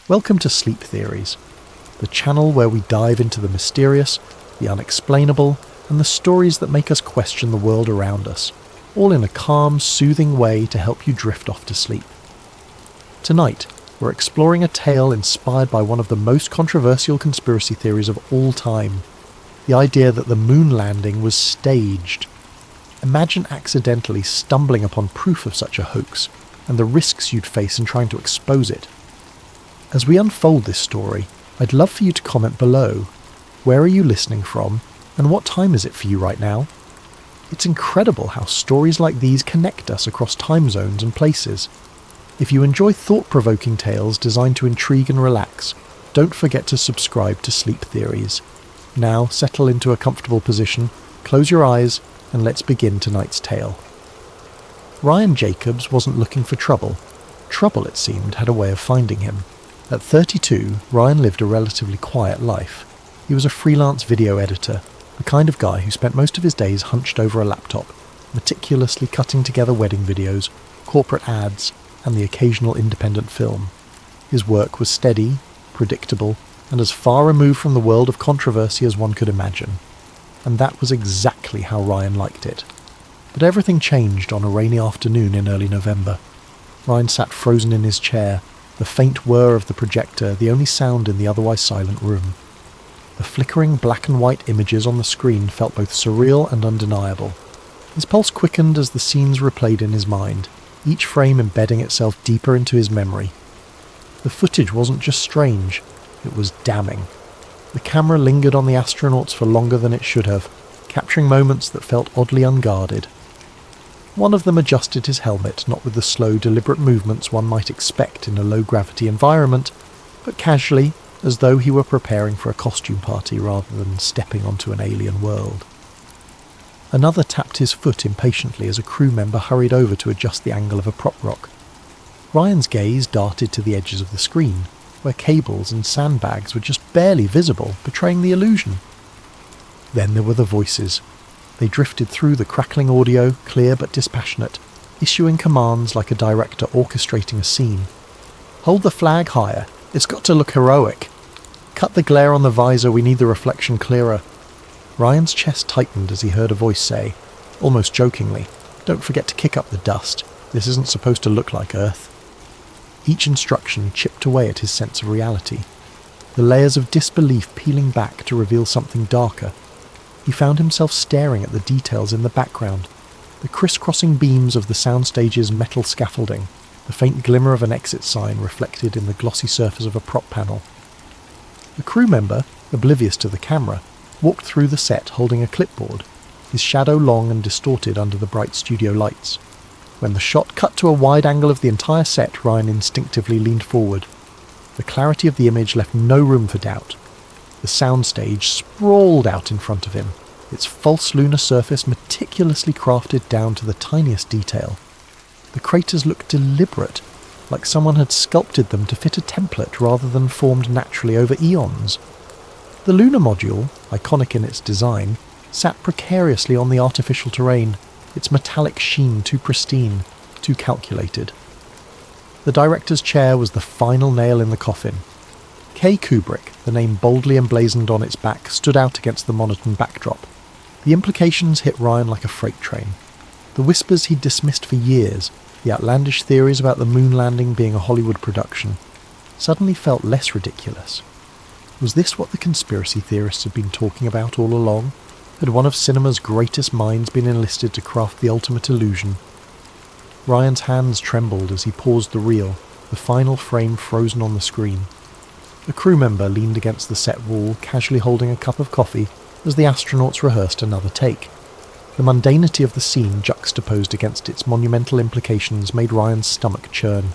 Welcome to Sleep Theories, the channel where we dive into the mysterious, the unexplainable, and the stories that make us question the world around us, all in a calm, soothing way to help you drift off to sleep. Tonight, we're exploring a tale inspired by one of the most controversial conspiracy theories of all time, the idea that the moon landing was staged. Imagine accidentally stumbling upon proof of such a hoax, and the risks you'd face in trying to expose it. As we unfold this story, I'd love for you to comment below. Where are you listening from, and what time is it for you right now? It's incredible how stories like these connect us across time zones and places. If you enjoy thought-provoking tales designed to intrigue and relax, don't forget to subscribe to Sleep Theories. Now settle into a comfortable position, close your eyes, and let's begin tonight's tale. Ryan Jacobs wasn't looking for trouble. Trouble, it seemed, had a way of finding him. At 32, Ryan lived a relatively quiet life. He was a freelance video editor, the kind of guy who spent most of his days hunched over a laptop, meticulously cutting together wedding videos, corporate ads, and the occasional independent film. His work was steady, predictable, and as far removed from the world of controversy as one could imagine. And that was exactly how Ryan liked it. But everything changed on a rainy afternoon in early November. Ryan sat frozen in his chair, the faint whir of the projector the only sound in the otherwise silent room. The flickering black and white images on the screen felt both surreal and undeniable. His pulse quickened as the scenes replayed in his mind, each frame embedding itself deeper into his memory. The footage wasn't just strange, it was damning. The camera lingered on the astronauts for longer than it should have, capturing moments that felt oddly unguarded. One of them adjusted his helmet, not with the slow, deliberate movements one might expect in a low-gravity environment, but casually, as though he were preparing for a costume party rather than stepping onto an alien world. Another tapped his foot impatiently as a crew member hurried over to adjust the angle of a prop rock. Ryan's gaze darted to the edges of the screen, where cables and sandbags were just barely visible, betraying the illusion. Then there were the voices. They drifted through the crackling audio, clear but dispassionate, issuing commands like a director orchestrating a scene. Hold the flag higher. It's got to look heroic. Cut the glare on the visor, we need the reflection clearer. Ryan's chest tightened as he heard a voice say, almost jokingly, "Don't forget to kick up the dust. This isn't supposed to look like Earth." Each instruction chipped away at his sense of reality, the layers of disbelief peeling back to reveal something darker. He found himself staring at the details in the background, the criss-crossing beams of the soundstage's metal scaffolding, the faint glimmer of an exit sign reflected in the glossy surface of a prop panel. The crew member, oblivious to the camera, walked through the set holding a clipboard, his shadow long and distorted under the bright studio lights. When the shot cut to a wide angle of the entire set, Ryan instinctively leaned forward. The clarity of the image left no room for doubt. The soundstage sprawled out in front of him, its false lunar surface meticulously crafted down to the tiniest detail. The craters looked deliberate, like someone had sculpted them to fit a template rather than formed naturally over eons. The lunar module, iconic in its design, sat precariously on the artificial terrain, its metallic sheen too pristine, too calculated. The director's chair was the final nail in the coffin. K. Kubrick, the name boldly emblazoned on its back, stood out against the monotone backdrop. The implications hit Ryan like a freight train. The whispers he'd dismissed for years, the outlandish theories about the moon landing being a Hollywood production, suddenly felt less ridiculous. Was this what the conspiracy theorists had been talking about all along? Had one of cinema's greatest minds been enlisted to craft the ultimate illusion? Ryan's hands trembled as he paused the reel, the final frame frozen on the screen. A crew member leaned against the set wall, casually holding a cup of coffee as the astronauts rehearsed another take. The mundanity of the scene juxtaposed against its monumental implications made Ryan's stomach churn.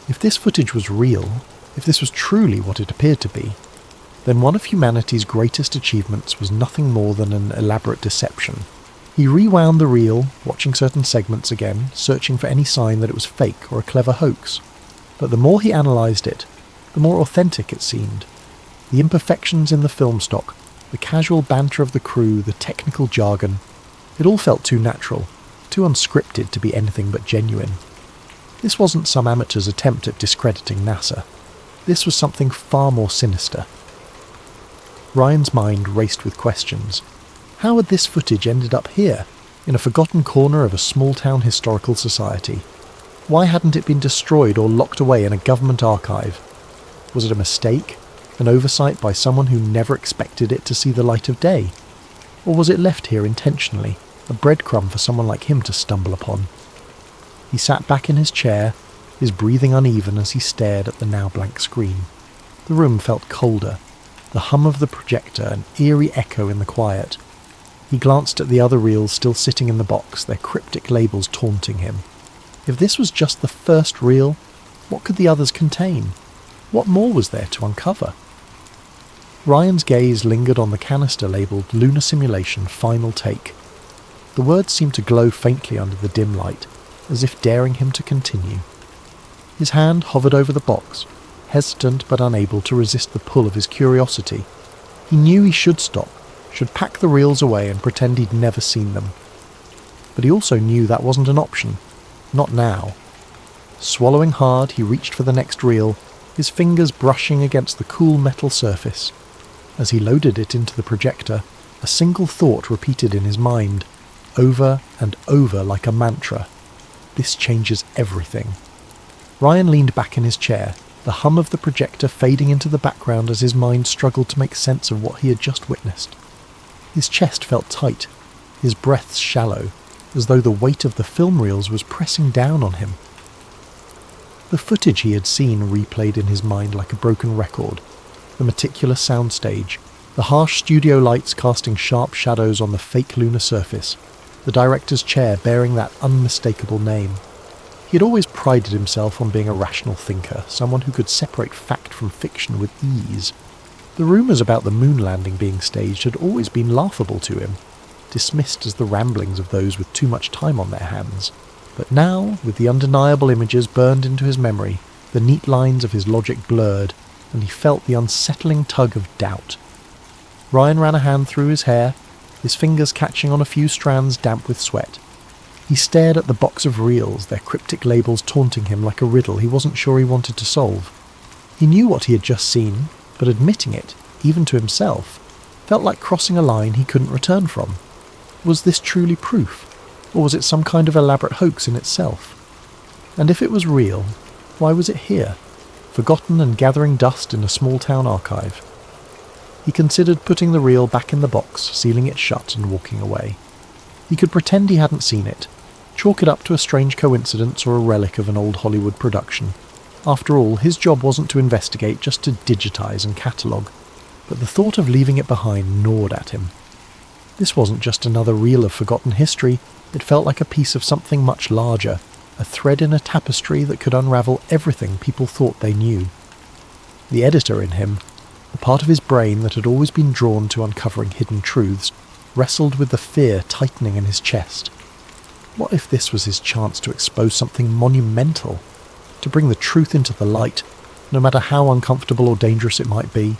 If this footage was real, if this was truly what it appeared to be, then one of humanity's greatest achievements was nothing more than an elaborate deception. He rewound the reel, watching certain segments again, searching for any sign that it was fake or a clever hoax. But the more he analysed it, the more authentic it seemed. The imperfections in the film stock, the casual banter of the crew, the technical jargon, it all felt too natural, too unscripted to be anything but genuine. This wasn't some amateur's attempt at discrediting NASA. This was something far more sinister. Ryan's mind raced with questions. How had this footage ended up here, in a forgotten corner of a small-town historical society? Why hadn't it been destroyed or locked away in a government archive? Was it a mistake? An oversight by someone who never expected it to see the light of day? Or was it left here intentionally, a breadcrumb for someone like him to stumble upon? He sat back in his chair, his breathing uneven as he stared at the now blank screen. The room felt colder, the hum of the projector an eerie echo in the quiet. He glanced at the other reels still sitting in the box, their cryptic labels taunting him. If this was just the first reel, what could the others contain? What more was there to uncover? Ryan's gaze lingered on the canister labelled Lunar Simulation Final Take. The words seemed to glow faintly under the dim light, as if daring him to continue. His hand hovered over the box, hesitant but unable to resist the pull of his curiosity. He knew he should stop, should pack the reels away and pretend he'd never seen them. But he also knew that wasn't an option. Not now. Swallowing hard, he reached for the next reel, his fingers brushing against the cool metal surface. As he loaded it into the projector, a single thought repeated in his mind, over and over like a mantra. This changes everything. Ryan leaned back in his chair, the hum of the projector fading into the background as his mind struggled to make sense of what he had just witnessed. His chest felt tight, his breaths shallow, as though the weight of the film reels was pressing down on him. The footage he had seen replayed in his mind like a broken record, the meticulous soundstage, the harsh studio lights casting sharp shadows on the fake lunar surface, the director's chair bearing that unmistakable name. He had always prided himself on being a rational thinker, someone who could separate fact from fiction with ease. The rumours about the moon landing being staged had always been laughable to him, dismissed as the ramblings of those with too much time on their hands. But now, with the undeniable images burned into his memory, the neat lines of his logic blurred, and he felt the unsettling tug of doubt. Ryan ran a hand through his hair, his fingers catching on a few strands damp with sweat. He stared at the box of reels, their cryptic labels taunting him like a riddle he wasn't sure he wanted to solve. He knew what he had just seen, but admitting it, even to himself, felt like crossing a line he couldn't return from. Was this truly proof, or was it some kind of elaborate hoax in itself? And if it was real, why was it here, forgotten and gathering dust in a small-town archive? He considered putting the reel back in the box, sealing it shut and walking away. He could pretend he hadn't seen it, chalk it up to a strange coincidence or a relic of an old Hollywood production. After all, his job wasn't to investigate, just to digitize and catalogue. But the thought of leaving it behind gnawed at him. This wasn't just another reel of forgotten history, it felt like a piece of something much larger, a thread in a tapestry that could unravel everything people thought they knew. The editor in him, the part of his brain that had always been drawn to uncovering hidden truths, wrestled with the fear tightening in his chest. What if this was his chance to expose something monumental? To bring the truth into the light, no matter how uncomfortable or dangerous it might be?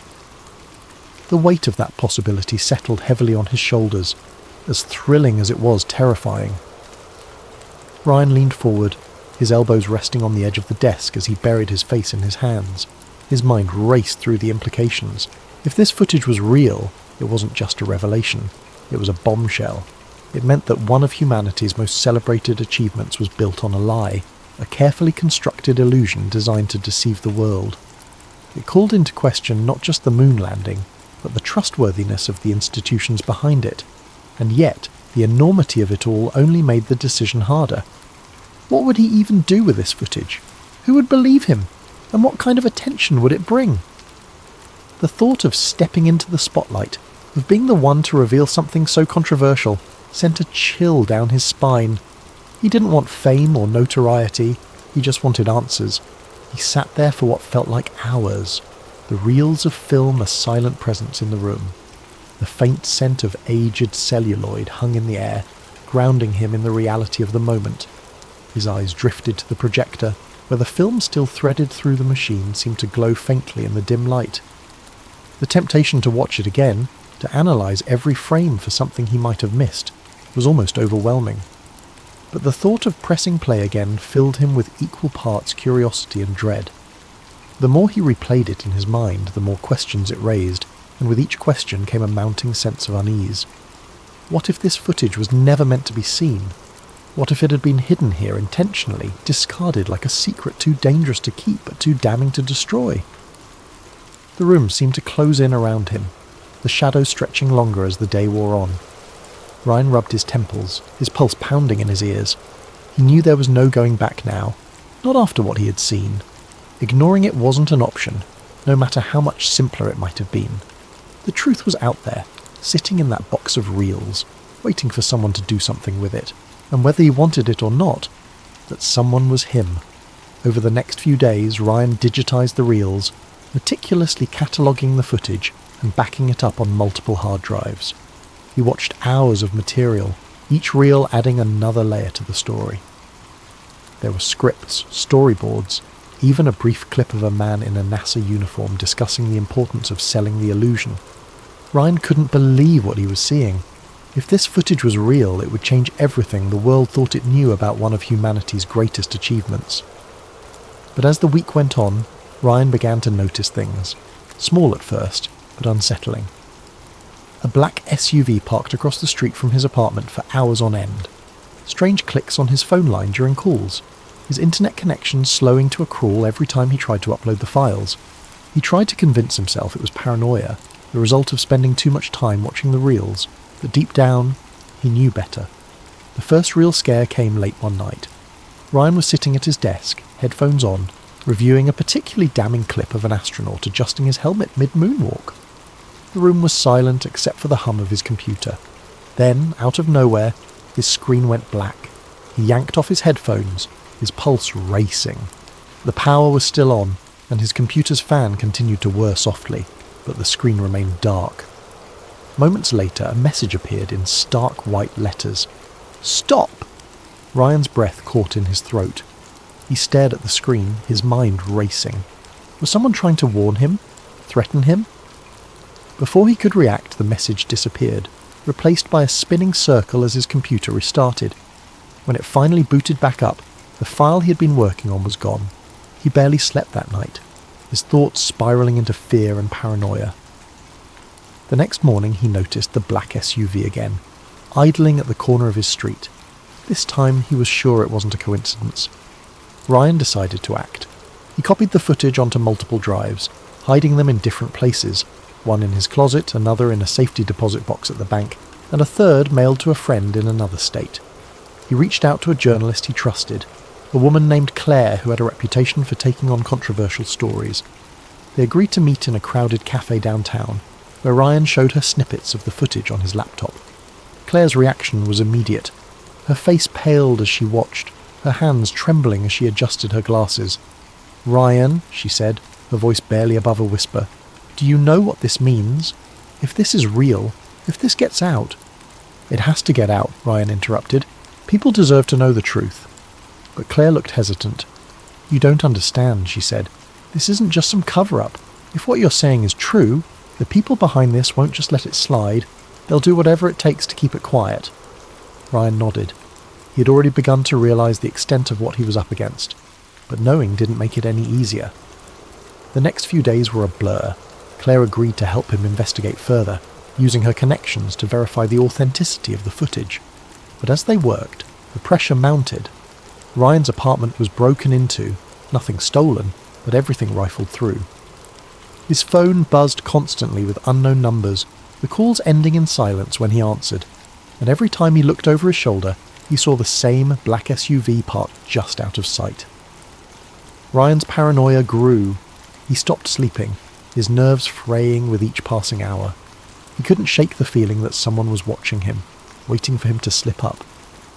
The weight of that possibility settled heavily on his shoulders, as thrilling as it was terrifying. Ryan leaned forward, his elbows resting on the edge of the desk as he buried his face in his hands. His mind raced through the implications. If this footage was real, it wasn't just a revelation. It was a bombshell. It meant that one of humanity's most celebrated achievements was built on a lie, a carefully constructed illusion designed to deceive the world. It called into question not just the moon landing, but the trustworthiness of the institutions behind it. And yet, the enormity of it all only made the decision harder. What would he even do with this footage? Who would believe him? And what kind of attention would it bring? The thought of stepping into the spotlight, of being the one to reveal something so controversial, sent a chill down his spine. He didn't want fame or notoriety, he just wanted answers. He sat there for what felt like hours, the reels of film a silent presence in the room. The faint scent of aged celluloid hung in the air, grounding him in the reality of the moment. His eyes drifted to the projector, where the film still threaded through the machine seemed to glow faintly in the dim light. The temptation to watch it again, to analyse every frame for something he might have missed, was almost overwhelming. But the thought of pressing play again filled him with equal parts curiosity and dread. The more he replayed it in his mind, the more questions it raised, and with each question came a mounting sense of unease. What if this footage was never meant to be seen? What if it had been hidden here intentionally, discarded like a secret too dangerous to keep but too damning to destroy? The room seemed to close in around him, the shadows stretching longer as the day wore on. Ryan rubbed his temples, his pulse pounding in his ears. He knew there was no going back now, not after what he had seen. Ignoring it wasn't an option, no matter how much simpler it might have been. The truth was out there, sitting in that box of reels, waiting for someone to do something with it, and whether he wanted it or not, that someone was him. Over the next few days, Ryan digitized the reels, meticulously cataloguing the footage and backing it up on multiple hard drives. He watched hours of material, each reel adding another layer to the story. There were scripts, storyboards, even a brief clip of a man in a NASA uniform discussing the importance of selling the illusion. Ryan couldn't believe what he was seeing. If this footage was real, it would change everything the world thought it knew about one of humanity's greatest achievements. But as the week went on, Ryan began to notice things. Small at first, but unsettling. A black SUV parked across the street from his apartment for hours on end. Strange clicks on his phone line during calls. His internet connection slowing to a crawl every time he tried to upload the files. He tried to convince himself it was paranoia, the result of spending too much time watching the reels, but deep down, he knew better. The first real scare came late one night. Ryan was sitting at his desk, headphones on, reviewing a particularly damning clip of an astronaut adjusting his helmet mid-moonwalk. The room was silent except for the hum of his computer. Then, out of nowhere, his screen went black. He yanked off his headphones, his pulse racing. The power was still on, and his computer's fan continued to whir softly, but the screen remained dark. Moments later, a message appeared in stark white letters. "Stop!" Ryan's breath caught in his throat. He stared at the screen, his mind racing. Was someone trying to warn him? Threaten him? Before he could react, the message disappeared, replaced by a spinning circle as his computer restarted. When it finally booted back up, the file he had been working on was gone. He barely slept that night, his thoughts spiralling into fear and paranoia. The next morning he noticed the black SUV again, idling at the corner of his street. This time he was sure it wasn't a coincidence. Ryan decided to act. He copied the footage onto multiple drives, hiding them in different places, one in his closet, another in a safety deposit box at the bank, and a third mailed to a friend in another state. He reached out to a journalist he trusted, a woman named Claire who had a reputation for taking on controversial stories. They agreed to meet in a crowded cafe downtown, where Ryan showed her snippets of the footage on his laptop. Claire's reaction was immediate. Her face paled as she watched, her hands trembling as she adjusted her glasses. "Ryan," she said, her voice barely above a whisper, "do you know what this means? If this is real, if this gets out—" "It has to get out," Ryan interrupted. "People deserve to know the truth." But Claire looked hesitant. "You don't understand," she said. "This isn't just some cover-up. If what you're saying is true, the people behind this won't just let it slide. They'll do whatever it takes to keep it quiet." Ryan nodded. He had already begun to realise the extent of what he was up against, but knowing didn't make it any easier. The next few days were a blur. Claire agreed to help him investigate further, using her connections to verify the authenticity of the footage. But as they worked, the pressure mounted. Ryan's apartment was broken into, nothing stolen, but everything rifled through. His phone buzzed constantly with unknown numbers, the calls ending in silence when he answered, and every time he looked over his shoulder, he saw the same black SUV parked just out of sight. Ryan's paranoia grew. He stopped sleeping, his nerves fraying with each passing hour. He couldn't shake the feeling that someone was watching him, waiting for him to slip up.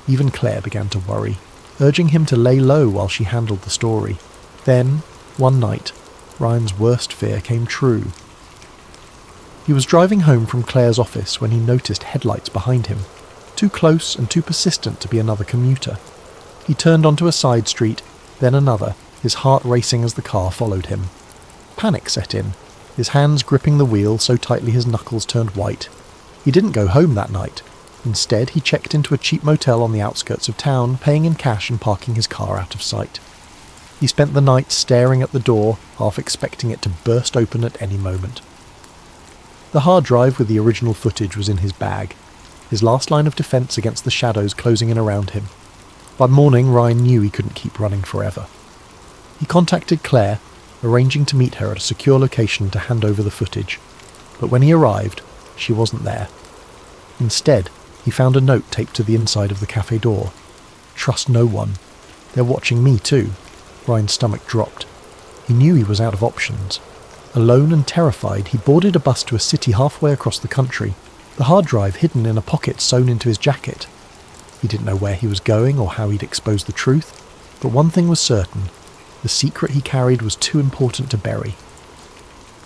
Even Claire began to worry, urging him to lay low while she handled the story. Then, one night, Ryan's worst fear came true. He was driving home from Claire's office when he noticed headlights behind him, too close and too persistent to be another commuter. He turned onto a side street, then another, his heart racing as the car followed him. Panic set in, his hands gripping the wheel so tightly his knuckles turned white. He didn't go home that night. Instead, he checked into a cheap motel on the outskirts of town, paying in cash and parking his car out of sight. He spent the night staring at the door, half expecting it to burst open at any moment. The hard drive with the original footage was in his bag, his last line of defence against the shadows closing in around him. By morning, Ryan knew he couldn't keep running forever. He contacted Claire, arranging to meet her at a secure location to hand over the footage, but when he arrived, she wasn't there. Instead, he found a note taped to the inside of the cafe door. "Trust no one. They're watching me too." Ryan's stomach dropped. He knew he was out of options. Alone and terrified, he boarded a bus to a city halfway across the country, the hard drive hidden in a pocket sewn into his jacket. He didn't know where he was going or how he'd expose the truth, but one thing was certain: the secret he carried was too important to bury.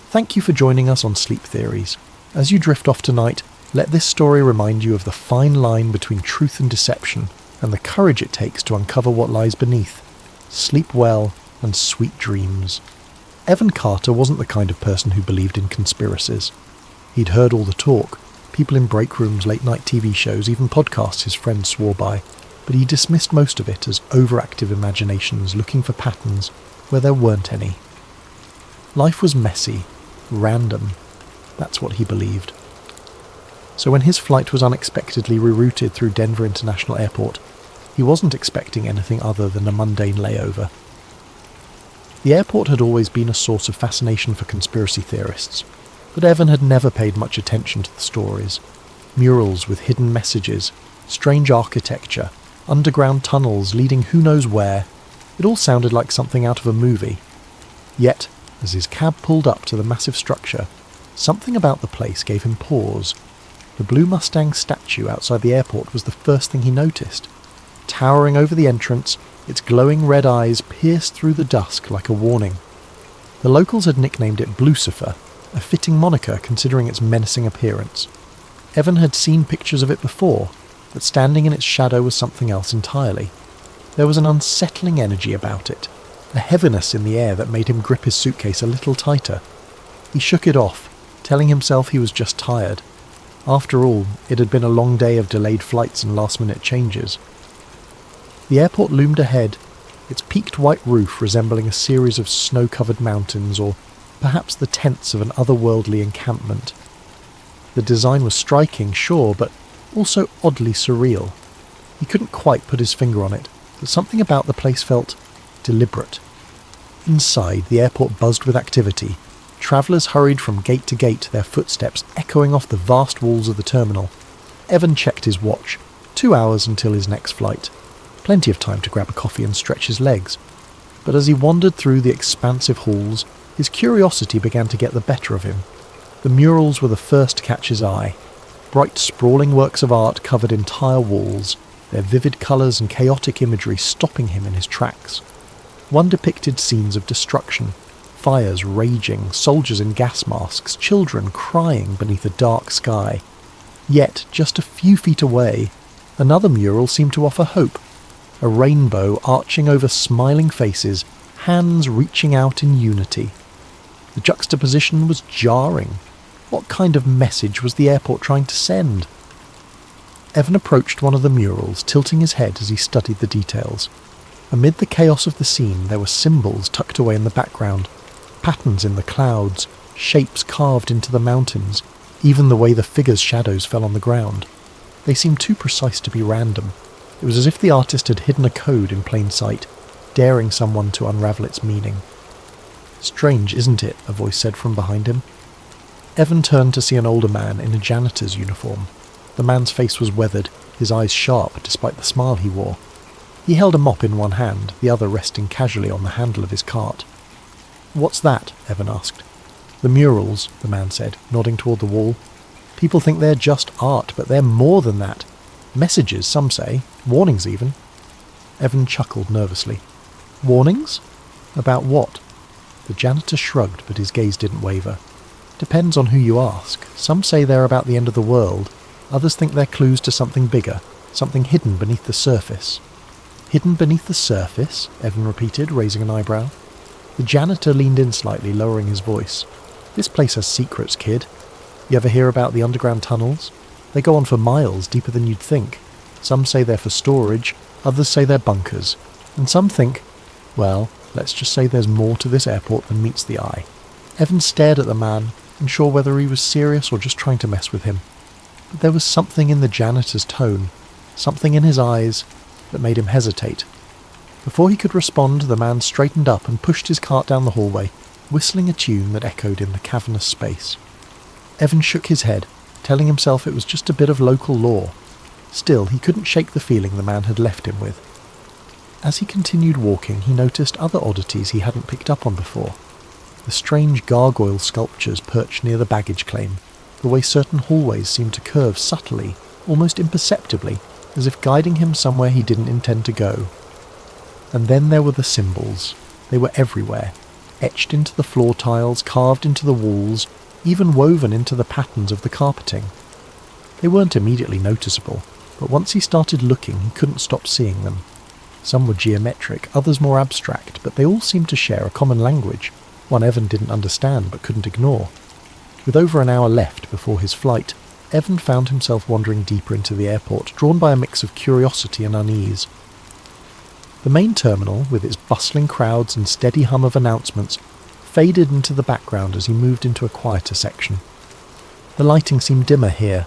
Thank you for joining us on Sleep Theories. As you drift off tonight, let this story remind you of the fine line between truth and deception, and the courage it takes to uncover what lies beneath. Sleep well, and sweet dreams. Evan Carter wasn't the kind of person who believed in conspiracies. He'd heard all the talk, people in break rooms, late-night TV shows, even podcasts his friends swore by, but he dismissed most of it as overactive imaginations looking for patterns where there weren't any. Life was messy, random. That's what he believed. So when his flight was unexpectedly rerouted through Denver International Airport, he wasn't expecting anything other than a mundane layover. The airport had always been a source of fascination for conspiracy theorists, but Evan had never paid much attention to the stories. Murals with hidden messages, strange architecture, underground tunnels leading who knows where. It all sounded like something out of a movie. Yet, as his cab pulled up to the massive structure, something about the place gave him pause. The Blue Mustang statue outside the airport was the first thing he noticed. Towering over the entrance, its glowing red eyes pierced through the dusk like a warning. The locals had nicknamed it Blucifer, a fitting moniker considering its menacing appearance. Evan had seen pictures of it before, but standing in its shadow was something else entirely. There was an unsettling energy about it, a heaviness in the air that made him grip his suitcase a little tighter. He shook it off, telling himself he was just tired. After all, it had been a long day of delayed flights and last-minute changes. The airport loomed ahead, its peaked white roof resembling a series of snow-covered mountains, or perhaps the tents of an otherworldly encampment. The design was striking, sure, but also oddly surreal. He couldn't quite put his finger on it, but something about the place felt deliberate. Inside, the airport buzzed with activity. Travellers hurried from gate to gate, their footsteps echoing off the vast walls of the terminal. Evan checked his watch. 2 hours until his next flight. Plenty of time to grab a coffee and stretch his legs. But as he wandered through the expansive halls, his curiosity began to get the better of him. The murals were the first to catch his eye. Bright, sprawling works of art covered entire walls, their vivid colours and chaotic imagery stopping him in his tracks. One depicted scenes of destruction, fires raging, soldiers in gas masks, children crying beneath a dark sky. Yet, just a few feet away, another mural seemed to offer hope. A rainbow arching over smiling faces, hands reaching out in unity. The juxtaposition was jarring. What kind of message was the airport trying to send? Evan approached one of the murals, tilting his head as he studied the details. Amid the chaos of the scene, there were symbols tucked away in the background, patterns in the clouds, shapes carved into the mountains, even the way the figures' shadows fell on the ground. They seemed too precise to be random. It was as if the artist had hidden a code in plain sight, daring someone to unravel its meaning. "Strange, isn't it?" a voice said from behind him. Evan turned to see an older man in a janitor's uniform. The man's face was weathered, his eyes sharp despite the smile he wore. He held a mop in one hand, the other resting casually on the handle of his cart. "What's that?" Evan asked. "The murals," the man said, nodding toward the wall. "People think they're just art, but they're more than that. Messages, some say. Warnings, even." Evan chuckled nervously. "Warnings? About what?" The janitor shrugged, but his gaze didn't waver. "Depends on who you ask. Some say they're about the end of the world. Others think they're clues to something bigger, something hidden beneath the surface." "Hidden beneath the surface?" Evan repeated, raising an eyebrow. The janitor leaned in slightly, lowering his voice. "This place has secrets, kid. You ever hear about the underground tunnels? They go on for miles, deeper than you'd think. Some say they're for storage, others say they're bunkers. And some think, well, Let's just say there's more to this airport than meets the eye. Evan stared at the man, unsure whether he was serious or just trying to mess with him. But there was something in the janitor's tone, something in his eyes, that made him hesitate. Before he could respond, the man straightened up and pushed his cart down the hallway, whistling a tune that echoed in the cavernous space. Evan shook his head, telling himself it was just a bit of local law. Still, he couldn't shake the feeling the man had left him with. As he continued walking, he noticed other oddities he hadn't picked up on before. The strange gargoyle sculptures perched near the baggage claim, the way certain hallways seemed to curve subtly, almost imperceptibly, as if guiding him somewhere he didn't intend to go. And then there were the symbols. They were everywhere, etched into the floor tiles, carved into the walls, even woven into the patterns of the carpeting. They weren't immediately noticeable, but once he started looking, he couldn't stop seeing them. Some were geometric, others more abstract, but they all seemed to share a common language, one Evan didn't understand but couldn't ignore. With over an hour left before his flight, Evan found himself wandering deeper into the airport, drawn by a mix of curiosity and unease. The main terminal, with its bustling crowds and steady hum of announcements, faded into the background as he moved into a quieter section. The lighting seemed dimmer here,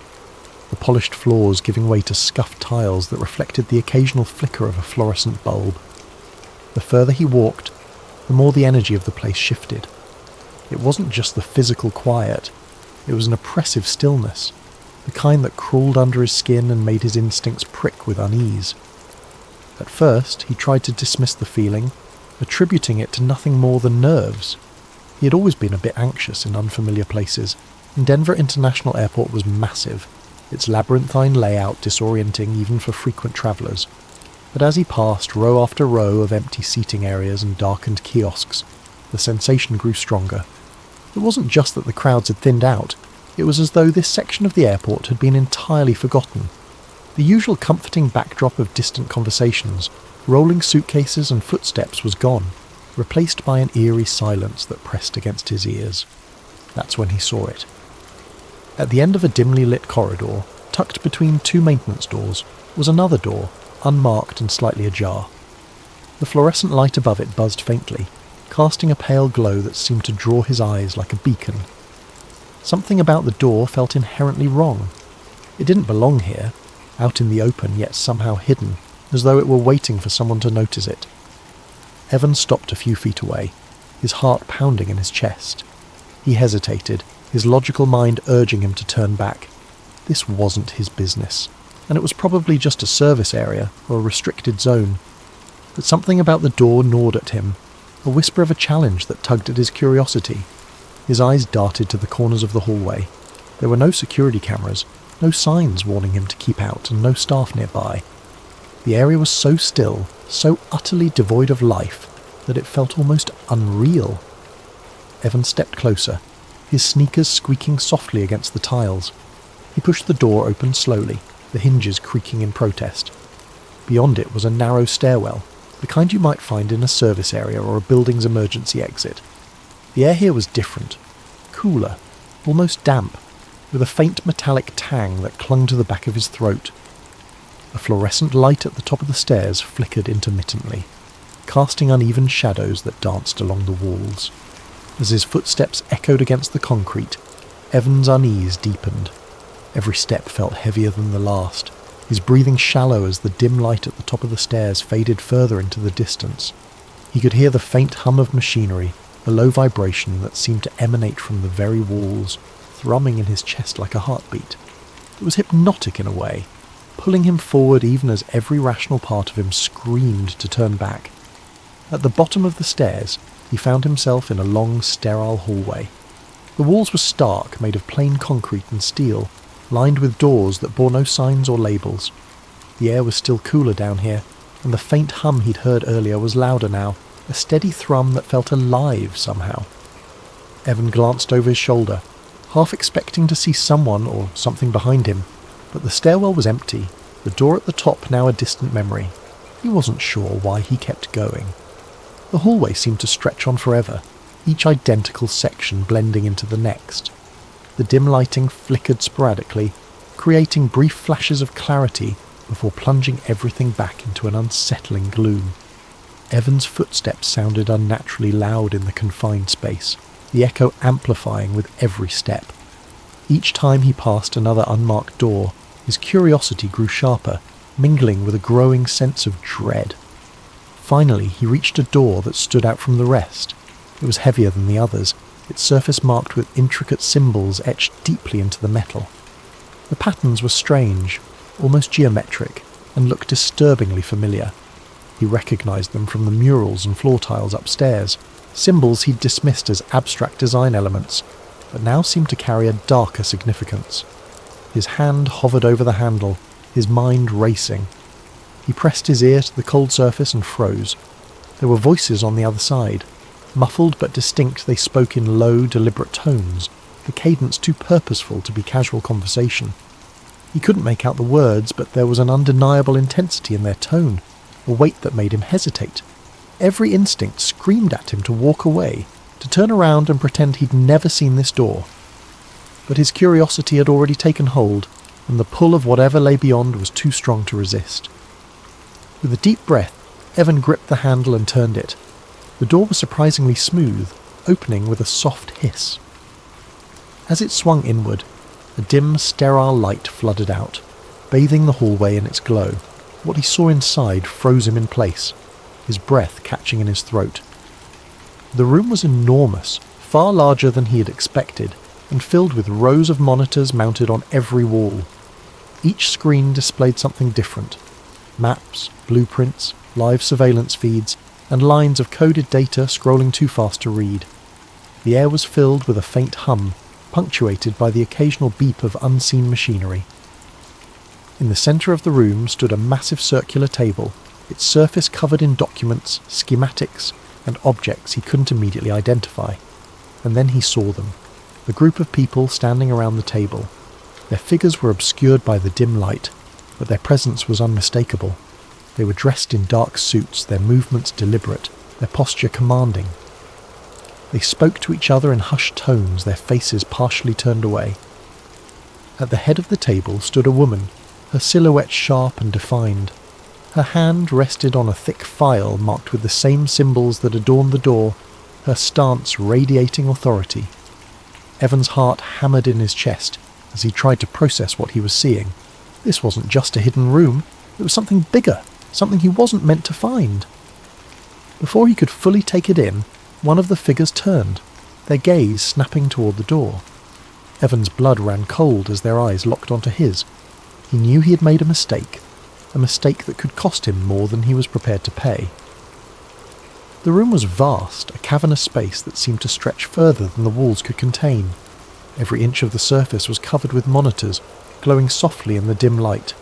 the polished floors giving way to scuffed tiles that reflected the occasional flicker of a fluorescent bulb. The further he walked, the more the energy of the place shifted. It wasn't just the physical quiet, it was an oppressive stillness, the kind that crawled under his skin and made his instincts prick with unease. At first, he tried to dismiss the feeling, attributing it to nothing more than nerves. He had always been a bit anxious in unfamiliar places, and Denver International Airport was massive, its labyrinthine layout disorienting even for frequent travellers. But as he passed row after row of empty seating areas and darkened kiosks, the sensation grew stronger. It wasn't just that the crowds had thinned out, it was as though this section of the airport had been entirely forgotten. The usual comforting backdrop of distant conversations, rolling suitcases and footsteps was gone, replaced by an eerie silence that pressed against his ears. That's when he saw it. At the end of a dimly lit corridor, tucked between two maintenance doors, was another door, unmarked and slightly ajar. The fluorescent light above it buzzed faintly, casting a pale glow that seemed to draw his eyes like a beacon. Something about the door felt inherently wrong. It didn't belong here, out in the open yet somehow hidden, as though it were waiting for someone to notice it. Evan stopped a few feet away, his heart pounding in his chest. He hesitated, his logical mind urging him to turn back. This wasn't his business, and it was probably just a service area or a restricted zone. But something about the door gnawed at him, a whisper of a challenge that tugged at his curiosity. His eyes darted to the corners of the hallway. There were no security cameras, no signs warning him to keep out, and no staff nearby. The area was so still, so utterly devoid of life, that it felt almost unreal. Evan stepped closer, his sneakers squeaking softly against the tiles. He pushed the door open slowly, the hinges creaking in protest. Beyond it was a narrow stairwell, the kind you might find in a service area or a building's emergency exit. The air here was different, cooler, almost damp, with a faint metallic tang that clung to the back of his throat. A fluorescent light at the top of the stairs flickered intermittently, casting uneven shadows that danced along the walls. As his footsteps echoed against the concrete, Evan's unease deepened. Every step felt heavier than the last, his breathing shallow as the dim light at the top of the stairs faded further into the distance. He could hear the faint hum of machinery, the low vibration that seemed to emanate from the very walls, thrumming in his chest like a heartbeat. It was hypnotic in a way, pulling him forward even as every rational part of him screamed to turn back. At the bottom of the stairs, he found himself in a long, sterile hallway. The walls were stark, made of plain concrete and steel, lined with doors that bore no signs or labels. The air was still cooler down here, and the faint hum he'd heard earlier was louder now, a steady thrum that felt alive somehow. Evan glanced over his shoulder, half expecting to see someone or something behind him, but the stairwell was empty, the door at the top now a distant memory. He wasn't sure why he kept going. The hallway seemed to stretch on forever, each identical section blending into the next. The dim lighting flickered sporadically, creating brief flashes of clarity before plunging everything back into an unsettling gloom. Evan's footsteps sounded unnaturally loud in the confined space, the echo amplifying with every step. Each time he passed another unmarked door, his curiosity grew sharper, mingling with a growing sense of dread. Finally, he reached a door that stood out from the rest. It was heavier than the others, its surface marked with intricate symbols etched deeply into the metal. The patterns were strange, almost geometric, and looked disturbingly familiar. He recognized them from the murals and floor tiles upstairs, symbols he'd dismissed as abstract design elements, but now seemed to carry a darker significance. His hand hovered over the handle, his mind racing. He pressed his ear to the cold surface and froze. There were voices on the other side. Muffled but distinct, they spoke in low, deliberate tones, the cadence too purposeful to be casual conversation. He couldn't make out the words, but there was an undeniable intensity in their tone, a weight that made him hesitate. Every instinct screamed at him to walk away, to turn around and pretend he'd never seen this door. But his curiosity had already taken hold, and the pull of whatever lay beyond was too strong to resist. With a deep breath, Evan gripped the handle and turned it. The door was surprisingly smooth, opening with a soft hiss. As it swung inward, a dim, sterile light flooded out, bathing the hallway in its glow. What he saw inside froze him in place, his breath catching in his throat. The room was enormous, far larger than he had expected, and filled with rows of monitors mounted on every wall. Each screen displayed something different: maps, blueprints, live surveillance feeds, and lines of coded data scrolling too fast to read. The air was filled with a faint hum, punctuated by the occasional beep of unseen machinery. In the centre of the room stood a massive circular table, its surface covered in documents, schematics, and objects he couldn't immediately identify. And then he saw them, the group of people standing around the table. Their figures were obscured by the dim light, but their presence was unmistakable. They were dressed in dark suits, their movements deliberate, their posture commanding. They spoke to each other in hushed tones, their faces partially turned away. At the head of the table stood a woman, her silhouette sharp and defined. Her hand rested on a thick file marked with the same symbols that adorned the door, her stance radiating authority. Evan's heart hammered in his chest as he tried to process what he was seeing. This wasn't just a hidden room, it was something bigger, something he wasn't meant to find. Before he could fully take it in, one of the figures turned, their gaze snapping toward the door. Evan's blood ran cold as their eyes locked onto his. He knew he had made a mistake that could cost him more than he was prepared to pay. The room was vast, a cavernous space that seemed to stretch further than the walls could contain. Every inch of the surface was covered with monitors, glowing softly in the dim light.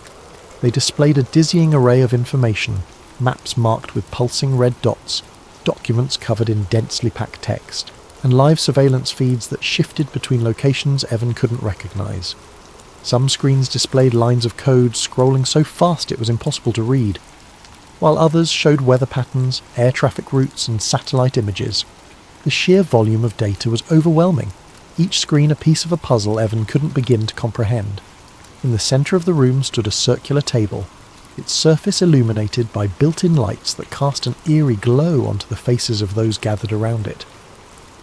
They displayed a dizzying array of information, maps marked with pulsing red dots, documents covered in densely packed text, and live surveillance feeds that shifted between locations Evan couldn't recognize. Some screens displayed lines of code scrolling so fast it was impossible to read, while others showed weather patterns, air traffic routes, and satellite images. The sheer volume of data was overwhelming, each screen a piece of a puzzle Evan couldn't begin to comprehend. In the centre of the room stood a circular table, its surface illuminated by built-in lights that cast an eerie glow onto the faces of those gathered around it.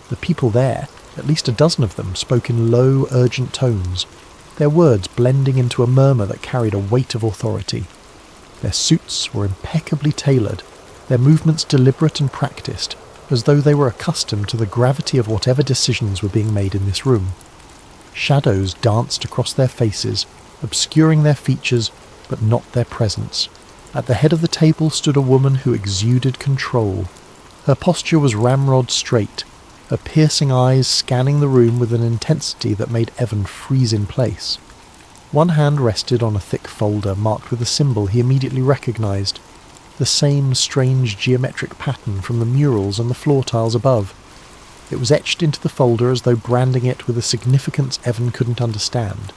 The people there, at least a dozen of them, spoke in low, urgent tones, their words blending into a murmur that carried a weight of authority. Their suits were impeccably tailored, their movements deliberate and practiced, as though they were accustomed to the gravity of whatever decisions were being made in this room. Shadows danced across their faces, obscuring their features, but not their presence. At the head of the table stood a woman who exuded control. Her posture was ramrod straight, her piercing eyes scanning the room with an intensity that made Evan freeze in place. One hand rested on a thick folder marked with a symbol he immediately recognized, the same strange geometric pattern from the murals and the floor tiles above. It was etched into the folder as though branding it with a significance Evan couldn't understand.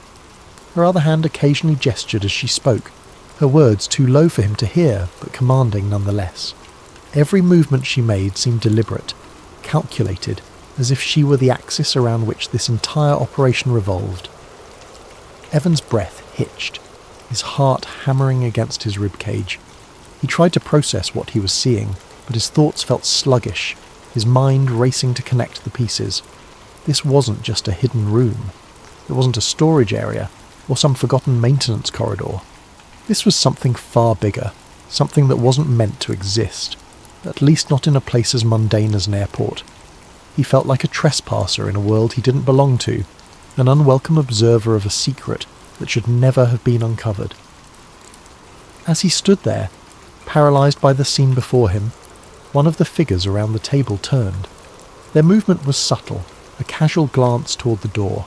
Her other hand occasionally gestured as she spoke, her words too low for him to hear, but commanding nonetheless. Every movement she made seemed deliberate, calculated, as if she were the axis around which this entire operation revolved. Evan's breath hitched, his heart hammering against his ribcage. He tried to process what he was seeing, but his thoughts felt sluggish, his mind racing to connect the pieces. This wasn't just a hidden room. It wasn't a storage area or some forgotten maintenance corridor. This was something far bigger, something that wasn't meant to exist, at least not in a place as mundane as an airport. He felt like a trespasser in a world he didn't belong to, an unwelcome observer of a secret that should never have been uncovered. As he stood there, paralysed by the scene before him, one of the figures around the table turned. Their movement was subtle, a casual glance toward the door,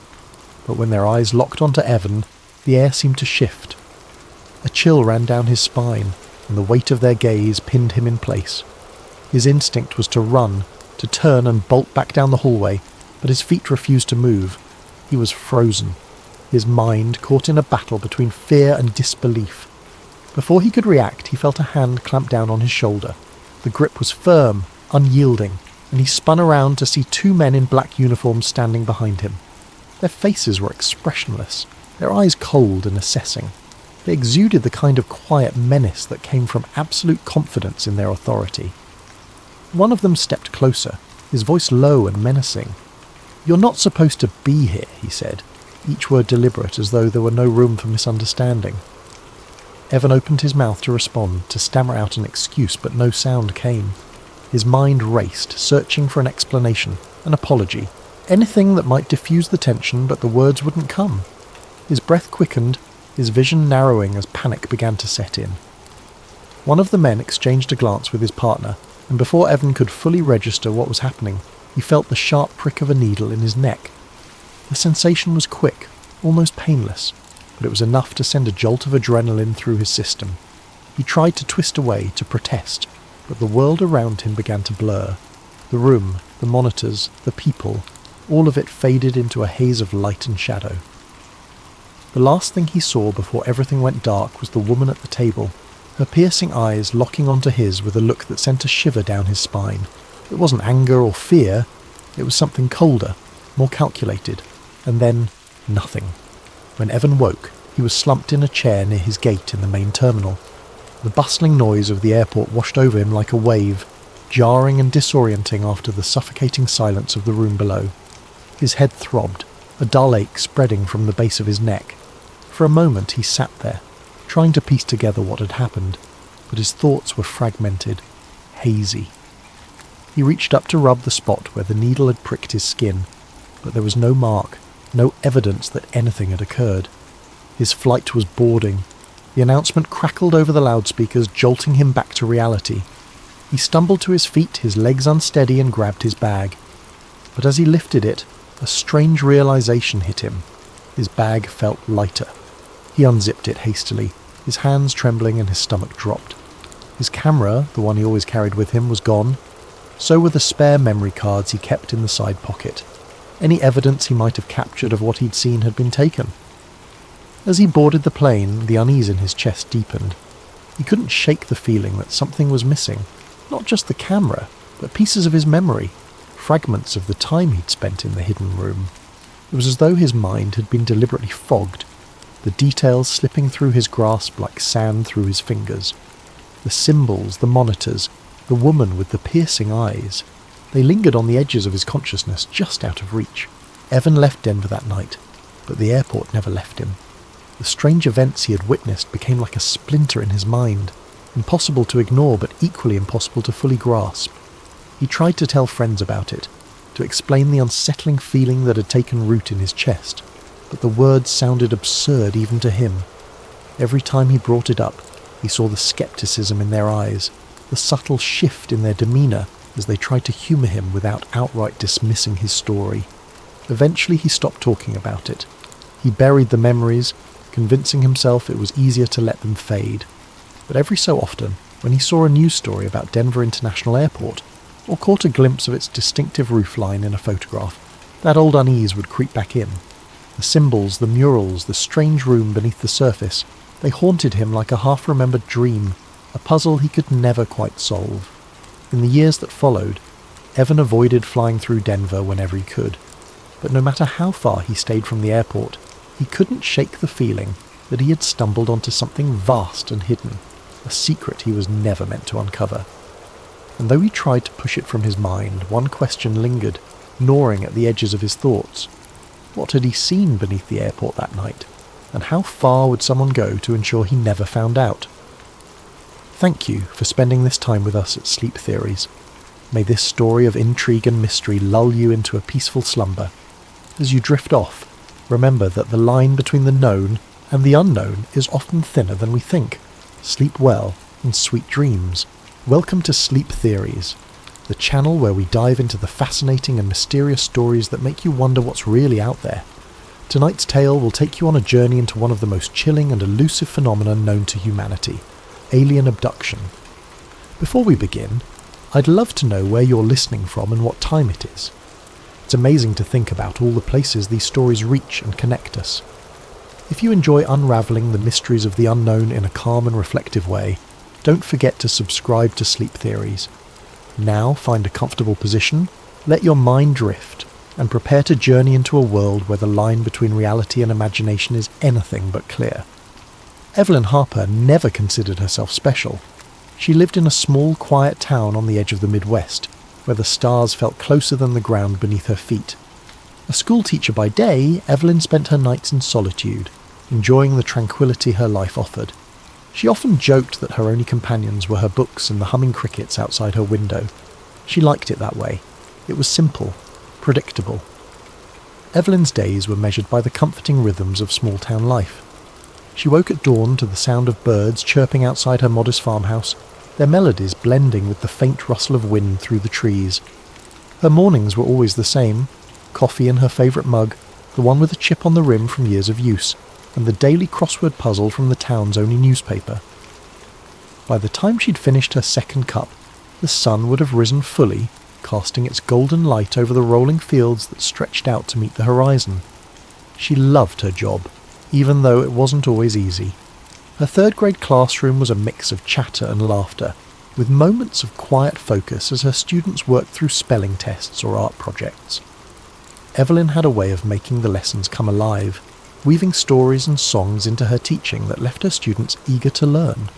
but when their eyes locked onto Evan, the air seemed to shift. A chill ran down his spine, and the weight of their gaze pinned him in place. His instinct was to run, to turn and bolt back down the hallway, but his feet refused to move. He was frozen, his mind caught in a battle between fear and disbelief. Before he could react, he felt a hand clamp down on his shoulder. The grip was firm, unyielding, and he spun around to see two men in black uniforms standing behind him. Their faces were expressionless, their eyes cold and assessing. They exuded the kind of quiet menace that came from absolute confidence in their authority. One of them stepped closer, his voice low and menacing. "You're not supposed to be here," he said, each word deliberate as though there were no room for misunderstanding. Evan opened his mouth to respond, to stammer out an excuse, but no sound came. His mind raced, searching for an explanation, an apology, anything that might diffuse the tension, but the words wouldn't come. His breath quickened, his vision narrowing as panic began to set in. One of the men exchanged a glance with his partner, and before Evan could fully register what was happening, he felt the sharp prick of a needle in his neck. The sensation was quick, almost painless, but it was enough to send a jolt of adrenaline through his system. He tried to twist away, to protest, but the world around him began to blur. The room, the monitors, the people, all of it faded into a haze of light and shadow. The last thing he saw before everything went dark was the woman at the table, her piercing eyes locking onto his with a look that sent a shiver down his spine. It wasn't anger or fear, it was something colder, more calculated, and then nothing. When Evan woke, he was slumped in a chair near his gate in the main terminal. The bustling noise of the airport washed over him like a wave, jarring and disorienting after the suffocating silence of the room below. His head throbbed, a dull ache spreading from the base of his neck. For a moment he sat there, trying to piece together what had happened, but his thoughts were fragmented, hazy. He reached up to rub the spot where the needle had pricked his skin, but there was no mark, no evidence that anything had occurred. His flight was boarding. The announcement crackled over the loudspeakers, jolting him back to reality. He stumbled to his feet, his legs unsteady, and grabbed his bag. But as he lifted it, a strange realization hit him. His bag felt lighter. He unzipped it hastily, his hands trembling and his stomach dropped. His camera, the one he always carried with him, was gone. So were the spare memory cards he kept in the side pocket. Any evidence he might have captured of what he'd seen had been taken. As he boarded the plane, the unease in his chest deepened. He couldn't shake the feeling that something was missing. Not just the camera, but pieces of his memory, fragments of the time he'd spent in the hidden room. It was as though his mind had been deliberately fogged, the details slipping through his grasp like sand through his fingers. The symbols, the monitors, the woman with the piercing eyes. They lingered on the edges of his consciousness, just out of reach. Evan left Denver that night, but the airport never left him. The strange events he had witnessed became like a splinter in his mind, impossible to ignore but equally impossible to fully grasp. He tried to tell friends about it, to explain the unsettling feeling that had taken root in his chest, but the words sounded absurd even to him. Every time he brought it up, he saw the skepticism in their eyes, the subtle shift in their demeanour as they tried to humour him without outright dismissing his story. Eventually he stopped talking about it. He buried the memories, convincing himself it was easier to let them fade. But every so often, when he saw a news story about Denver International Airport, or caught a glimpse of its distinctive roofline in a photograph, that old unease would creep back in. The symbols, the murals, the strange room beneath the surface, they haunted him like a half-remembered dream, a puzzle he could never quite solve. In the years that followed, Evan avoided flying through Denver whenever he could, but no matter how far he stayed from the airport, he couldn't shake the feeling that he had stumbled onto something vast and hidden, a secret he was never meant to uncover. and though he tried to push it from his mind, one question lingered, gnawing at the edges of his thoughts. What had he seen beneath the airport that night, and how far would someone go to ensure he never found out? Thank you for spending this time with us at Sleep Theories. May this story of intrigue and mystery lull you into a peaceful slumber. As you drift off, remember that the line between the known and the unknown is often thinner than we think. Sleep well and sweet dreams. Welcome to Sleep Theories, the channel where we dive into the fascinating and mysterious stories that make you wonder what's really out there. Tonight's tale will take you on a journey into one of the most chilling and elusive phenomena known to humanity, alien abduction. Before we begin, I'd love to know where you're listening from and what time it is. It's amazing to think about all the places these stories reach and connect us. If you enjoy unravelling the mysteries of the unknown in a calm and reflective way, don't forget to subscribe to Sleep Theories. Now find a comfortable position, let your mind drift, and prepare to journey into a world where the line between reality and imagination is anything but clear. Evelyn Harper never considered herself special. She lived in a small, quiet town on the edge of the Midwest, where the stars felt closer than the ground beneath her feet. A schoolteacher by day, Evelyn spent her nights in solitude, enjoying the tranquility her life offered. She often joked that her only companions were her books and the humming crickets outside her window. She liked it that way. It was simple, predictable. Evelyn's days were measured by the comforting rhythms of small-town life. She woke at dawn to the sound of birds chirping outside her modest farmhouse, their melodies blending with the faint rustle of wind through the trees. Her mornings were always the same: coffee in her favourite mug, the one with a chip on the rim from years of use, and the daily crossword puzzle from the town's only newspaper. By the time she'd finished her second cup, the sun would have risen fully, casting its golden light over the rolling fields that stretched out to meet the horizon. She loved her job, even though it wasn't always easy. Her third-grade classroom was a mix of chatter and laughter, with moments of quiet focus as her students worked through spelling tests or art projects. Evelyn had a way of making the lessons come alive, weaving stories and songs into her teaching that left her students eager to learn.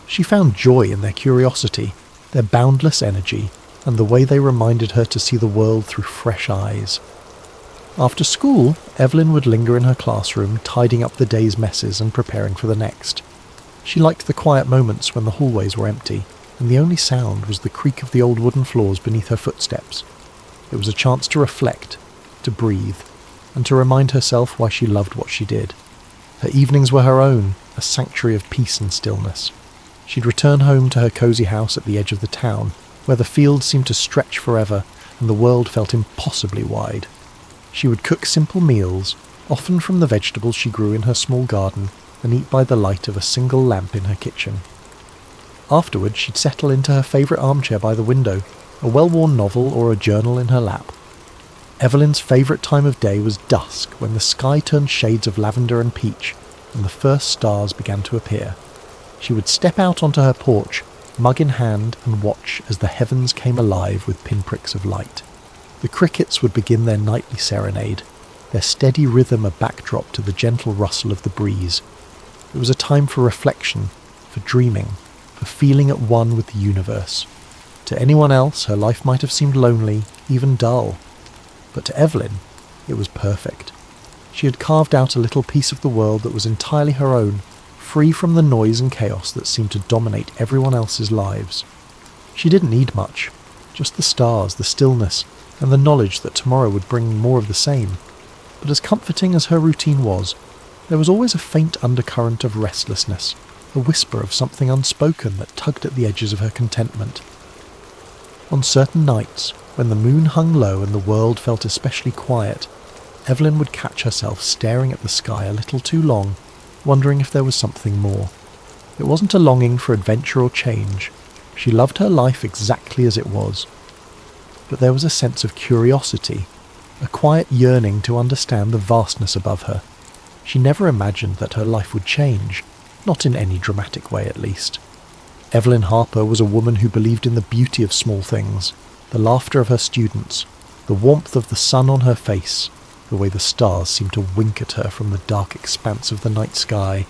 She found joy in their curiosity, their boundless energy, and the way they reminded her to see the world through fresh eyes. After school, Evelyn would linger in her classroom, tidying up the day's messes and preparing for the next. She liked the quiet moments when the hallways were empty, and the only sound was the creak of the old wooden floors beneath her footsteps. It was a chance to reflect, to breathe, and to remind herself why she loved what she did. Her evenings were her own, a sanctuary of peace and stillness. She'd return home to her cosy house at the edge of the town, where the fields seemed to stretch forever and the world felt impossibly wide. She would cook simple meals, often from the vegetables she grew in her small garden, and eat by the light of a single lamp in her kitchen. Afterwards, she'd settle into her favourite armchair by the window, a well-worn novel or a journal in her lap. Evelyn's favourite time of day was dusk, when the sky turned shades of lavender and peach, and the first stars began to appear. She would step out onto her porch, mug in hand, and watch as the heavens came alive with pinpricks of light. The crickets would begin their nightly serenade, their steady rhythm a backdrop to the gentle rustle of the breeze. It was a time for reflection, for dreaming, for feeling at one with the universe. To anyone else, her life might have seemed lonely, even dull. But to Evelyn, it was perfect. She had carved out a little piece of the world that was entirely her own, free from the noise and chaos that seemed to dominate everyone else's lives. She didn't need much, just the stars, the stillness, and the knowledge that tomorrow would bring more of the same. But as comforting as her routine was, there was always a faint undercurrent of restlessness, a whisper of something unspoken that tugged at the edges of her contentment. On certain nights, when the moon hung low and the world felt especially quiet, Evelyn would catch herself staring at the sky a little too long, wondering if there was something more. It wasn't a longing for adventure or change. She loved her life exactly as it was. But there was a sense of curiosity, a quiet yearning to understand the vastness above her. She never imagined that her life would change, not in any dramatic way at least. Evelyn Harper was a woman who believed in the beauty of small things, the laughter of her students, the warmth of the sun on her face, the way the stars seemed to wink at her from the dark expanse of the night sky.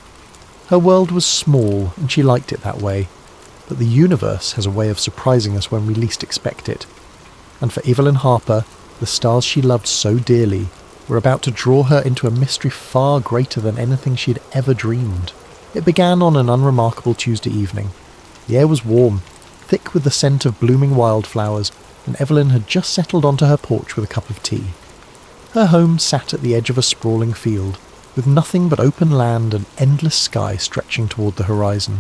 Her world was small, and she liked it that way. but the universe has a way of surprising us when we least expect it. And for Evelyn Harper, the stars she loved so dearly were about to draw her into a mystery far greater than anything she had ever dreamed. It began on an unremarkable Tuesday evening. The air was warm, thick with the scent of blooming wildflowers, and Evelyn had just settled onto her porch with a cup of tea. Her home sat at the edge of a sprawling field, with nothing but open land and endless sky stretching toward the horizon.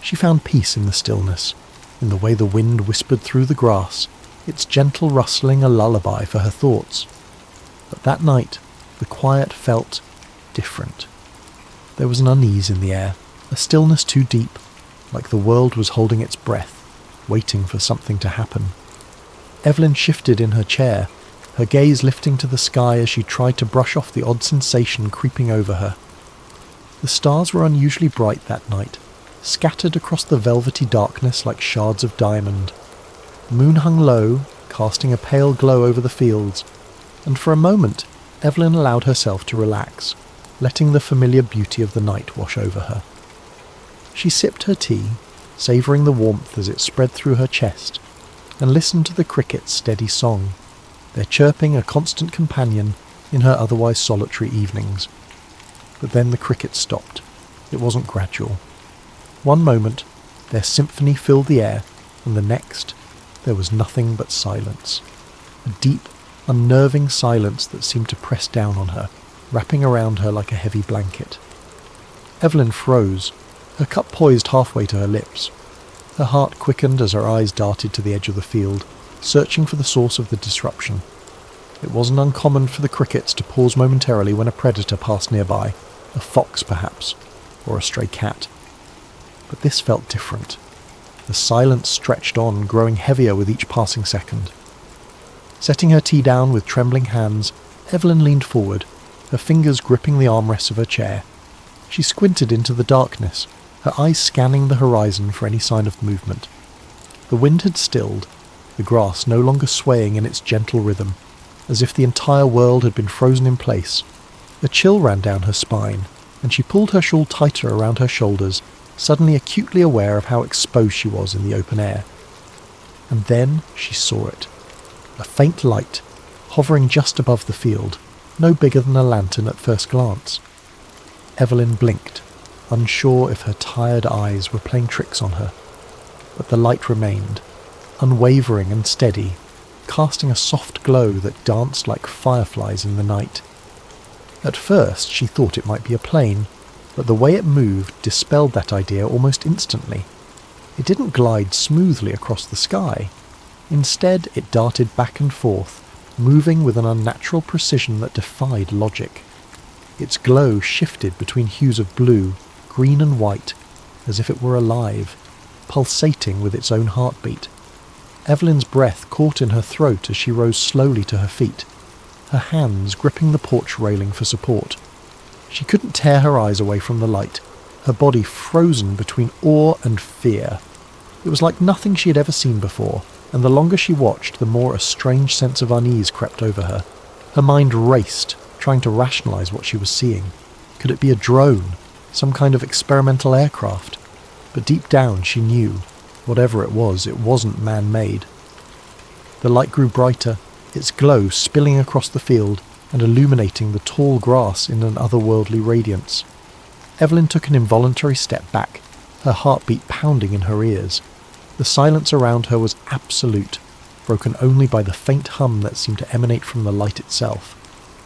She found peace in the stillness, in the way the wind whispered through the grass, its gentle rustling a lullaby for her thoughts. But that night, the quiet felt different. There was an unease in the air, a stillness too deep, like the world was holding its breath, waiting for something to happen. Evelyn shifted in her chair, her gaze lifting to the sky as she tried to brush off the odd sensation creeping over her. The stars were unusually bright that night, scattered across the velvety darkness like shards of diamond. The moon hung low, casting a pale glow over the fields, and for a moment Evelyn allowed herself to relax, letting the familiar beauty of the night wash over her. She sipped her tea, savouring the warmth as it spread through her chest, and listened to the crickets' steady song, their chirping a constant companion in her otherwise solitary evenings. But then the crickets stopped. It wasn't gradual. One moment, their symphony filled the air, and the next, there was nothing but silence. A deep, unnerving silence that seemed to press down on her, wrapping around her like a heavy blanket. Evelyn froze, her cup poised halfway to her lips. Her heart quickened as her eyes darted to the edge of the field, searching for the source of the disruption. It wasn't uncommon for the crickets to pause momentarily when a predator passed nearby, a fox perhaps, or a stray cat. But this felt different. The silence stretched on, growing heavier with each passing second. Setting her tea down with trembling hands, Evelyn leaned forward, her fingers gripping the armrests of her chair. She squinted into the darkness, her eyes scanning the horizon for any sign of movement. The wind had stilled, the grass no longer swaying in its gentle rhythm, as if the entire world had been frozen in place. A chill ran down her spine, and she pulled her shawl tighter around her shoulders, suddenly acutely aware of how exposed she was in the open air. And then she saw it. A faint light, hovering just above the field, no bigger than a lantern at first glance. Evelyn blinked, unsure if her tired eyes were playing tricks on her. But the light remained, unwavering and steady, casting a soft glow that danced like fireflies in the night. At first she thought it might be a plane, but the way it moved dispelled that idea almost instantly. It didn't glide smoothly across the sky. Instead, it darted back and forth, moving with an unnatural precision that defied logic. Its glow shifted between hues of blue, green and white, as if it were alive, pulsating with its own heartbeat. Evelyn's breath caught in her throat as she rose slowly to her feet, her hands gripping the porch railing for support. She couldn't tear her eyes away from the light, her body frozen between awe and fear. It was like nothing she had ever seen before, and the longer she watched, the more a strange sense of unease crept over her. Her mind raced, trying to rationalize what she was seeing. Could it be a drone, some kind of experimental aircraft? But deep down she knew, whatever it wasn't man-made. The light grew brighter, its glow spilling across the field and illuminating the tall grass in an otherworldly radiance. Evelyn took an involuntary step back, her heartbeat pounding in her ears. The silence around her was absolute, broken only by the faint hum that seemed to emanate from the light itself,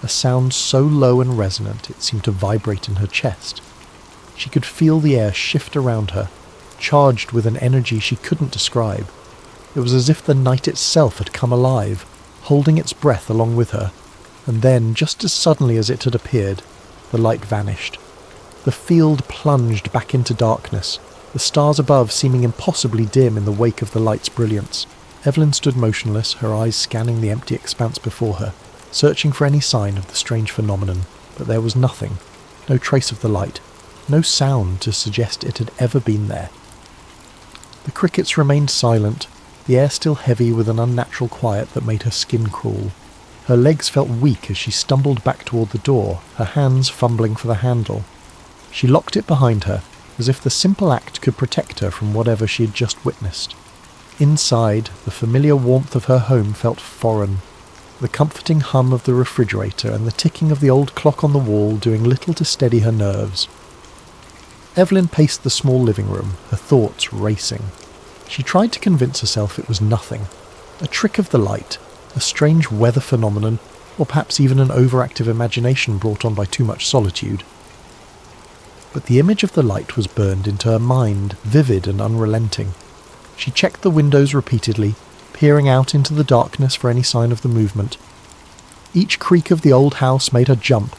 a sound so low and resonant it seemed to vibrate in her chest. She could feel the air shift around her, charged with an energy she couldn't describe. It was as if the night itself had come alive, holding its breath along with her, and then, just as suddenly as it had appeared, the light vanished. The field plunged back into darkness, the stars above seeming impossibly dim in the wake of the light's brilliance. Evelyn stood motionless, her eyes scanning the empty expanse before her, searching for any sign of the strange phenomenon, but there was nothing, no trace of the light, no sound to suggest it had ever been there. The crickets remained silent, the air still heavy with an unnatural quiet that made her skin crawl. Her legs felt weak as she stumbled back toward the door, her hands fumbling for the handle. She locked it behind her, as if the simple act could protect her from whatever she had just witnessed. Inside, the familiar warmth of her home felt foreign, the comforting hum of the refrigerator and the ticking of the old clock on the wall doing little to steady her nerves. Evelyn paced the small living room, her thoughts racing. She tried to convince herself it was nothing, a trick of the light, a strange weather phenomenon, or perhaps even an overactive imagination brought on by too much solitude. But the image of the light was burned into her mind, vivid and unrelenting. She checked the windows repeatedly, peering out into the darkness for any sign of the movement. Each creak of the old house made her jump,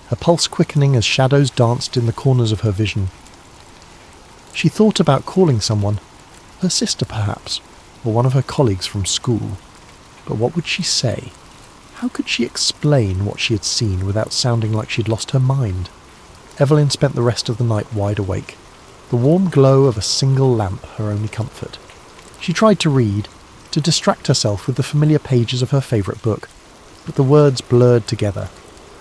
her pulse quickening as shadows danced in the corners of her vision. She thought about calling someone, her sister perhaps, or one of her colleagues from school. But what would she say? How could she explain what she had seen without sounding like she'd lost her mind? Evelyn spent the rest of the night wide awake, the warm glow of a single lamp her only comfort. She tried to read, to distract herself with the familiar pages of her favourite book, but the words blurred together,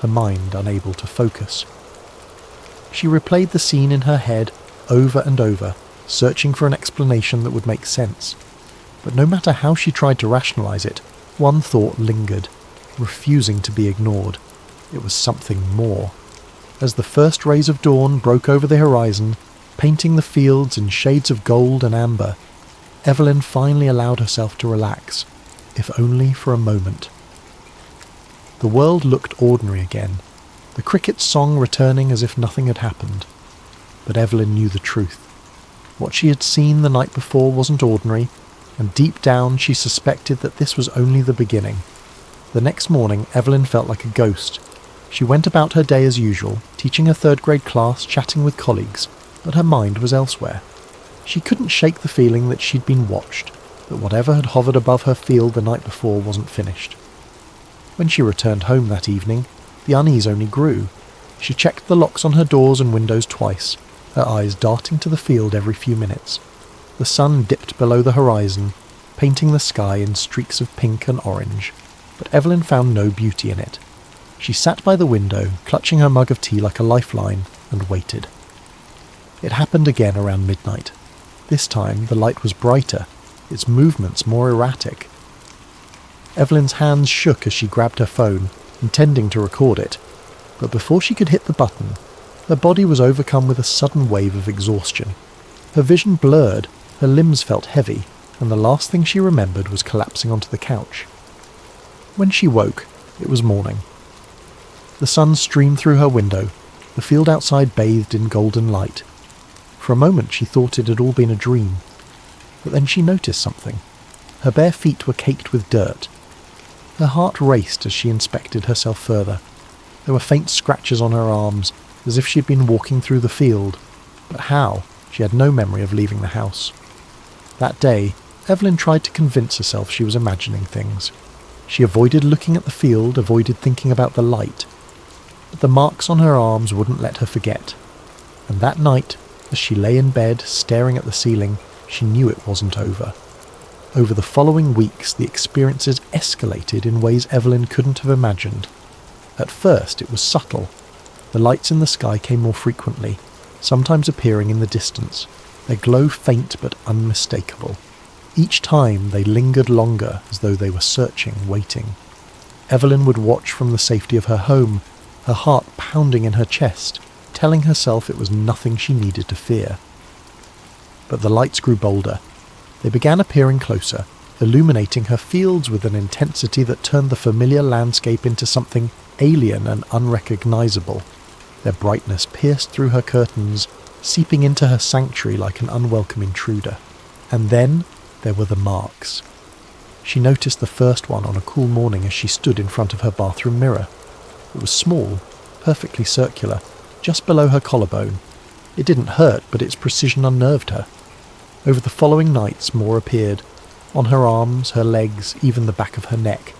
her mind unable to focus. She replayed the scene in her head over and over, searching for an explanation that would make sense. But no matter how she tried to rationalise it, one thought lingered, refusing to be ignored. It was something more. As the first rays of dawn broke over the horizon, painting the fields in shades of gold and amber, Evelyn finally allowed herself to relax, if only for a moment. The world looked ordinary again, the cricket's song returning as if nothing had happened. But Evelyn knew the truth. What she had seen the night before wasn't ordinary, and deep down she suspected that this was only the beginning. The next morning, Evelyn felt like a ghost. She went about her day as usual, teaching her third-grade class, chatting with colleagues, but her mind was elsewhere. She couldn't shake the feeling that she'd been watched, that whatever had hovered above her field the night before wasn't finished. When she returned home that evening, the unease only grew. She checked the locks on her doors and windows twice, her eyes darting to the field every few minutes. The sun dipped below the horizon, painting the sky in streaks of pink and orange, but Evelyn found no beauty in it. She sat by the window, clutching her mug of tea like a lifeline, and waited. It happened again around midnight. This time the light was brighter, its movements more erratic. Evelyn's hands shook as she grabbed her phone, intending to record it, but before she could hit the button, her body was overcome with a sudden wave of exhaustion. Her vision blurred, her limbs felt heavy, and the last thing she remembered was collapsing onto the couch. When she woke, it was morning. The sun streamed through her window, the field outside bathed in golden light. For a moment she thought it had all been a dream, but then she noticed something. Her bare feet were caked with dirt. Her heart raced as she inspected herself further. There were faint scratches on her arms, as if she had been walking through the field. But how? She had no memory of leaving the house. That day, Evelyn tried to convince herself she was imagining things. She avoided looking at the field, avoided thinking about the light. But the marks on her arms wouldn't let her forget. And that night, as she lay in bed, staring at the ceiling, she knew it wasn't over. Over the following weeks, the experiences escalated in ways Evelyn couldn't have imagined. At first, it was subtle. The lights in the sky came more frequently, sometimes appearing in the distance, their glow faint but unmistakable. Each time, they lingered longer, as though they were searching, waiting. Evelyn would watch from the safety of her home, her heart pounding in her chest, telling herself it was nothing she needed to fear. But the lights grew bolder. They began appearing closer, illuminating her fields with an intensity that turned the familiar landscape into something alien and unrecognizable. Their brightness pierced through her curtains, seeping into her sanctuary like an unwelcome intruder. And then there were the marks. She noticed the first one on a cool morning as she stood in front of her bathroom mirror. It was small, perfectly circular, just below her collarbone. It didn't hurt, but its precision unnerved her. Over the following nights, more appeared, on her arms, her legs, even the back of her neck.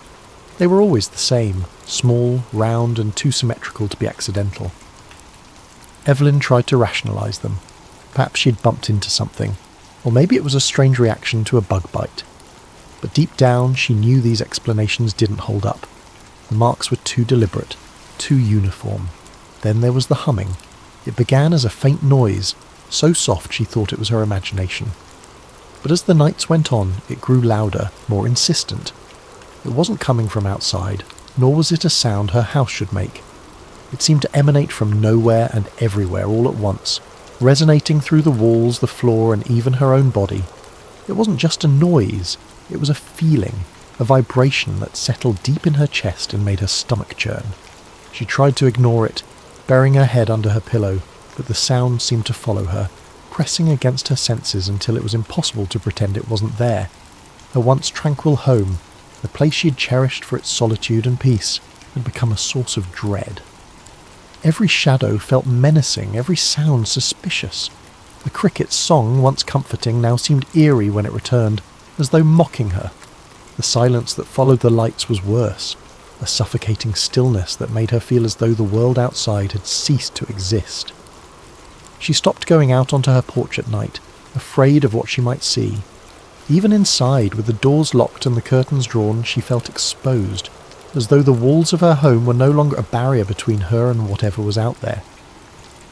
They were always the same, small, round, and too symmetrical to be accidental. Evelyn tried to rationalise them. Perhaps she'd bumped into something, or maybe it was a strange reaction to a bug bite. But deep down, she knew these explanations didn't hold up. The marks were too deliberate, too uniform. Then there was the humming. It began as a faint noise, so soft she thought it was her imagination. But as the nights went on, it grew louder, more insistent. It wasn't coming from outside, nor was it a sound her house should make. It seemed to emanate from nowhere and everywhere all at once, resonating through the walls, the floor, and even her own body. It wasn't just a noise, it was a feeling, a vibration that settled deep in her chest and made her stomach churn. She tried to ignore it, burying her head under her pillow, but the sound seemed to follow her, pressing against her senses until it was impossible to pretend it wasn't there. Her once tranquil home, the place she had cherished for its solitude and peace, had become a source of dread. Every shadow felt menacing, every sound suspicious. The cricket's song, once comforting, now seemed eerie when it returned, as though mocking her. The silence that followed the lights was worse, a suffocating stillness that made her feel as though the world outside had ceased to exist. She stopped going out onto her porch at night, afraid of what she might see. Even inside, with the doors locked and the curtains drawn, she felt exposed, as though the walls of her home were no longer a barrier between her and whatever was out there.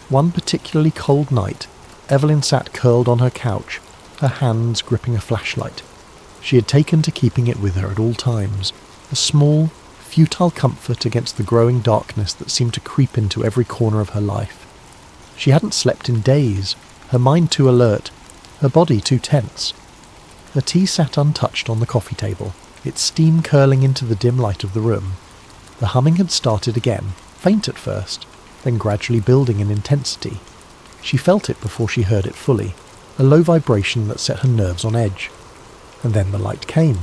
One particularly cold night, Evelyn sat curled on her couch, her hands gripping a flashlight. She had taken to keeping it with her at all times, a small, futile comfort against the growing darkness that seemed to creep into every corner of her life. She hadn't slept in days, her mind too alert, her body too tense. Her tea sat untouched on the coffee table, its steam curling into the dim light of the room. The humming had started again, faint at first, then gradually building in intensity. She felt it before she heard it fully, a low vibration that set her nerves on edge. And then the light came.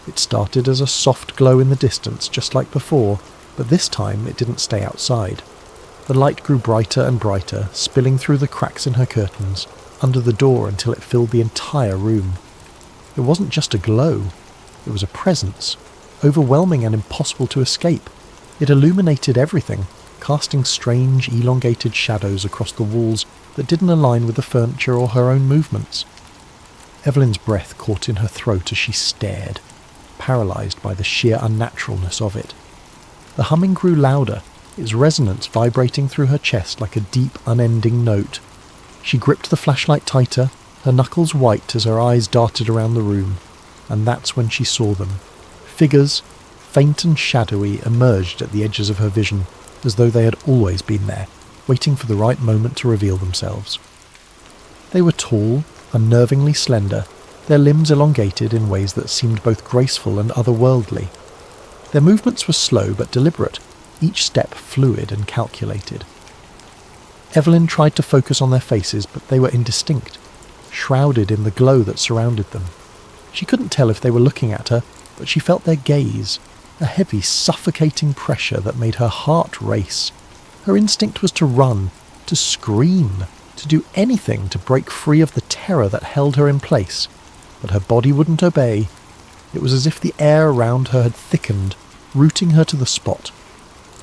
It started as a soft glow in the distance, just like before, but this time it didn't stay outside. The light grew brighter and brighter, spilling through the cracks in her curtains, under the door until it filled the entire room. It wasn't just a glow. It was a presence, overwhelming and impossible to escape. It illuminated everything, casting strange, elongated shadows across the walls that didn't align with the furniture or her own movements. Evelyn's breath caught in her throat as she stared, paralysed by the sheer unnaturalness of it. The humming grew louder, its resonance vibrating through her chest like a deep, unending note. She gripped the flashlight tighter, her knuckles white as her eyes darted around the room, and that's when she saw them. Figures, faint and shadowy, emerged at the edges of her vision, as though they had always been there, waiting for the right moment to reveal themselves. They were tall, unnervingly slender, their limbs elongated in ways that seemed both graceful and otherworldly. Their movements were slow but deliberate, each step fluid and calculated. Evelyn tried to focus on their faces, but they were indistinct, shrouded in the glow that surrounded them. She couldn't tell if they were looking at her, but she felt their gaze, a heavy, suffocating pressure that made her heart race. Her instinct was to run, to scream, to do anything to break free of the terror that held her in place, but her body wouldn't obey. It was as if the air around her had thickened, rooting her to the spot.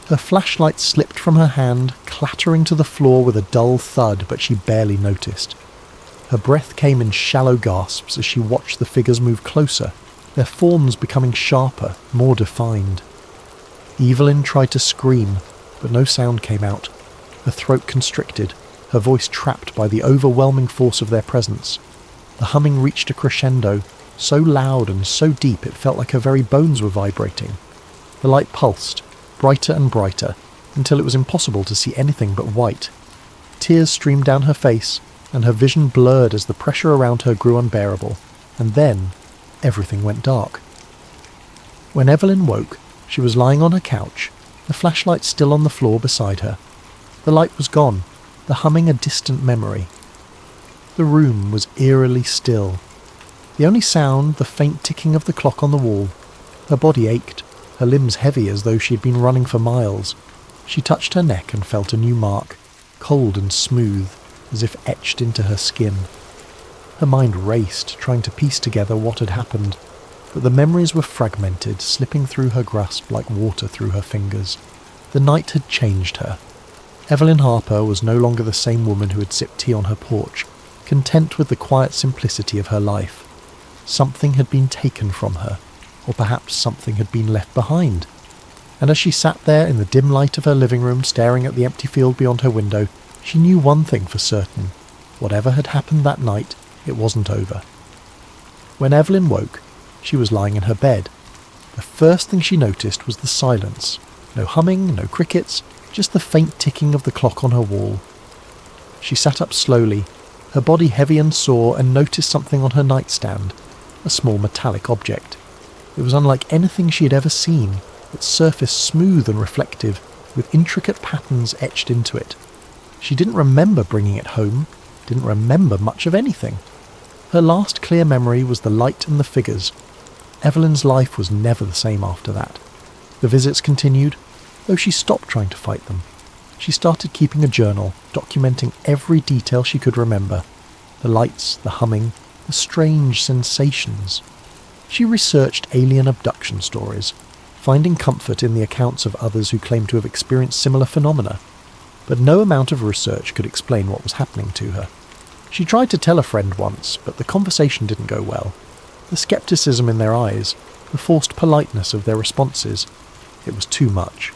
Her flashlight slipped from her hand, clattering to the floor with a dull thud, but she barely noticed. Her breath came in shallow gasps as she watched the figures move closer, their forms becoming sharper, more defined. Evelyn tried to scream, but no sound came out. Her throat constricted, her voice trapped by the overwhelming force of their presence. The humming reached a crescendo, so loud and so deep it felt like her very bones were vibrating. The light pulsed, brighter and brighter, until it was impossible to see anything but white. Tears streamed down her face, and her vision blurred as the pressure around her grew unbearable, and then everything went dark. When Evelyn woke, she was lying on her couch, the flashlight still on the floor beside her. The light was gone, the humming a distant memory. The room was eerily still. The only sound, the faint ticking of the clock on the wall. Her body ached, her limbs heavy as though she had been running for miles. She touched her neck and felt a new mark, cold and smooth, as if etched into her skin. Her mind raced, trying to piece together what had happened, but the memories were fragmented, slipping through her grasp like water through her fingers. The night had changed her. Evelyn Harper was no longer the same woman who had sipped tea on her porch, content with the quiet simplicity of her life. Something had been taken from her, or perhaps something had been left behind. And as she sat there in the dim light of her living room, staring at the empty field beyond her window, she knew one thing for certain. Whatever had happened that night, it wasn't over. When Evelyn woke, she was lying in her bed. The first thing she noticed was the silence. No humming, no crickets, just the faint ticking of the clock on her wall. She sat up slowly, her body heavy and sore, and noticed something on her nightstand, a small metallic object. It was unlike anything she had ever seen, its surface smooth and reflective, with intricate patterns etched into it. She didn't remember bringing it home, didn't remember much of anything. Her last clear memory was the light and the figures. Evelyn's life was never the same after that. The visits continued, though she stopped trying to fight them. She started keeping a journal, documenting every detail she could remember. The lights, the humming, the strange sensations. She researched alien abduction stories, finding comfort in the accounts of others who claimed to have experienced similar phenomena. But no amount of research could explain what was happening to her. She tried to tell a friend once, but the conversation didn't go well. The skepticism in their eyes, the forced politeness of their responses, it was too much.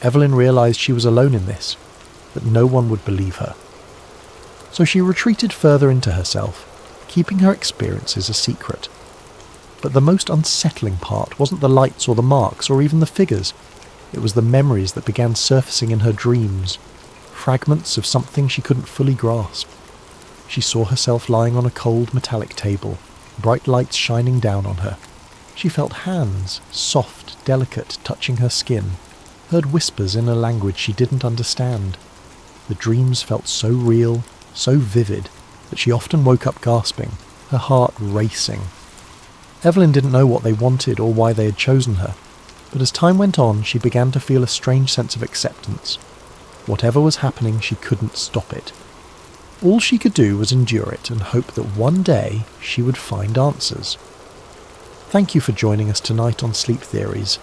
Evelyn realised she was alone in this, that no one would believe her. So she retreated further into herself, keeping her experiences a secret. But the most unsettling part wasn't the lights or the marks or even the figures. It was the memories that began surfacing in her dreams, fragments of something she couldn't fully grasp. She saw herself lying on a cold metallic table, bright lights shining down on her. She felt hands, soft, delicate, touching her skin, heard whispers in a language she didn't understand. The dreams felt so real, so vivid, that she often woke up gasping, her heart racing. Evelyn didn't know what they wanted or why they had chosen her, but as time went on, she began to feel a strange sense of acceptance. Whatever was happening, she couldn't stop it. All she could do was endure it and hope that one day she would find answers. Thank you for joining us tonight on Sleep Theories.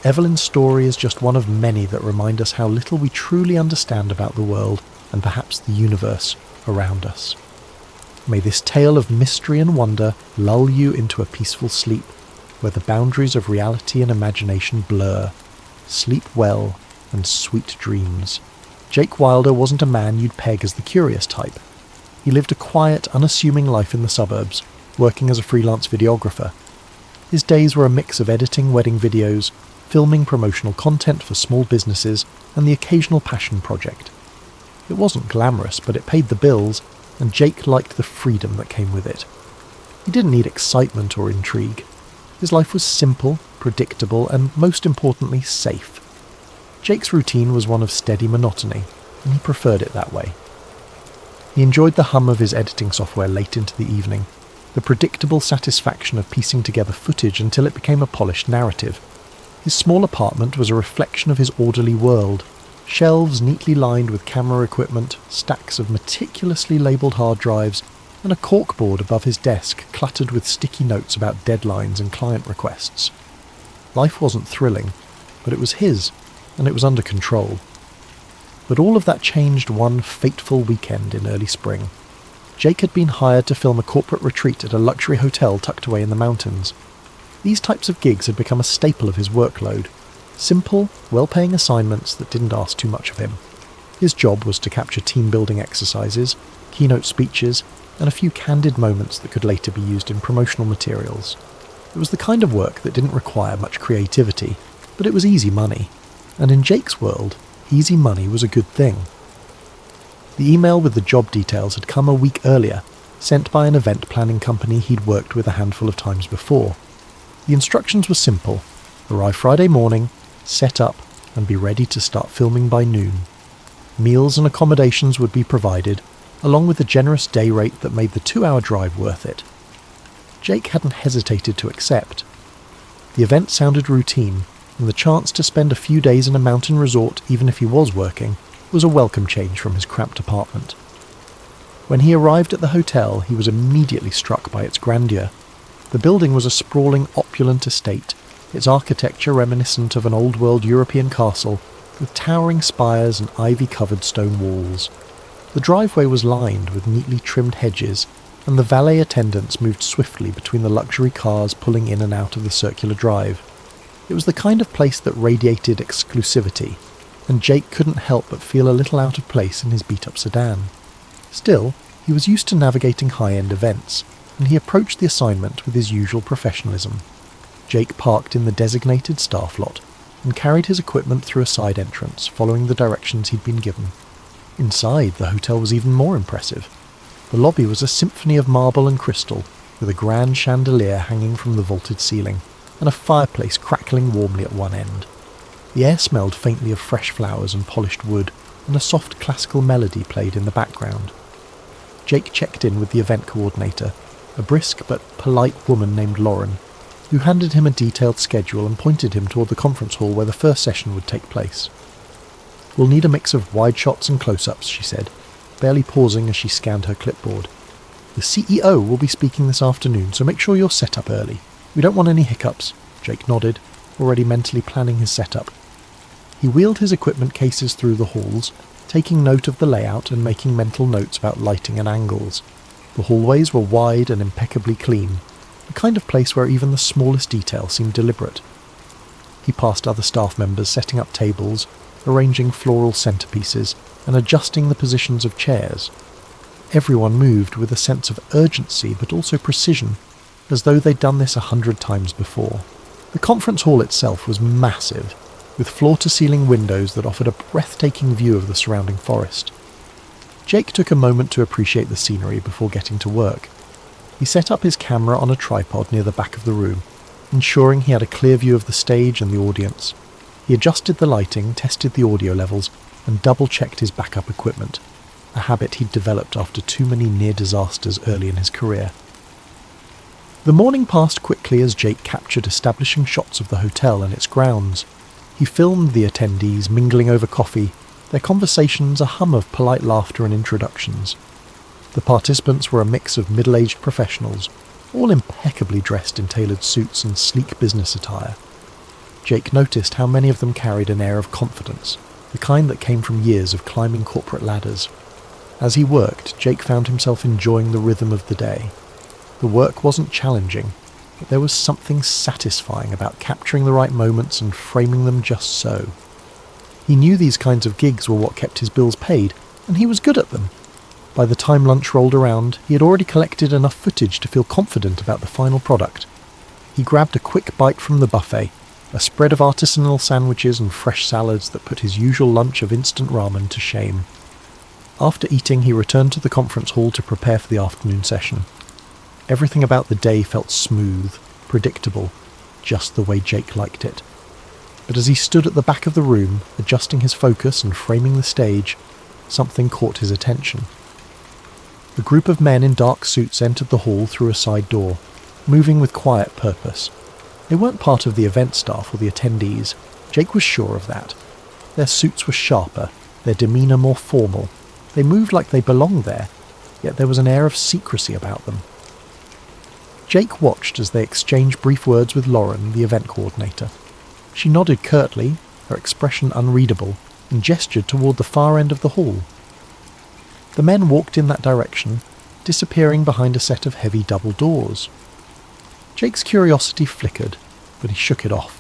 Evelyn's story is just one of many that remind us how little we truly understand about the world and perhaps the universe around us. May this tale of mystery and wonder lull you into a peaceful sleep, where the boundaries of reality and imagination blur. Sleep well and sweet dreams. Jake Wilder wasn't a man you'd peg as the curious type. He lived a quiet, unassuming life in the suburbs, working as a freelance videographer. His days were a mix of editing wedding videos, filming promotional content for small businesses, and the occasional passion project. It wasn't glamorous, but it paid the bills, and Jake liked the freedom that came with it. He didn't need excitement or intrigue. His life was simple, predictable, and most importantly, safe. Jake's routine was one of steady monotony, and he preferred it that way. He enjoyed the hum of his editing software late into the evening, the predictable satisfaction of piecing together footage until it became a polished narrative. His small apartment was a reflection of his orderly world. Shelves neatly lined with camera equipment, stacks of meticulously labelled hard drives, and a corkboard above his desk cluttered with sticky notes about deadlines and client requests. Life wasn't thrilling, but it was his, and it was under control. But all of that changed one fateful weekend in early spring. Jake had been hired to film a corporate retreat at a luxury hotel tucked away in the mountains. These types of gigs had become a staple of his workload. Simple, well-paying assignments that didn't ask too much of him. His job was to capture team-building exercises, keynote speeches, and a few candid moments that could later be used in promotional materials. It was the kind of work that didn't require much creativity, but it was easy money. And in Jake's world, easy money was a good thing. The email with the job details had come a week earlier, sent by an event planning company he'd worked with a handful of times before. The instructions were simple: arrive Friday morning, set up, and be ready to start filming by noon. Meals and accommodations would be provided, along with a generous day rate that made the 2-hour drive worth it. Jake hadn't hesitated to accept. The event sounded routine, and the chance to spend a few days in a mountain resort, even if he was working, was a welcome change from his cramped apartment. When he arrived at the hotel, he was immediately struck by its grandeur. The building was a sprawling, opulent estate, its architecture reminiscent of an old-world European castle, with towering spires and ivy-covered stone walls. The driveway was lined with neatly trimmed hedges, and the valet attendants moved swiftly between the luxury cars pulling in and out of the circular drive. It was the kind of place that radiated exclusivity, and Jake couldn't help but feel a little out of place in his beat-up sedan. Still, He was used to navigating high-end events, and he approached the assignment with his usual professionalism. Jake parked in the designated staff lot and carried his equipment through a side entrance, following the directions he'd been given. Inside, the hotel was even more impressive. The lobby was a symphony of marble and crystal, with a grand chandelier hanging from the vaulted ceiling, and a fireplace crackling warmly at one end. The air smelled faintly of fresh flowers and polished wood, and a soft classical melody played in the background. Jake checked in with the event coordinator, a brisk but polite woman named Lauren, who handed him a detailed schedule and pointed him toward the conference hall where the first session would take place. "We'll need a mix of wide shots and close-ups," she said, barely pausing as she scanned her clipboard. "The CEO will be speaking this afternoon, so make sure you're set up early. We don't want any hiccups." Jake nodded, already mentally planning his setup. He wheeled his equipment cases through the halls, taking note of the layout and making mental notes about lighting and angles. The hallways were wide and impeccably clean, the kind of place where even the smallest detail seemed deliberate. He passed other staff members setting up tables, arranging floral centerpieces, and adjusting the positions of chairs. Everyone moved with a sense of urgency but also precision, as though they'd done this 100 times before. The conference hall itself was massive, with floor-to-ceiling windows that offered a breathtaking view of the surrounding forest. Jake took a moment to appreciate the scenery before getting to work. He set up his camera on a tripod near the back of the room, ensuring he had a clear view of the stage and the audience. He adjusted the lighting, tested the audio levels, and double-checked his backup equipment, a habit he'd developed after too many near disasters early in his career. The morning passed quickly as Jake captured establishing shots of the hotel and its grounds. He filmed the attendees mingling over coffee, their conversations a hum of polite laughter and introductions. The participants were a mix of middle-aged professionals, all impeccably dressed in tailored suits and sleek business attire. Jake noticed how many of them carried an air of confidence, the kind that came from years of climbing corporate ladders. As he worked, Jake found himself enjoying the rhythm of the day. The work wasn't challenging, but there was something satisfying about capturing the right moments and framing them just so. He knew these kinds of gigs were what kept his bills paid, and he was good at them. By the time lunch rolled around, he had already collected enough footage to feel confident about the final product. He grabbed a quick bite from the buffet, a spread of artisanal sandwiches and fresh salads that put his usual lunch of instant ramen to shame. After eating, he returned to the conference hall to prepare for the afternoon session. Everything about the day felt smooth, predictable, just the way Jake liked it. But as he stood at the back of the room, adjusting his focus and framing the stage, something caught his attention. A group of men in dark suits entered the hall through a side door, moving with quiet purpose. They weren't part of the event staff or the attendees. Jake was sure of that. Their suits were sharper, their demeanour more formal. They moved like they belonged there, yet there was an air of secrecy about them. Jake watched as they exchanged brief words with Lauren, the event coordinator. She nodded curtly, her expression unreadable, and gestured toward the far end of the hall. The men walked in that direction, disappearing behind a set of heavy double doors. Jake's curiosity flickered, but he shook it off.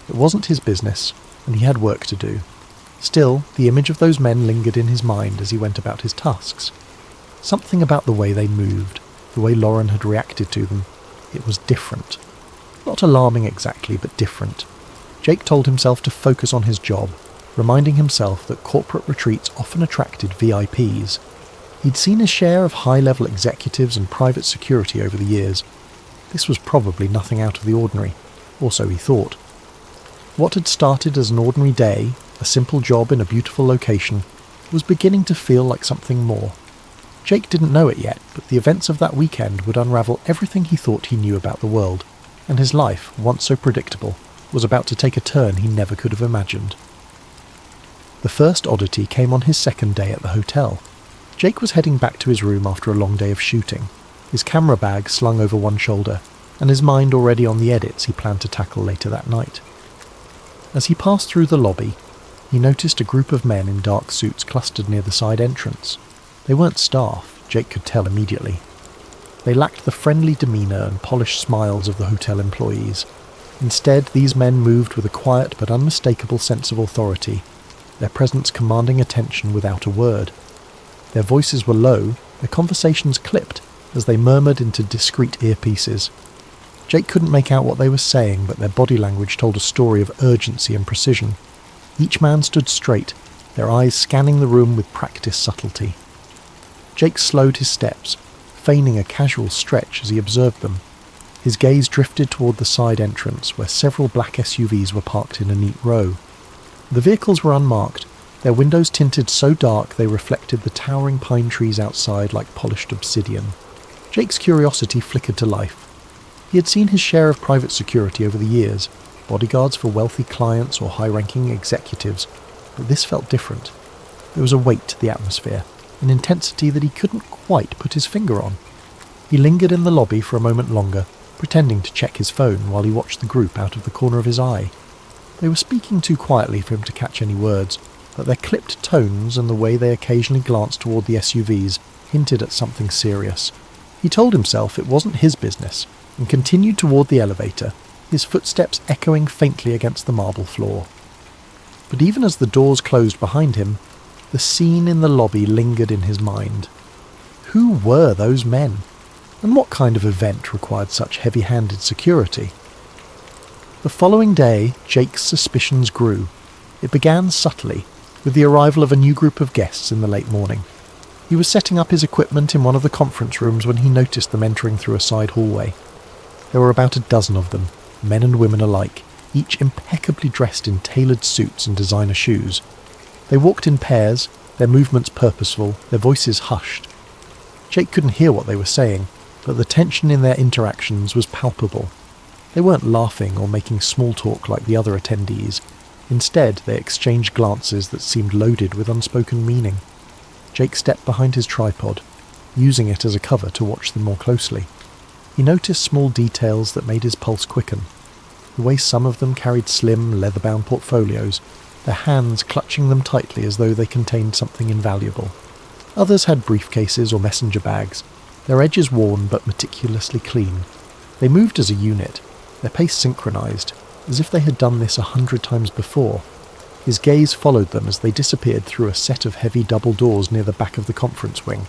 It wasn't his business, and he had work to do. Still, the image of those men lingered in his mind as he went about his tasks. Something about the way they moved, the way Lauren had reacted to them, it was different. Not alarming exactly, but different. Jake told himself to focus on his job, reminding himself that corporate retreats often attracted VIPs. He'd seen his share of high-level executives and private security over the years. This was probably nothing out of the ordinary, or so he thought. What had started as an ordinary day, a simple job in a beautiful location, was beginning to feel like something more. Jake didn't know it yet, but the events of that weekend would unravel everything he thought he knew about the world, and his life, once so predictable, was about to take a turn he never could have imagined. The first oddity came on his second day at the hotel. Jake was heading back to his room after a long day of shooting, his camera bag slung over one shoulder, and his mind already on the edits he planned to tackle later that night. As he passed through the lobby, he noticed a group of men in dark suits clustered near the side entrance. They weren't staff, Jake could tell immediately. They lacked the friendly demeanour and polished smiles of the hotel employees. Instead, these men moved with a quiet but unmistakable sense of authority, their presence commanding attention without a word. Their voices were low, Their conversations clipped as they murmured into discreet earpieces. Jake couldn't make out what they were saying, but their body language told a story of urgency and precision. Each man stood straight, their eyes scanning the room with practiced subtlety. Jake slowed his steps, feigning a casual stretch as he observed them. His gaze drifted toward the side entrance, where several black SUVs were parked in a neat row. The vehicles were unmarked, their windows tinted so dark they reflected the towering pine trees outside like polished obsidian. Jake's curiosity flickered to life. He had seen his share of private security over the years, bodyguards for wealthy clients or high-ranking executives, but this felt different. There was a weight to the atmosphere, an intensity that he couldn't quite put his finger on. He lingered in the lobby for a moment longer, pretending to check his phone while he watched the group out of the corner of his eye. They were speaking too quietly for him to catch any words, but their clipped tones and the way they occasionally glanced toward the SUVs hinted at something serious. He told himself it wasn't his business, and continued toward the elevator, his footsteps echoing faintly against the marble floor. But even as the doors closed behind him, the scene in the lobby lingered in his mind. Who were those men? And what kind of event required such heavy-handed security? The following day, Jake's suspicions grew. It began subtly, with the arrival of a new group of guests in the late morning. He was setting up his equipment in one of the conference rooms when he noticed them entering through a side hallway. There were about a dozen of them, men and women alike, each impeccably dressed in tailored suits and designer shoes. They walked in pairs, their movements purposeful, their voices hushed. Jake couldn't hear what they were saying, but the tension in their interactions was palpable. They weren't laughing or making small talk like the other attendees. Instead, they exchanged glances that seemed loaded with unspoken meaning. Jake stepped behind his tripod, using it as a cover to watch them more closely. He noticed small details that made his pulse quicken. The way some of them carried slim, leather-bound portfolios, their hands clutching them tightly as though they contained something invaluable. Others had briefcases or messenger bags, their edges worn but meticulously clean. They moved as a unit, their pace synchronized, as if they had done this 100 times before. His gaze followed them as they disappeared through a set of heavy double doors near the back of the conference wing.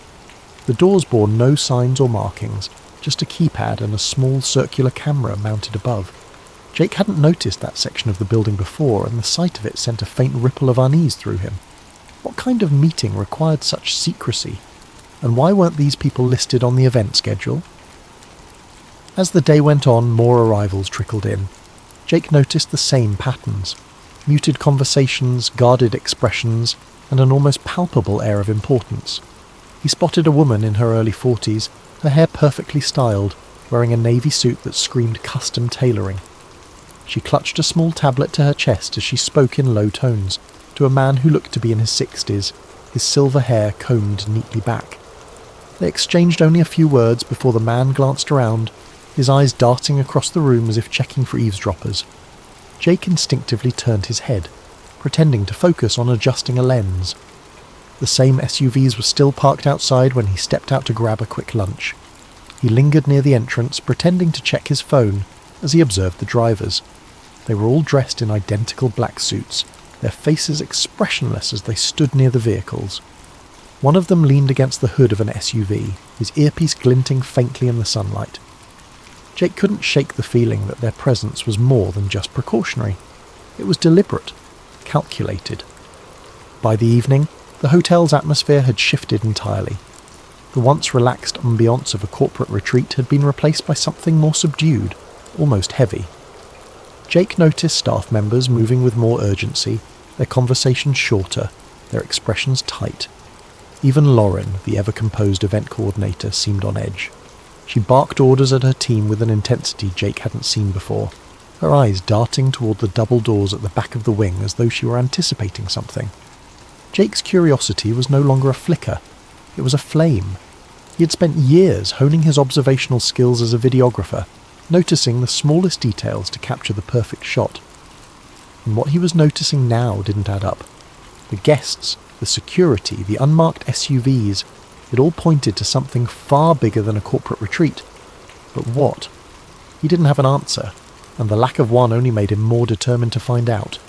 The doors bore no signs or markings, just a keypad and a small circular camera mounted above. Jake hadn't noticed that section of the building before, and the sight of it sent a faint ripple of unease through him. What kind of meeting required such secrecy? And why weren't these people listed on the event schedule? As the day went on, more arrivals trickled in. Jake noticed the same patterns. Muted conversations, guarded expressions, and an almost palpable air of importance. He spotted a woman in her early 40s, her hair perfectly styled, wearing a navy suit that screamed custom tailoring. She clutched a small tablet to her chest as she spoke in low tones to a man who looked to be in his 60s, his silver hair combed neatly back. They exchanged only a few words before the man glanced around, his eyes darting across the room as if checking for eavesdroppers. Jake instinctively turned his head, pretending to focus on adjusting a lens. The same SUVs were still parked outside when he stepped out to grab a quick lunch. He lingered near the entrance, pretending to check his phone as he observed the drivers. They were all dressed in identical black suits, their faces expressionless as they stood near the vehicles. One of them leaned against the hood of an SUV, his earpiece glinting faintly in the sunlight. Jake couldn't shake the feeling that their presence was more than just precautionary. It was deliberate, calculated. By the evening, the hotel's atmosphere had shifted entirely. The once relaxed ambiance of a corporate retreat had been replaced by something more subdued, almost heavy. Jake noticed staff members moving with more urgency, their conversations shorter, their expressions tight. Even Lauren, the ever-composed event coordinator, seemed on edge. She barked orders at her team with an intensity Jake hadn't seen before, her eyes darting toward the double doors at the back of the wing as though she were anticipating something. Jake's curiosity was no longer a flicker, it was a flame. He had spent years honing his observational skills as a videographer, noticing the smallest details to capture the perfect shot. And what he was noticing now didn't add up. The guests, the security, the unmarked SUVs, it all pointed to something far bigger than a corporate retreat. But what? He didn't have an answer, and the lack of one only made him more determined to find out.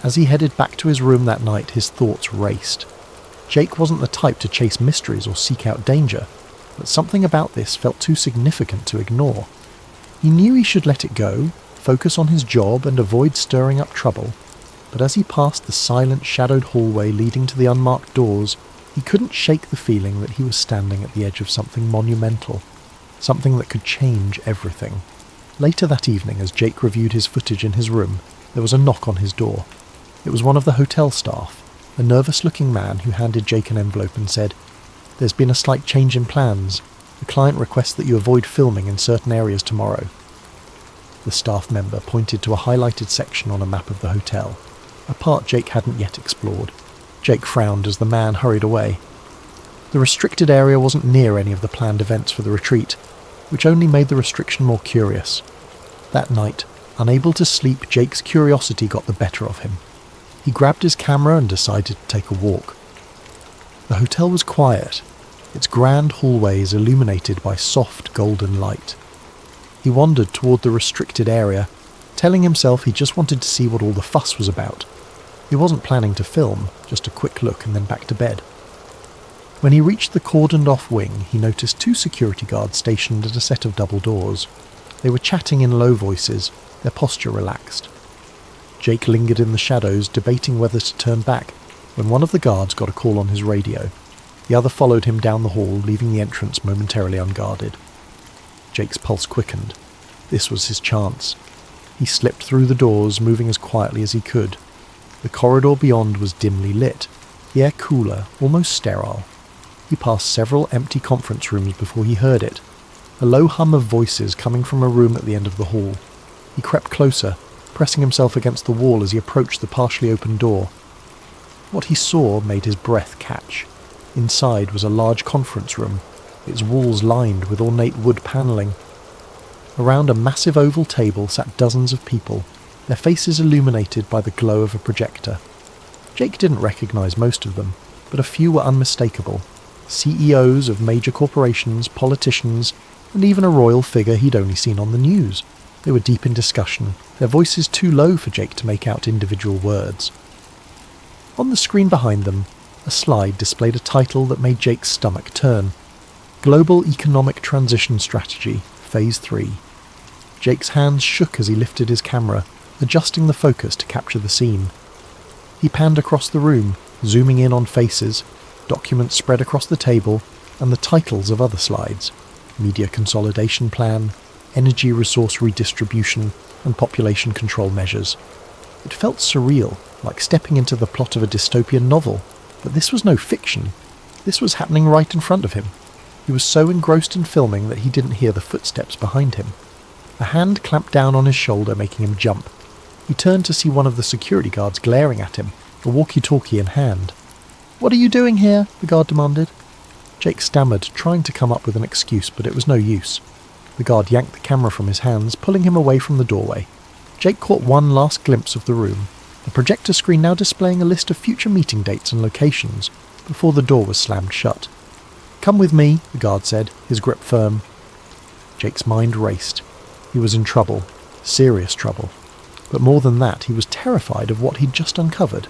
As he headed back to his room that night, his thoughts raced. Jake wasn't the type to chase mysteries or seek out danger, but something about this felt too significant to ignore. He knew he should let it go, focus on his job and avoid stirring up trouble, but as he passed the silent, shadowed hallway leading to the unmarked doors, he couldn't shake the feeling that he was standing at the edge of something monumental, something that could change everything. Later that evening, as Jake reviewed his footage in his room, there was a knock on his door. It was one of the hotel staff, a nervous-looking man who handed Jake an envelope and said, "There's been a slight change in plans. The client requests that you avoid filming in certain areas tomorrow." The staff member pointed to a highlighted section on a map of the hotel, a part Jake hadn't yet explored. Jake frowned as the man hurried away. The restricted area wasn't near any of the planned events for the retreat, which only made the restriction more curious. That night, unable to sleep, Jake's curiosity got the better of him. He grabbed his camera and decided to take a walk. The hotel was quiet, its grand hallways illuminated by soft golden light. He wandered toward the restricted area, telling himself he just wanted to see what all the fuss was about. He wasn't planning to film, just a quick look and then back to bed. When he reached the cordoned-off wing, he noticed 2 security guards stationed at a set of double doors. They were chatting in low voices, their posture relaxed. Jake lingered in the shadows, debating whether to turn back, when one of the guards got a call on his radio. The other followed him down the hall, leaving the entrance momentarily unguarded. Jake's pulse quickened. This was his chance. He slipped through the doors, moving as quietly as he could. The corridor beyond was dimly lit, the air cooler, almost sterile. He passed several empty conference rooms before he heard it, a low hum of voices coming from a room at the end of the hall. He crept closer, pressing himself against the wall as he approached the partially open door. What he saw made his breath catch. Inside was a large conference room, its walls lined with ornate wood panelling. Around a massive oval table sat dozens of people, their faces illuminated by the glow of a projector. Jake didn't recognize most of them, but a few were unmistakable. CEOs of major corporations, politicians, and even a royal figure he'd only seen on the news. They were deep in discussion, their voices too low for Jake to make out individual words. On the screen behind them, a slide displayed a title that made Jake's stomach turn. Global Economic Transition Strategy, Phase 3. Jake's hands shook as he lifted his camera, adjusting the focus to capture the scene. He panned across the room, zooming in on faces, documents spread across the table, and the titles of other slides: Media Consolidation Plan, Energy Resource Redistribution, and Population Control Measures. It felt surreal, like stepping into the plot of a dystopian novel, but this was no fiction. This was happening right in front of him. He was so engrossed in filming that he didn't hear the footsteps behind him. A hand clamped down on his shoulder, making him jump. He turned to see one of the security guards glaring at him, a walkie-talkie in hand. "What are you doing here?" the guard demanded. Jake stammered, trying to come up with an excuse, but it was no use. The guard yanked the camera from his hands, pulling him away from the doorway. Jake caught one last glimpse of the room, the projector screen now displaying a list of future meeting dates and locations, before the door was slammed shut. "Come with me," the guard said, his grip firm. Jake's mind raced. He was in trouble, serious trouble. But more than that, he was terrified of what he'd just uncovered.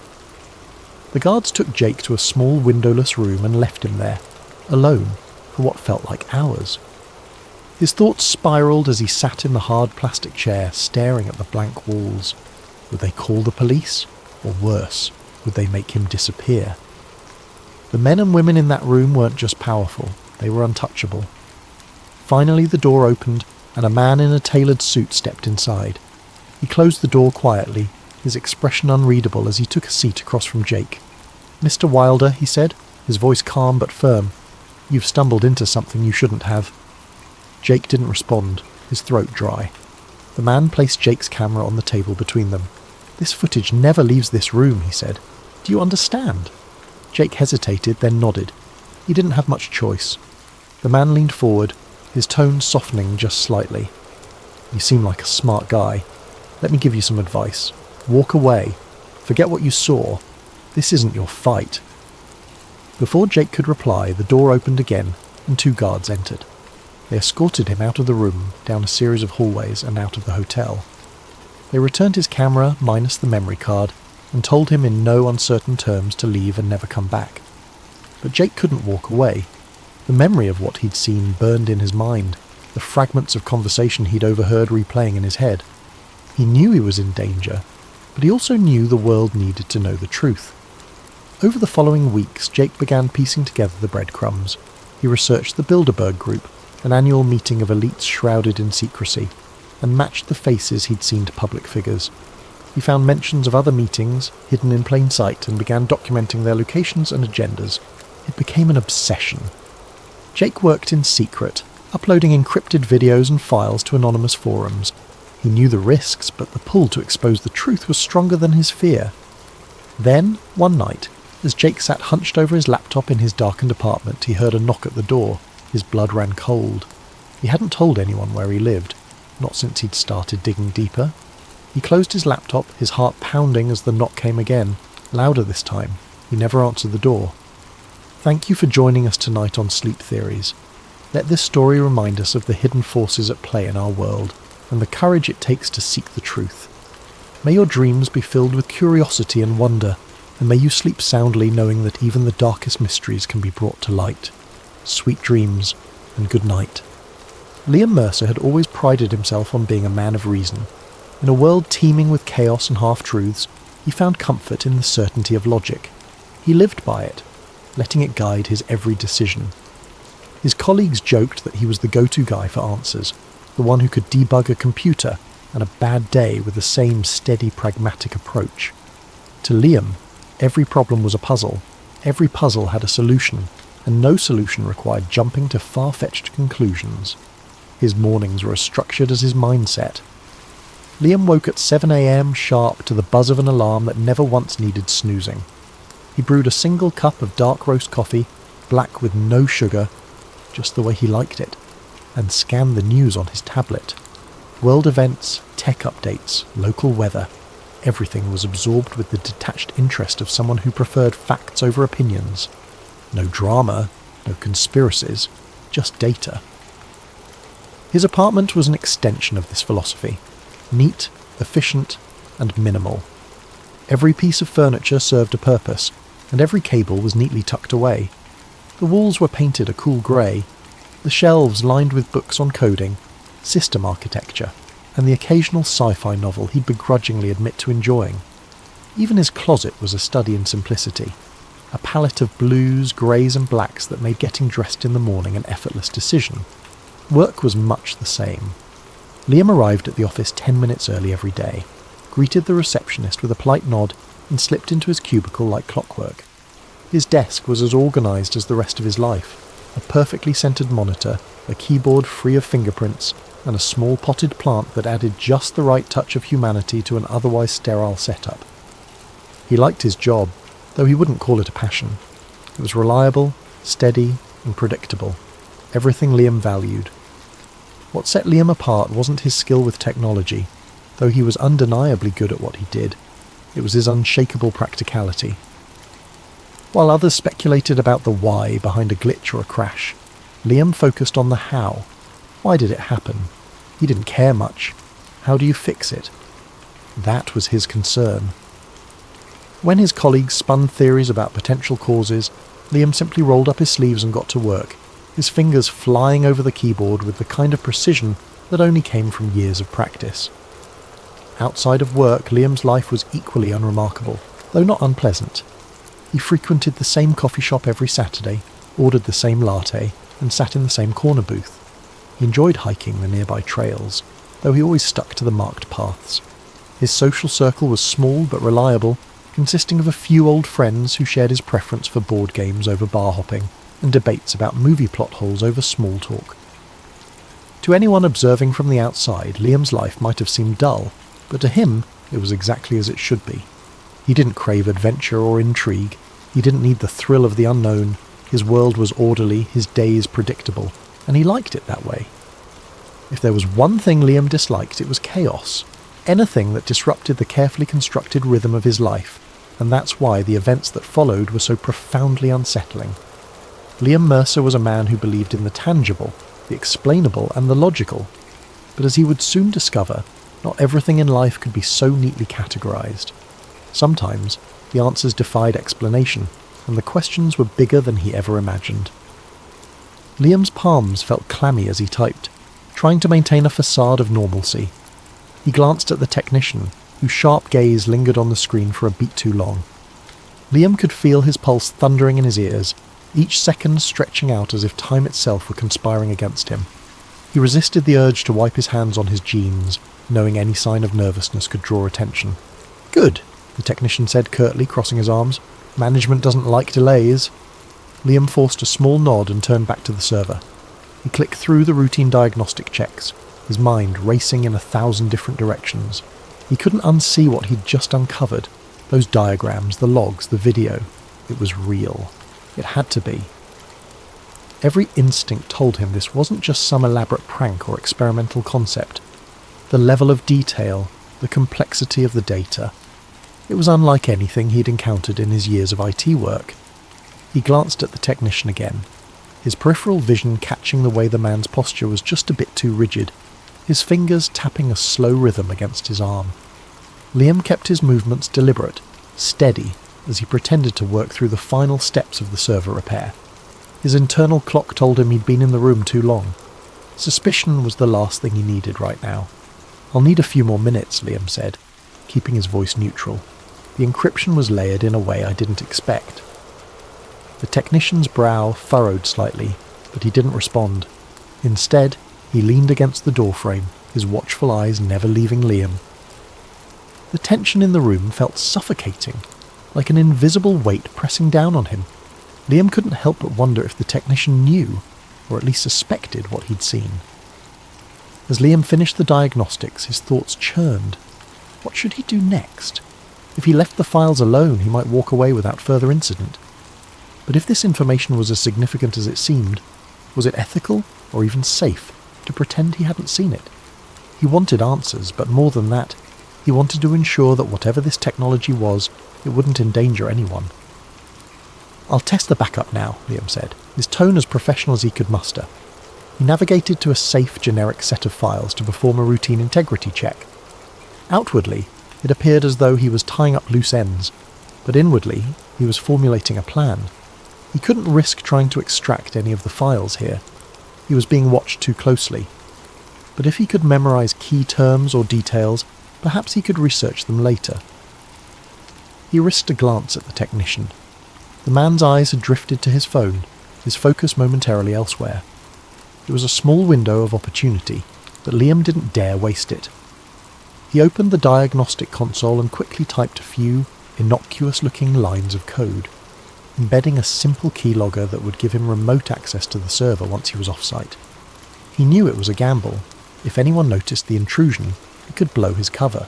The guards took Jake to a small windowless room and left him there, alone, for what felt like hours. His thoughts spiraled as he sat in the hard plastic chair, staring at the blank walls. Would they call the police? Or worse, would they make him disappear? The men and women in that room weren't just powerful, they were untouchable. Finally the door opened, and a man in a tailored suit stepped inside. He closed the door quietly, his expression unreadable as he took a seat across from Jake. "Mr. Wilder," he said, his voice calm but firm, "you've stumbled into something you shouldn't have." Jake didn't respond, his throat dry. The man placed Jake's camera on the table between them. "This footage never leaves this room," he said. "Do you understand?" Jake hesitated, then nodded. He didn't have much choice. The man leaned forward, his tone softening just slightly. "You seem like a smart guy. Let me give you some advice. Walk away. Forget what you saw. This isn't your fight." Before Jake could reply, the door opened again, and 2 guards entered. They escorted him out of the room, down a series of hallways, and out of the hotel. They returned his camera, minus the memory card, and told him in no uncertain terms to leave and never come back. but Jake couldn't walk away. The memory of what he'd seen burned in his mind, the fragments of conversation he'd overheard replaying in his head. He knew he was in danger, but he also knew the world needed to know the truth. Over the following weeks, Jake began piecing together the breadcrumbs. He researched the Bilderberg Group, an annual meeting of elites shrouded in secrecy, and matched the faces he'd seen to public figures. He found mentions of other meetings hidden in plain sight and began documenting their locations and agendas. It became an obsession. Jake worked in secret, uploading encrypted videos and files to anonymous forums. He knew the risks, but the pull to expose the truth was stronger than his fear. Then, one night, as Jake sat hunched over his laptop in his darkened apartment, he heard a knock at the door. His blood ran cold. He hadn't told anyone where he lived, not since he'd started digging deeper. He closed his laptop, his heart pounding as the knock came again, louder this time. He never answered the door. Thank you for joining us tonight on Sleep Theories. Let this story remind us of the hidden forces at play in our world, and the courage it takes to seek the truth. May your dreams be filled with curiosity and wonder, and may you sleep soundly knowing that even the darkest mysteries can be brought to light. Sweet dreams, and good night. Liam Mercer had always prided himself on being a man of reason. In a world teeming with chaos and half-truths, he found comfort in the certainty of logic. He lived by it, letting it guide his every decision. His colleagues joked that he was the go-to guy for answers, the one who could debug a computer and a bad day with the same steady, pragmatic approach. To Liam, every problem was a puzzle. Every puzzle had a solution, and no solution required jumping to far-fetched conclusions. His mornings were as structured as his mindset. Liam woke at 7 a.m. sharp to the buzz of an alarm that never once needed snoozing. He brewed a single cup of dark roast coffee, black with no sugar, just the way he liked it, and scanned the news on his tablet. World events, tech updates, local weather, everything was absorbed with the detached interest of someone who preferred facts over opinions. No drama, no conspiracies, just data. His apartment was an extension of this philosophy. Neat, efficient, and minimal. Every piece of furniture served a purpose, and every cable was neatly tucked away. The walls were painted a cool grey, the shelves lined with books on coding, system architecture, and the occasional sci-fi novel he'd begrudgingly admit to enjoying. Even his closet was a study in simplicity, a palette of blues, greys and blacks that made getting dressed in the morning an effortless decision. Work was much the same. Liam arrived at the office 10 minutes early every day, greeted the receptionist with a polite nod, and slipped into his cubicle like clockwork. His desk was as organised as the rest of his life. A perfectly centred monitor, a keyboard free of fingerprints, and a small potted plant that added just the right touch of humanity to an otherwise sterile setup. He liked his job, though he wouldn't call it a passion. It was reliable, steady, and predictable. Everything Liam valued. What set Liam apart wasn't his skill with technology, though he was undeniably good at what he did. It was his unshakable practicality. While others speculated about the why behind a glitch or a crash, Liam focused on the how. Why did it happen? He didn't care much. How do you fix it? That was his concern. When his colleagues spun theories about potential causes, Liam simply rolled up his sleeves and got to work, his fingers flying over the keyboard with the kind of precision that only came from years of practice. Outside of work, Liam's life was equally unremarkable, though not unpleasant. He frequented the same coffee shop every Saturday, ordered the same latte, and sat in the same corner booth. He enjoyed hiking the nearby trails, though he always stuck to the marked paths. His social circle was small but reliable, consisting of a few old friends who shared his preference for board games over bar hopping, and debates about movie plot holes over small talk. To anyone observing from the outside, Liam's life might have seemed dull, but to him it was exactly as it should be. He didn't crave adventure or intrigue. He didn't need the thrill of the unknown. His world was orderly, his days predictable, and he liked it that way. If there was one thing Liam disliked, it was chaos. Anything that disrupted the carefully constructed rhythm of his life, and that's why the events that followed were so profoundly unsettling. Liam Mercer was a man who believed in the tangible, the explainable, and the logical. But as he would soon discover, not everything in life could be so neatly categorized. Sometimes, the answers defied explanation, and the questions were bigger than he ever imagined. Liam's palms felt clammy as he typed, trying to maintain a facade of normalcy. He glanced at the technician, whose sharp gaze lingered on the screen for a beat too long. Liam could feel his pulse thundering in his ears, each second stretching out as if time itself were conspiring against him. He resisted the urge to wipe his hands on his jeans, knowing any sign of nervousness could draw attention. "Good," the technician said curtly, crossing his arms. "Management doesn't like delays." Liam forced a small nod and turned back to the server. He clicked through the routine diagnostic checks, his mind racing in 1,000 different directions. He couldn't unsee what he'd just uncovered. Those diagrams, the logs, the video. It was real. It had to be. Every instinct told him this wasn't just some elaborate prank or experimental concept. The level of detail, the complexity of the data. It was unlike anything he'd encountered in his years of IT work. He glanced at the technician again, his peripheral vision catching the way the man's posture was just a bit too rigid, his fingers tapping a slow rhythm against his arm. Liam kept his movements deliberate, steady, as he pretended to work through the final steps of the server repair. His internal clock told him he'd been in the room too long. Suspicion was the last thing he needed right now. "I'll need a few more minutes," Liam said, keeping his voice neutral. The encryption was layered in a way I didn't expect. The technician's brow furrowed slightly, but he didn't respond. Instead, he leaned against the doorframe, his watchful eyes never leaving Liam. The tension in the room felt suffocating, like an invisible weight pressing down on him. Liam couldn't help but wonder if the technician knew, or at least suspected, what he'd seen. As Liam finished the diagnostics, his thoughts churned. What should he do next? If he left the files alone, he might walk away without further incident. But if this information was as significant as it seemed, was it ethical, or even safe, to pretend he hadn't seen it? He wanted answers, but more than that, he wanted to ensure that whatever this technology was, it wouldn't endanger anyone. "I'll test the backup now," Liam said, his tone as professional as he could muster. He navigated to a safe, generic set of files to perform a routine integrity check. Outwardly, it appeared as though he was tying up loose ends, but inwardly, he was formulating a plan. He couldn't risk trying to extract any of the files here. He was being watched too closely. But if he could memorize key terms or details, perhaps he could research them later. He risked a glance at the technician. The man's eyes had drifted to his phone, his focus momentarily elsewhere. It was a small window of opportunity, but Liam didn't dare waste it. He opened the diagnostic console and quickly typed a few innocuous-looking lines of code, embedding a simple keylogger that would give him remote access to the server once he was off-site. He knew it was a gamble. If anyone noticed the intrusion, it could blow his cover.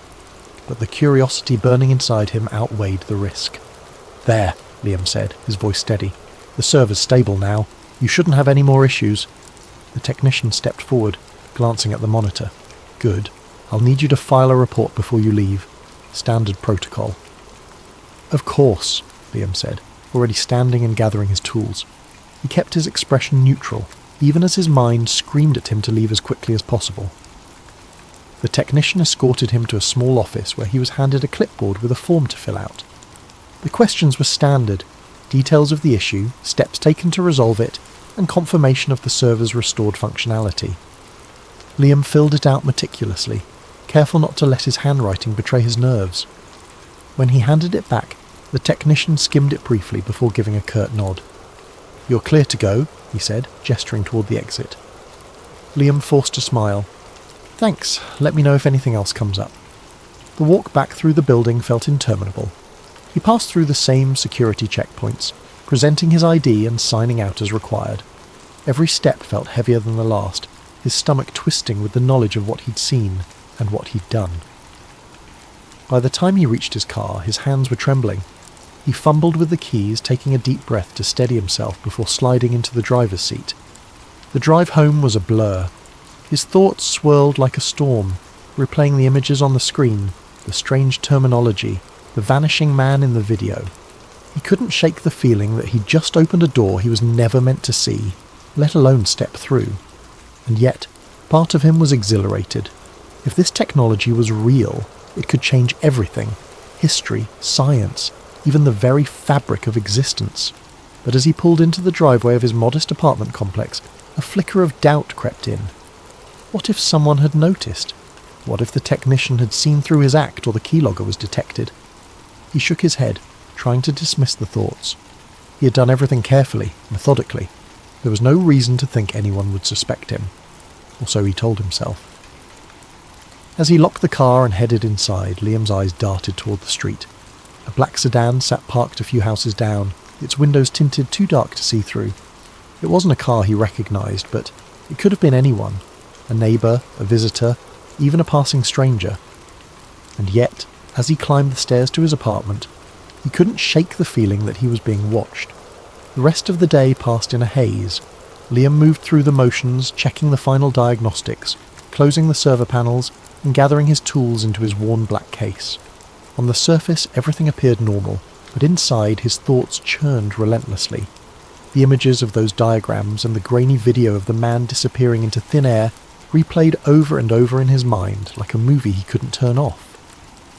But the curiosity burning inside him outweighed the risk. "There," Liam said, his voice steady. "The server's stable now. You shouldn't have any more issues." The technician stepped forward, glancing at the monitor. "Good. I'll need you to file a report before you leave. Standard protocol." "Of course," Liam said, already standing and gathering his tools. He kept his expression neutral, even as his mind screamed at him to leave as quickly as possible. The technician escorted him to a small office where he was handed a clipboard with a form to fill out. The questions were standard: details of the issue, steps taken to resolve it, and confirmation of the server's restored functionality. Liam filled it out meticulously, careful not to let his handwriting betray his nerves. When he handed it back, the technician skimmed it briefly before giving a curt nod. "You're clear to go," he said, gesturing toward the exit. Liam forced a smile. "Thanks, let me know if anything else comes up." The walk back through the building felt interminable. He passed through the same security checkpoints, presenting his ID and signing out as required. Every step felt heavier than the last, his stomach twisting with the knowledge of what he'd seen and what he'd done. By the time he reached his car, his hands were trembling. He fumbled with the keys, taking a deep breath to steady himself before sliding into the driver's seat. The drive home was a blur. His thoughts swirled like a storm, replaying the images on the screen, the strange terminology, the vanishing man in the video. He couldn't shake the feeling that he'd just opened a door he was never meant to see, let alone step through. And yet, part of him was exhilarated. If this technology was real, it could change everything: history, science, even the very fabric of existence. But as he pulled into the driveway of his modest apartment complex, a flicker of doubt crept in. What if someone had noticed? What if the technician had seen through his act or the keylogger was detected? He shook his head, trying to dismiss the thoughts. He had done everything carefully, methodically. There was no reason to think anyone would suspect him. Or so he told himself. As he locked the car and headed inside, Liam's eyes darted toward the street. A black sedan sat parked a few houses down, its windows tinted too dark to see through. It wasn't a car he recognised, but it could have been anyone. A neighbour, a visitor, even a passing stranger. And yet, as he climbed the stairs to his apartment, he couldn't shake the feeling that he was being watched. The rest of the day passed in a haze. Liam moved through the motions, checking the final diagnostics, closing the server panels, and gathering his tools into his worn black case. On the surface, everything appeared normal, but inside his thoughts churned relentlessly. The images of those diagrams and the grainy video of the man disappearing into thin air replayed over and over in his mind like a movie he couldn't turn off.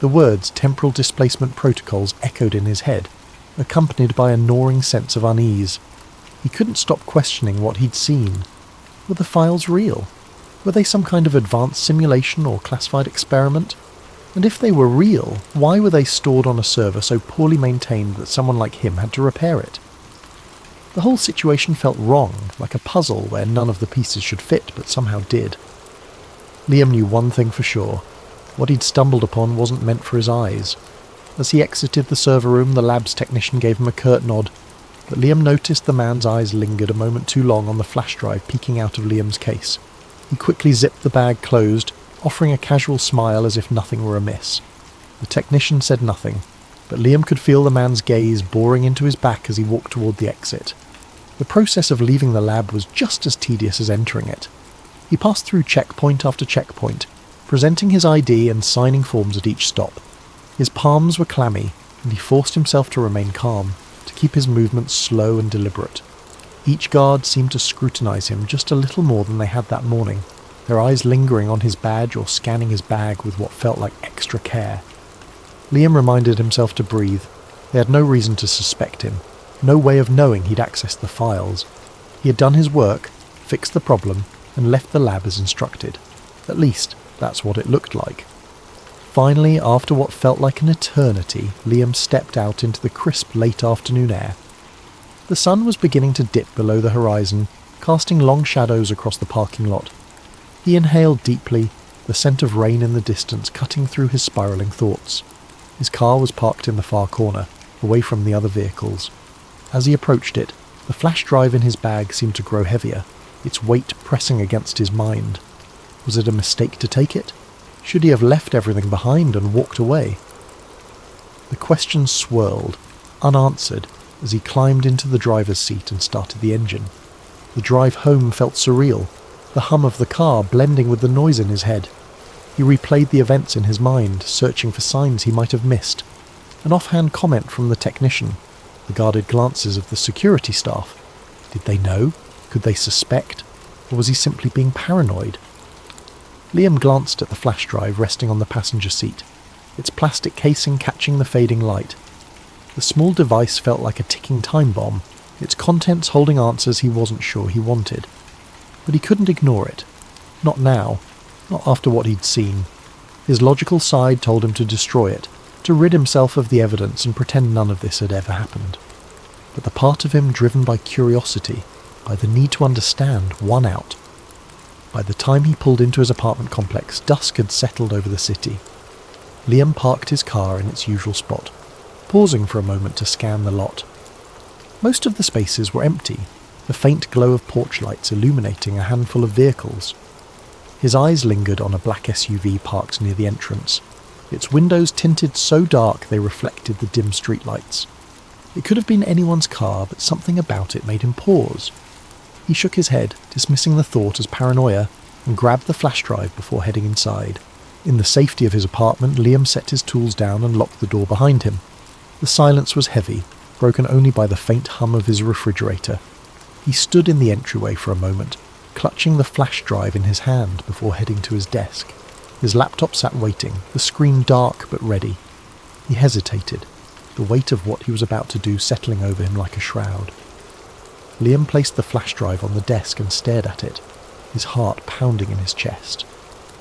The words temporal displacement protocols echoed in his head, accompanied by a gnawing sense of unease. He couldn't stop questioning what he'd seen. Were the files real? Were they some kind of advanced simulation or classified experiment? And if they were real, why were they stored on a server so poorly maintained that someone like him had to repair it? The whole situation felt wrong, like a puzzle where none of the pieces should fit but somehow did. Liam knew one thing for sure. What he'd stumbled upon wasn't meant for his eyes. As he exited the server room, the lab's technician gave him a curt nod, but Liam noticed the man's eyes lingered a moment too long on the flash drive peeking out of Liam's case. He quickly zipped the bag closed, offering a casual smile as if nothing were amiss. The technician said nothing, but Liam could feel the man's gaze boring into his back as he walked toward the exit. The process of leaving the lab was just as tedious as entering it. He passed through checkpoint after checkpoint, presenting his ID and signing forms at each stop. His palms were clammy, and he forced himself to remain calm, to keep his movements slow and deliberate. Each guard seemed to scrutinize him just a little more than they had that morning, their eyes lingering on his badge or scanning his bag with what felt like extra care. Liam reminded himself to breathe. They had no reason to suspect him, no way of knowing he'd accessed the files. He had done his work, fixed the problem, and left the lab as instructed. At least, that's what it looked like. Finally, after what felt like an eternity, Liam stepped out into the crisp late afternoon air. The sun was beginning to dip below the horizon, casting long shadows across the parking lot. He inhaled deeply, the scent of rain in the distance cutting through his spiralling thoughts. His car was parked in the far corner, away from the other vehicles. As he approached it, the flash drive in his bag seemed to grow heavier, its weight pressing against his mind. Was it a mistake to take it? Should he have left everything behind and walked away? The questions swirled, unanswered, as he climbed into the driver's seat and started the engine. The drive home felt surreal, the hum of the car blending with the noise in his head. He replayed the events in his mind, searching for signs he might have missed. An offhand comment from the technician, the guarded glances of the security staff. Did they know? Could they suspect? Or was he simply being paranoid? Liam glanced at the flash drive resting on the passenger seat, its plastic casing catching the fading light. The small device felt like a ticking time bomb, its contents holding answers he wasn't sure he wanted. But he couldn't ignore it. Not now. Not after what he'd seen. His logical side told him to destroy it, to rid himself of the evidence and pretend none of this had ever happened. But the part of him driven by curiosity, by the need to understand, won out. By the time he pulled into his apartment complex, dusk had settled over the city. Liam parked his car in its usual spot, pausing for a moment to scan the lot. Most of the spaces were empty, the faint glow of porch lights illuminating a handful of vehicles. His eyes lingered on a black SUV parked near the entrance, its windows tinted so dark they reflected the dim streetlights. It could have been anyone's car, but something about it made him pause. He shook his head, dismissing the thought as paranoia, and grabbed the flash drive before heading inside. In the safety of his apartment, Liam set his tools down and locked the door behind him. The silence was heavy, broken only by the faint hum of his refrigerator. He stood in the entryway for a moment, clutching the flash drive in his hand before heading to his desk. His laptop sat waiting, the screen dark but ready. He hesitated. the weight of what he was about to do settling over him like a shroud. Liam placed the flash drive on the desk and stared at it, his heart pounding in his chest.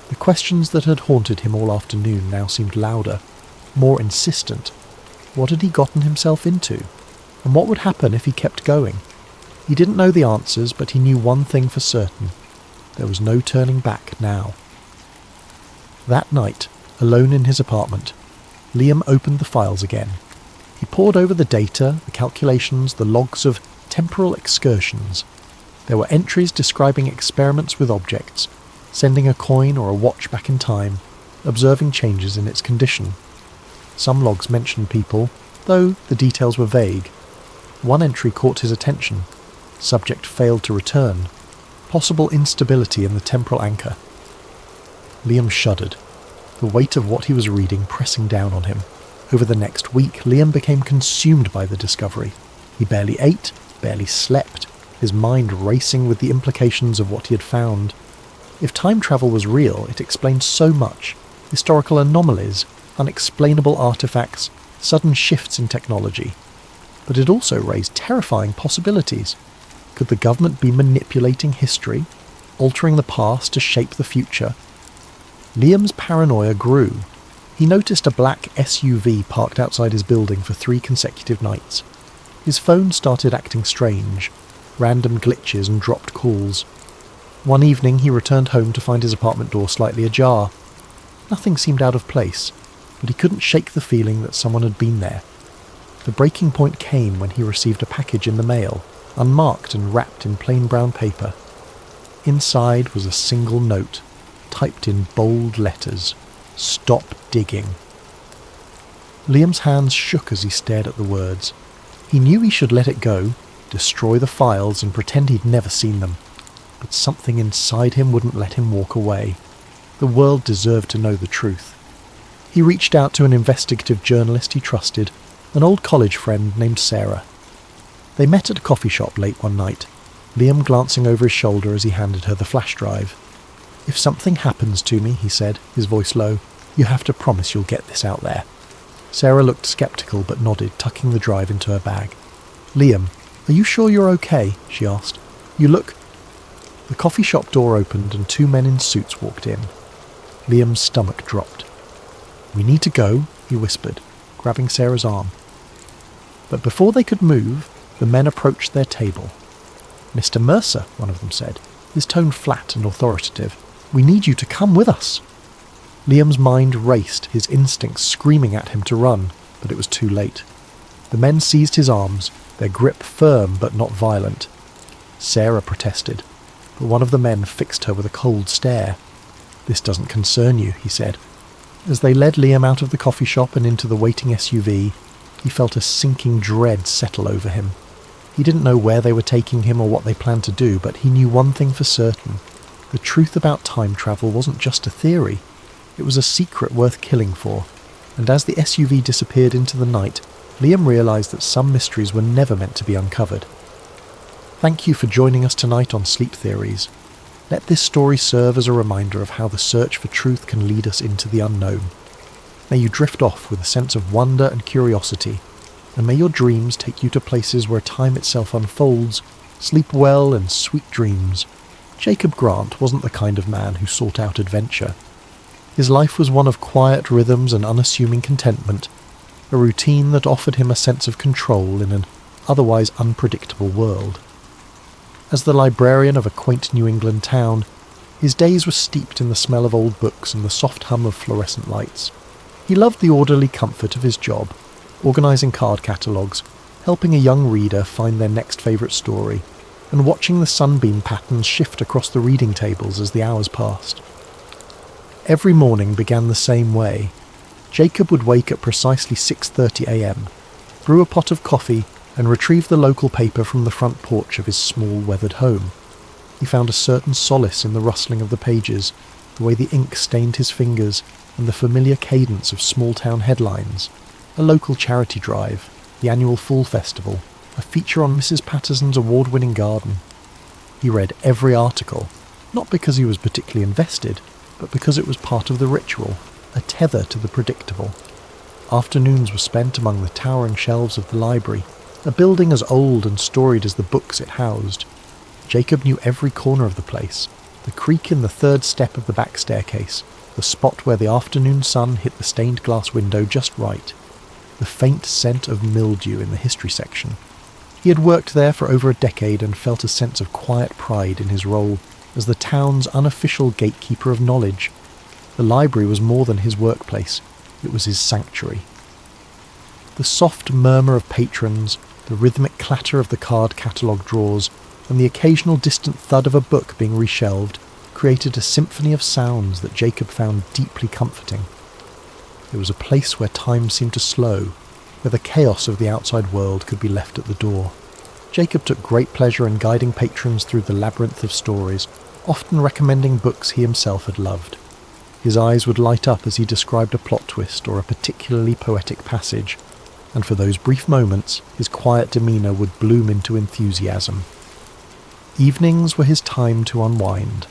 The questions that had haunted him all afternoon now seemed louder, more insistent. What had he gotten himself into? And what would happen if he kept going? He didn't know the answers, but he knew one thing for certain. There was no turning back now. That night, alone in his apartment, Liam opened the files again. He pored over the data, the calculations, the logs of temporal excursions. There were entries describing experiments with objects, sending a coin or a watch back in time, observing changes in its condition. Some logs mentioned people, though the details were vague. One entry caught his attention. Subject failed to return. Possible instability in the temporal anchor. Liam shuddered, the weight of what he was reading pressing down on him. Over the next week, Liam became consumed by the discovery. He barely ate, barely slept, his mind racing with the implications of what he had found. If time travel was real, it explained so much. Historical anomalies, unexplainable artifacts, sudden shifts in technology. But it also raised terrifying possibilities. Could the government be manipulating history, altering the past to shape the future? Liam's paranoia grew. He noticed a black SUV parked outside his building for 3 consecutive nights. His phone started acting strange, random glitches and dropped calls. One evening he returned home to find his apartment door slightly ajar. Nothing seemed out of place, but he couldn't shake the feeling that someone had been there. The breaking point came when he received a package in the mail, unmarked and wrapped in plain brown paper. Inside was a single note, typed in bold letters: "Stop digging." Liam's hands shook as he stared at the words. He knew he should let it go, destroy the files and pretend he'd never seen them. But something inside him wouldn't let him walk away. The world deserved to know the truth. He reached out to an investigative journalist he trusted, an old college friend named Sarah. They met at a coffee shop late one night, Liam glancing over his shoulder as he handed her the flash drive. "If something happens to me," he said, his voice low, "you have to promise you'll get this out there." Sarah looked sceptical but nodded, tucking the drive into her bag. "Liam, are you sure you're okay?" she asked. "You look—" The coffee shop door opened and 2 men in suits walked in. Liam's stomach dropped. "We need to go," he whispered, grabbing Sarah's arm. But before they could move, the men approached their table. "Mr. Mercer," one of them said, his tone flat and authoritative, "we need you to come with us." Liam's mind raced, his instincts screaming at him to run, but it was too late. The men seized his arms, their grip firm but not violent. Sarah protested, but one of the men fixed her with a cold stare. "This doesn't concern you," he said. As they led Liam out of the coffee shop and into the waiting SUV, he felt a sinking dread settle over him. He didn't know where they were taking him or what they planned to do, but he knew one thing for certain. The truth about time travel wasn't just a theory. It was a secret worth killing for, and as the SUV disappeared into the night, Liam realised that some mysteries were never meant to be uncovered. Thank you for joining us tonight on Sleep Theories. Let this story serve as a reminder of how the search for truth can lead us into the unknown. May you drift off with a sense of wonder and curiosity, and may your dreams take you to places where time itself unfolds. Sleep well and sweet dreams. Jacob Grant wasn't the kind of man who sought out adventure. His life was one of quiet rhythms and unassuming contentment, a routine that offered him a sense of control in an otherwise unpredictable world. As the librarian of a quaint New England town, his days were steeped in the smell of old books and the soft hum of fluorescent lights. He loved the orderly comfort of his job, organising card catalogues, helping a young reader find their next favourite story, and watching the sunbeam patterns shift across the reading tables as the hours passed. Every morning began the same way. Jacob would wake at precisely 6:30 a.m, brew a pot of coffee, and retrieve the local paper from the front porch of his small, weathered home. He found a certain solace in the rustling of the pages, the way the ink stained his fingers, and the familiar cadence of small-town headlines. A local charity drive, the annual Fall Festival, a feature on Mrs. Patterson's award-winning garden. He read every article, not because he was particularly invested, but because it was part of the ritual, a tether to the predictable. Afternoons were spent among the towering shelves of the library, a building as old and storied as the books it housed. Jacob knew every corner of the place, the creak in the third step of the back staircase, the spot where the afternoon sun hit the stained glass window just right, the faint scent of mildew in the history section. He had worked there for over a decade and felt a sense of quiet pride in his role as the town's unofficial gatekeeper of knowledge. The library was more than his workplace, it was his sanctuary. The soft murmur of patrons, the rhythmic clatter of the card catalogue drawers, and the occasional distant thud of a book being reshelved created a symphony of sounds that Jacob found deeply comforting. It was a place where time seemed to slow, where the chaos of the outside world could be left at the door. Jacob took great pleasure in guiding patrons through the labyrinth of stories, often recommending books he himself had loved. His eyes would light up as he described a plot twist or a particularly poetic passage, and for those brief moments his quiet demeanour would bloom into enthusiasm. Evenings were his time to unwind.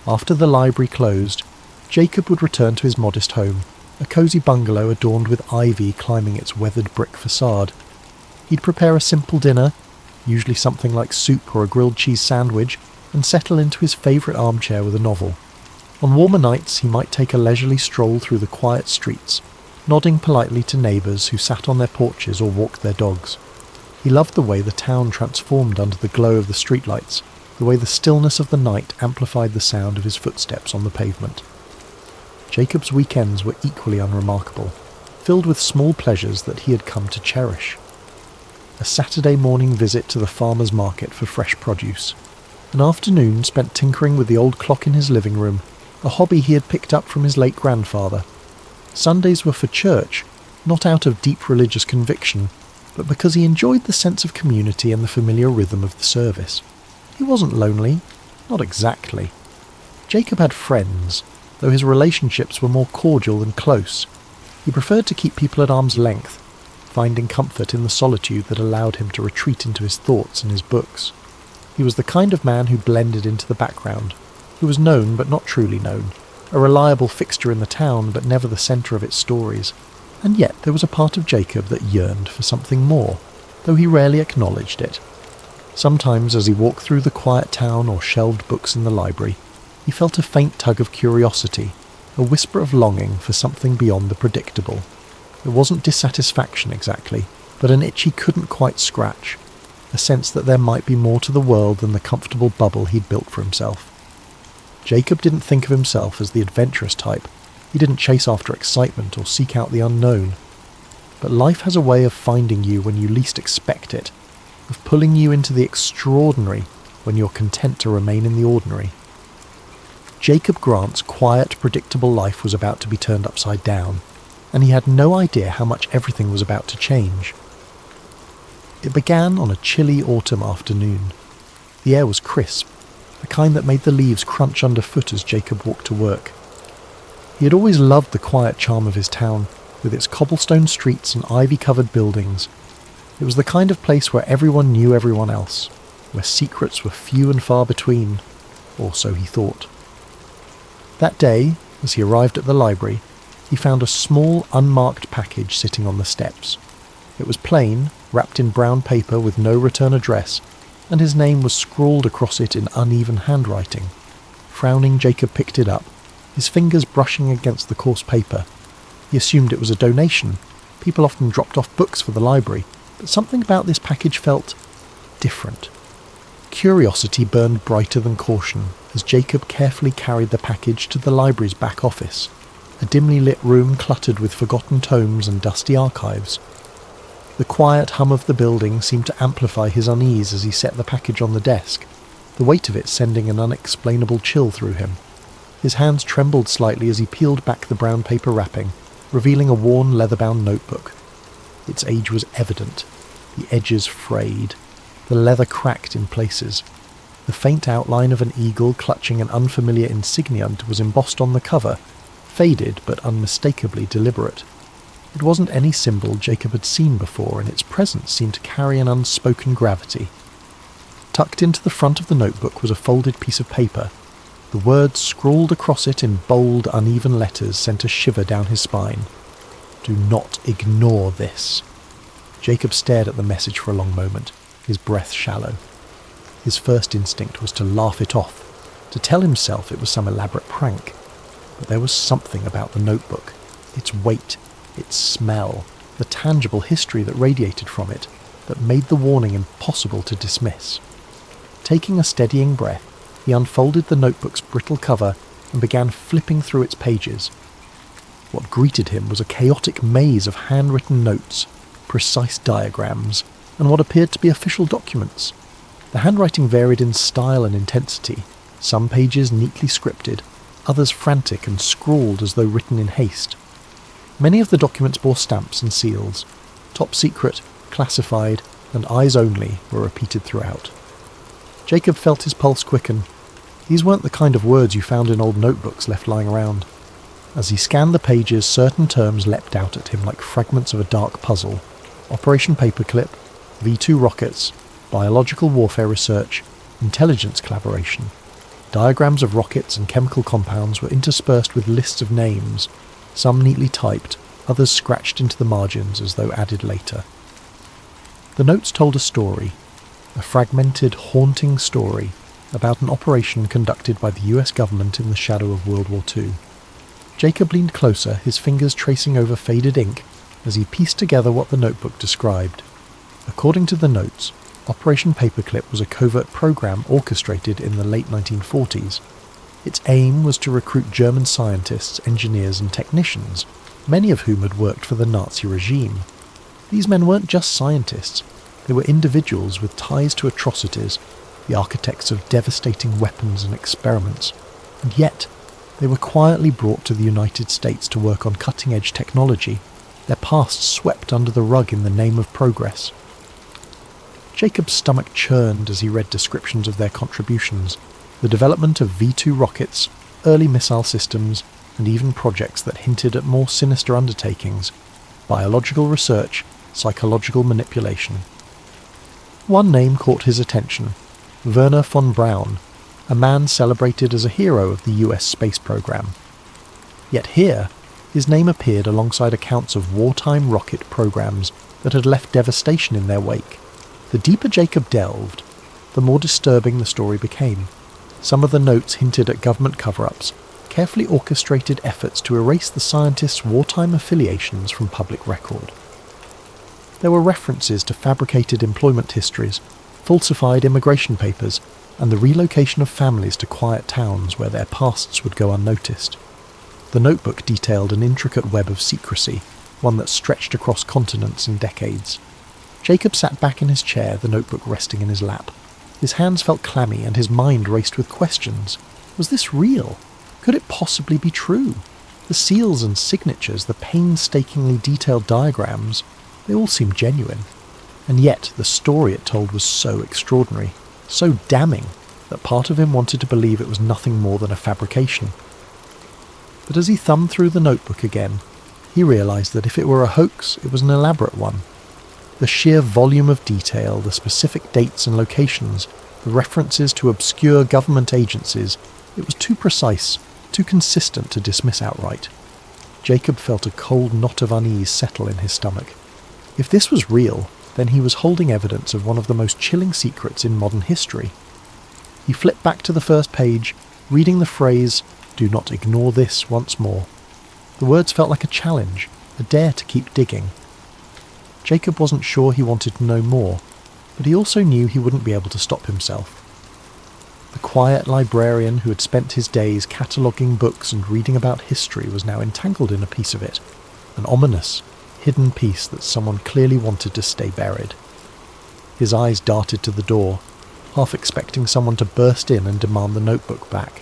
After the library closed, Jacob would return to his modest home, a cosy bungalow adorned with ivy climbing its weathered brick facade. He'd prepare a simple dinner, usually something like soup or a grilled cheese sandwich, and settle into his favourite armchair with a novel. On warmer nights he might take a leisurely stroll through the quiet streets, nodding politely to neighbours who sat on their porches or walked their dogs. He loved the way the town transformed under the glow of the streetlights, the way the stillness of the night amplified the sound of his footsteps on the pavement. Jacob's weekends were equally unremarkable, filled with small pleasures that he had come to cherish. A Saturday morning visit to the farmer's market for fresh produce, an afternoon spent tinkering with the old clock in his living room, a hobby he had picked up from his late grandfather. Sundays were for church, not out of deep religious conviction, but because he enjoyed the sense of community and the familiar rhythm of the service. He wasn't lonely, not exactly. Jacob had friends, though his relationships were more cordial than close. He preferred to keep people at arm's length, finding comfort in the solitude that allowed him to retreat into his thoughts and his books. He was the kind of man who blended into the background, who was known but not truly known, a reliable fixture in the town but never the centre of its stories. And yet there was a part of Jacob that yearned for something more, though he rarely acknowledged it. Sometimes as he walked through the quiet town or shelved books in the library, he felt a faint tug of curiosity, a whisper of longing for something beyond the predictable. It wasn't dissatisfaction exactly, but an itch he couldn't quite scratch, a sense that there might be more to the world than the comfortable bubble he'd built for himself. Jacob didn't think of himself as the adventurous type. He didn't chase after excitement or seek out the unknown. But life has a way of finding you when you least expect it, of pulling you into the extraordinary when you're content to remain in the ordinary. Jacob Grant's quiet, predictable life was about to be turned upside down, and he had no idea how much everything was about to change. It began on a chilly autumn afternoon. The air was crisp, the kind that made the leaves crunch underfoot as Jacob walked to work. He had always loved the quiet charm of his town, with its cobblestone streets and ivy-covered buildings. It was the kind of place where everyone knew everyone else, where secrets were few and far between, or so he thought. That day, as he arrived at the library, he found a small, unmarked package sitting on the steps. It was plain, wrapped in brown paper with no return address, and his name was scrawled across it in uneven handwriting. Frowning, Jacob picked it up, his fingers brushing against the coarse paper. He assumed it was a donation. People often dropped off books for the library, but something about this package felt different. Curiosity burned brighter than caution as Jacob carefully carried the package to the library's back office, a dimly lit room cluttered with forgotten tomes and dusty archives. The quiet hum of the building seemed to amplify his unease as he set the package on the desk, the weight of it sending an unexplainable chill through him. His hands trembled slightly as he peeled back the brown paper wrapping, revealing a worn leather-bound notebook. Its age was evident, the edges frayed, the leather cracked in places. The faint outline of an eagle clutching an unfamiliar insignia was embossed on the cover, faded but unmistakably deliberate. It wasn't any symbol Jacob had seen before, and its presence seemed to carry an unspoken gravity. Tucked into the front of the notebook was a folded piece of paper. The words scrawled across it in bold, uneven letters sent a shiver down his spine. Do not ignore this. Jacob stared at the message for a long moment, his breath shallow. His first instinct was to laugh it off, to tell himself it was some elaborate prank. But there was something about the notebook, its weight, its smell, the tangible history that radiated from it, that made the warning impossible to dismiss. Taking a steadying breath, he unfolded the notebook's brittle cover and began flipping through its pages. What greeted him was a chaotic maze of handwritten notes, precise diagrams, and what appeared to be official documents. The handwriting varied in style and intensity, some pages neatly scripted, others frantic and scrawled as though written in haste. Many of the documents bore stamps and seals. Top secret, classified, and eyes only were repeated throughout. Jacob felt his pulse quicken. These weren't the kind of words you found in old notebooks left lying around. As he scanned the pages, certain terms leapt out at him like fragments of a dark puzzle. Operation Paperclip, V2 rockets, biological warfare research, intelligence collaboration. Diagrams of rockets and chemical compounds were interspersed with lists of names, some neatly typed, others scratched into the margins as though added later. The notes told a story, a fragmented, haunting story about an operation conducted by the US government in the shadow of World War II. Jacob leaned closer, his fingers tracing over faded ink as he pieced together what the notebook described. According to the notes, Operation Paperclip was a covert program orchestrated in the late 1940s. Its aim was to recruit German scientists, engineers and technicians, many of whom had worked for the Nazi regime. These men weren't just scientists, they were individuals with ties to atrocities, the architects of devastating weapons and experiments, and yet they were quietly brought to the United States to work on cutting-edge technology, their pasts swept under the rug in the name of progress. Jacob's stomach churned as he read descriptions of their contributions, the development of V2 rockets, early missile systems, and even projects that hinted at more sinister undertakings, biological research, psychological manipulation. One name caught his attention, Werner von Braun, a man celebrated as a hero of the US space program. Yet here, his name appeared alongside accounts of wartime rocket programs that had left devastation in their wake. The deeper Jacob delved, the more disturbing the story became. Some of the notes hinted at government cover-ups, carefully orchestrated efforts to erase the scientists' wartime affiliations from public record. There were references to fabricated employment histories, falsified immigration papers, and the relocation of families to quiet towns where their pasts would go unnoticed. The notebook detailed an intricate web of secrecy, one that stretched across continents and decades. Jacob sat back in his chair, the notebook resting in his lap. His hands felt clammy and his mind raced with questions. Was this real? Could it possibly be true? The seals and signatures, the painstakingly detailed diagrams, they all seemed genuine. And yet the story it told was so extraordinary, so damning, that part of him wanted to believe it was nothing more than a fabrication. But as he thumbed through the notebook again, he realised that if it were a hoax, it was an elaborate one. The sheer volume of detail, the specific dates and locations, the references to obscure government agencies, it was too precise, too consistent to dismiss outright. Jacob felt a cold knot of unease settle in his stomach. If this was real, then he was holding evidence of one of the most chilling secrets in modern history. He flipped back to the first page, reading the phrase, "Do not ignore this," once more. The words felt like a challenge, a dare to keep digging. Jacob wasn't sure he wanted to know more, but he also knew he wouldn't be able to stop himself. The quiet librarian who had spent his days cataloguing books and reading about history was now entangled in a piece of it, an ominous, hidden piece that someone clearly wanted to stay buried. His eyes darted to the door, half expecting someone to burst in and demand the notebook back.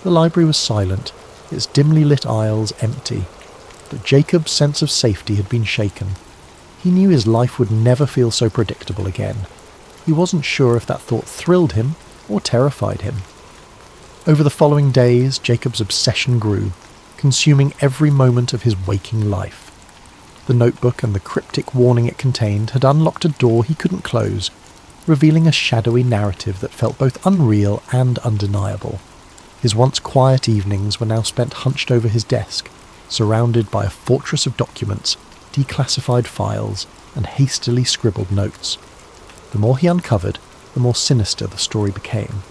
The library was silent, its dimly lit aisles empty, but Jacob's sense of safety had been shaken. He knew his life would never feel so predictable again. He wasn't sure if that thought thrilled him or terrified him. Over the following days, Jacob's obsession grew, consuming every moment of his waking life. The notebook and the cryptic warning it contained had unlocked a door he couldn't close, revealing a shadowy narrative that felt both unreal and undeniable. His once quiet evenings were now spent hunched over his desk, surrounded by a fortress of documents, declassified files, and hastily scribbled notes. The more he uncovered, the more sinister the story became.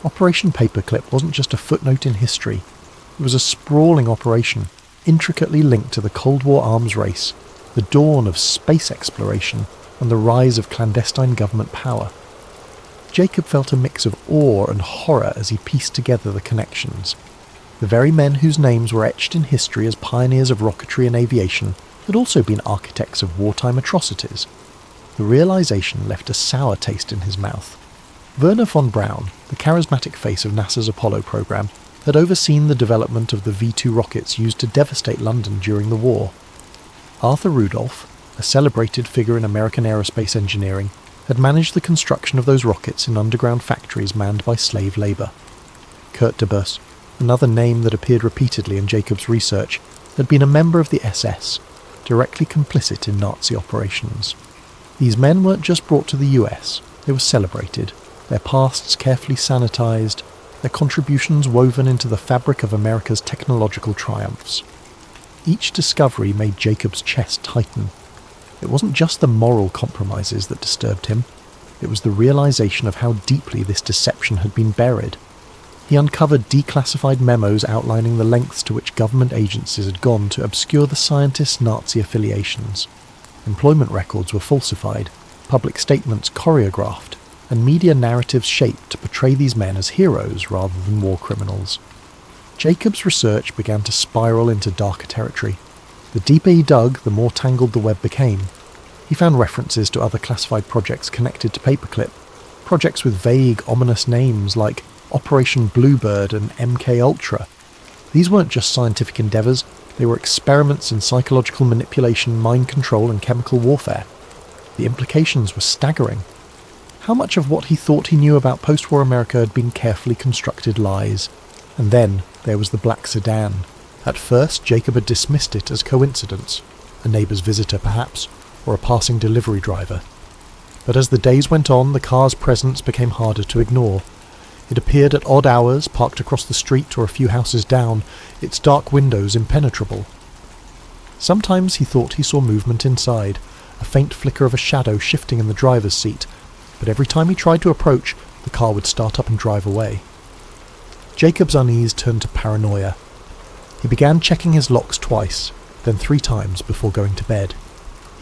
Operation Paperclip wasn't just a footnote in history. It was a sprawling operation, intricately linked to the Cold War arms race, the dawn of space exploration, and the rise of clandestine government power. Jacob felt a mix of awe and horror as he pieced together the connections. The very men whose names were etched in history as pioneers of rocketry and aviation had also been architects of wartime atrocities. The realization left a sour taste in his mouth. Wernher von Braun, the charismatic face of NASA's Apollo program, had overseen the development of the V2 rockets used to devastate London during the war. Arthur Rudolph, a celebrated figure in American aerospace engineering, had managed the construction of those rockets in underground factories manned by slave labour. Kurt de Bus, another name that appeared repeatedly in Jacob's research, had been a member of the SS, directly complicit in Nazi operations. These men weren't just brought to the US, they were celebrated, their pasts carefully sanitised, their contributions woven into the fabric of America's technological triumphs. Each discovery made Jacob's chest tighten. It wasn't just the moral compromises that disturbed him, it was the realisation of how deeply this deception had been buried. He uncovered declassified memos outlining the lengths to which government agencies had gone to obscure the scientists' Nazi affiliations. Employment records were falsified, public statements choreographed, and media narratives shaped to portray these men as heroes rather than war criminals. Jacob's research began to spiral into darker territory. The deeper he dug, the more tangled the web became. He found references to other classified projects connected to Paperclip, projects with vague, ominous names like Operation Bluebird and MK Ultra. These weren't just scientific endeavours, they were experiments in psychological manipulation, mind control and chemical warfare. The implications were staggering. How much of what he thought he knew about post-war America had been carefully constructed lies? And then there was the black sedan. At first, Jacob had dismissed it as coincidence, a neighbour's visitor perhaps, or a passing delivery driver. But as the days went on, the car's presence became harder to ignore. It appeared at odd hours, parked across the street or a few houses down, its dark windows impenetrable. Sometimes he thought he saw movement inside, a faint flicker of a shadow shifting in the driver's seat, but every time he tried to approach, the car would start up and drive away. Jacob's unease turned to paranoia. He began checking his locks twice, then 3 times before going to bed.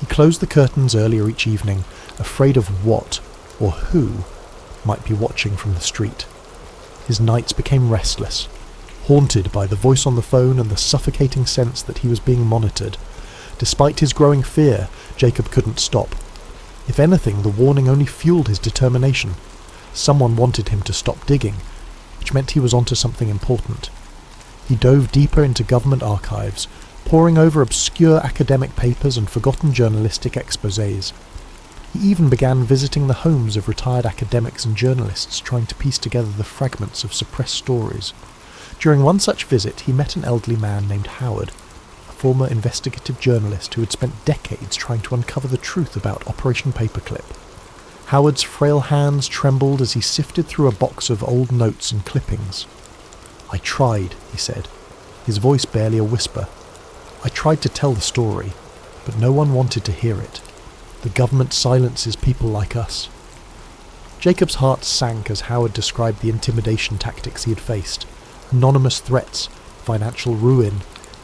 He closed the curtains earlier each evening, afraid of what, or who, might be watching from the street. His nights became restless, haunted by the voice on the phone and the suffocating sense that he was being monitored. Despite his growing fear, Jacob couldn't stop. If anything, the warning only fueled his determination. Someone wanted him to stop digging, which meant he was onto something important. He dove deeper into government archives, poring over obscure academic papers and forgotten journalistic exposés. He even began visiting the homes of retired academics and journalists, trying to piece together the fragments of suppressed stories. During one such visit, he met an elderly man named Howard, a former investigative journalist who had spent decades trying to uncover the truth about Operation Paperclip. Howard's frail hands trembled as he sifted through a box of old notes and clippings. "I tried," he said, his voice barely a whisper. "I tried to tell the story, but no one wanted to hear it. The government silences people like us." Jacob's heart sank as Howard described the intimidation tactics he had faced. Anonymous threats, financial ruin,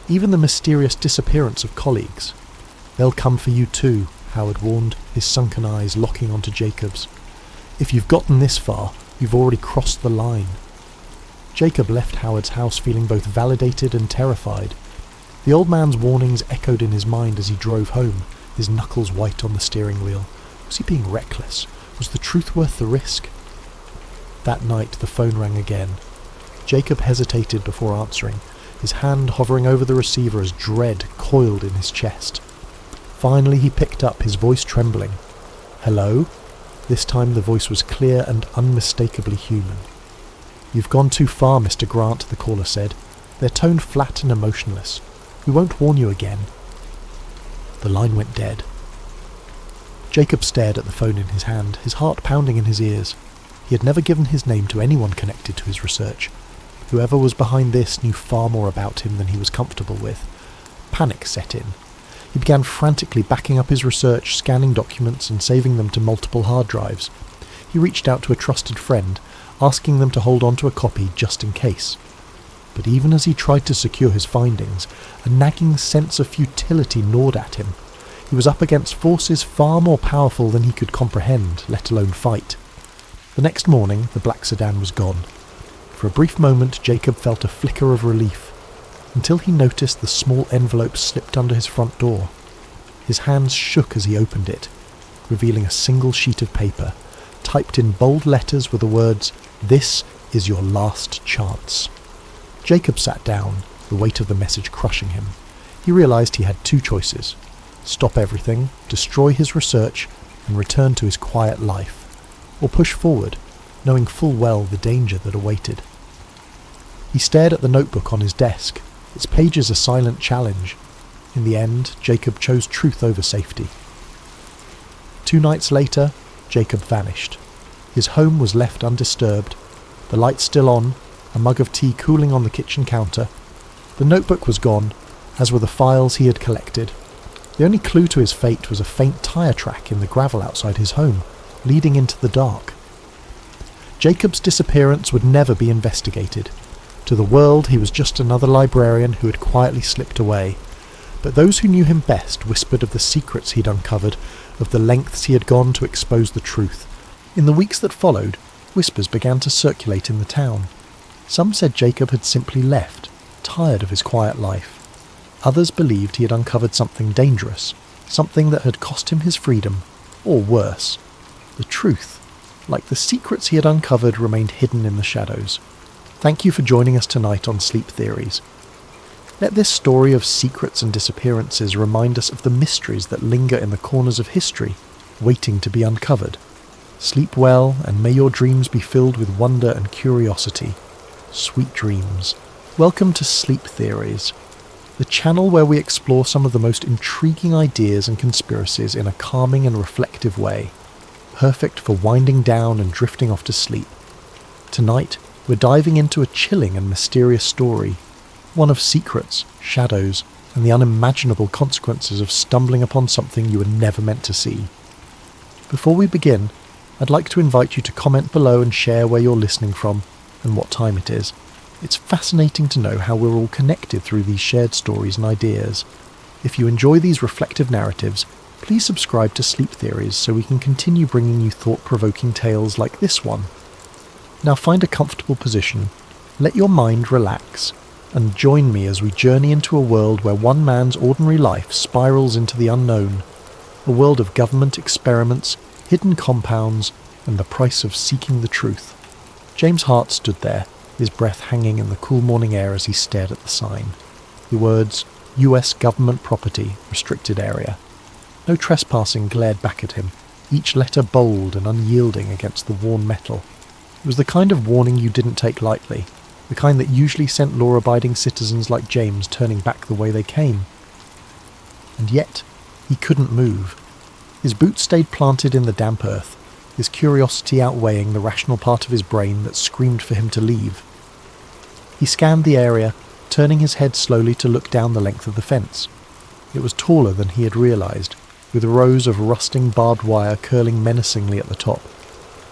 even the mysterious disappearance of colleagues. "They'll come for you too," Howard warned, his sunken eyes locking onto Jacob's. "If you've gotten this far, you've already crossed the line." Jacob left Howard's house feeling both validated and terrified. The old man's warnings echoed in his mind as he drove home, his knuckles white on the steering wheel. Was he being reckless? Was the truth worth the risk? That night the phone rang again. Jacob hesitated before answering, his hand hovering over the receiver as dread coiled in his chest. Finally he picked up, his voice trembling. "Hello?" This time the voice was clear and unmistakably human. "You've gone too far, Mr. Grant," the caller said, their tone flat and emotionless. "We won't warn you again." The line went dead. Jacob stared at the phone in his hand, his heart pounding in his ears. He had never given his name to anyone connected to his research. Whoever was behind this knew far more about him than he was comfortable with, Panic set in. He began frantically backing up his research, scanning documents and saving them to multiple hard drives. He reached out to a trusted friend, asking them to hold on to a copy just in case. But even as he tried to secure his findings, a nagging sense of futility gnawed at him. He was up against forces far more powerful than he could comprehend, let alone fight. The next morning, the black sedan was gone. For a brief moment, Jacob felt a flicker of relief, until he noticed the small envelope slipped under his front door. His hands shook as he opened it, revealing a single sheet of paper, typed in bold letters with the words, "This is your last chance." Jacob sat down, the weight of the message crushing him. He realized he had two choices: stop everything, destroy his research, and return to his quiet life, or push forward, knowing full well the danger that awaited. He stared at the notebook on his desk, its pages a silent challenge. In the end, Jacob chose truth over safety. 2 nights later, Jacob vanished. His home was left undisturbed, the lights still on, a mug of tea cooling on the kitchen counter. The notebook was gone, as were the files he had collected. The only clue to his fate was a faint tyre track in the gravel outside his home, leading into the dark. Jacob's disappearance would never be investigated. To the world, he was just another librarian who had quietly slipped away. But those who knew him best whispered of the secrets he'd uncovered, of the lengths he had gone to expose the truth. In the weeks that followed, whispers began to circulate in the town. Some said Jacob had simply left, tired of his quiet life. Others believed he had uncovered something dangerous, something that had cost him his freedom, or worse. The truth, like the secrets he had uncovered, remained hidden in the shadows. Thank you for joining us tonight on Sleep Theories. Let this story of secrets and disappearances remind us of the mysteries that linger in the corners of history, waiting to be uncovered. Sleep well, and may your dreams be filled with wonder and curiosity. Sweet dreams. Welcome to Sleep Theories, the channel where we explore some of the most intriguing ideas and conspiracies in a calming and reflective way, perfect for winding down and drifting off to sleep. Tonight, we're diving into a chilling and mysterious story, one of secrets, shadows, and the unimaginable consequences of stumbling upon something you were never meant to see. Before we begin, I'd like to invite you to comment below and share where you're listening from and what time it is. It's fascinating to know how we're all connected through these shared stories and ideas. If you enjoy these reflective narratives, please subscribe to Sleep Theories so we can continue bringing you thought-provoking tales like this one. Now find a comfortable position, let your mind relax, and join me as we journey into a world where one man's ordinary life spirals into the unknown, a world of government experiments, hidden compounds, and the price of seeking the truth. James Hart stood there, his breath hanging in the cool morning air as he stared at the sign. The words, US Government Property, Restricted Area. No trespassing glared back at him, each letter bold and unyielding against the worn metal. It was the kind of warning you didn't take lightly, the kind that usually sent law-abiding citizens like James turning back the way they came. And yet, he couldn't move. His boots stayed planted in the damp earth, his curiosity outweighing the rational part of his brain that screamed for him to leave. He scanned the area, turning his head slowly to look down the length of the fence. It was taller than he had realized, with rows of rusting barbed wire curling menacingly at the top.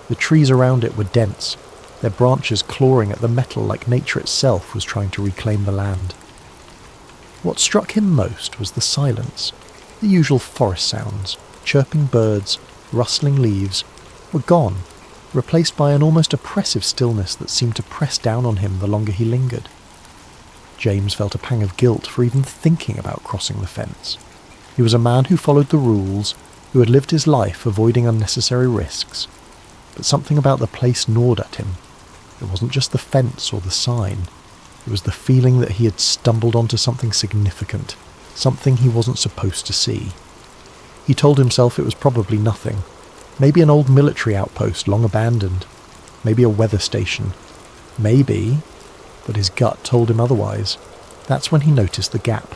The trees around it were dense, their branches clawing at the metal like nature itself was trying to reclaim the land. What struck him most was the silence. The usual forest sounds, chirping birds, rustling leaves, were gone, replaced by an almost oppressive stillness that seemed to press down on him the longer he lingered. James felt a pang of guilt for even thinking about crossing the fence. He was a man who followed the rules, who had lived his life avoiding unnecessary risks. But something about the place gnawed at him. It wasn't just the fence or the sign. It was the feeling that he had stumbled onto something significant, something he wasn't supposed to see. He told himself it was probably nothing. Maybe an old military outpost long abandoned. Maybe a weather station. Maybe, but his gut told him otherwise. That's when he noticed the gap.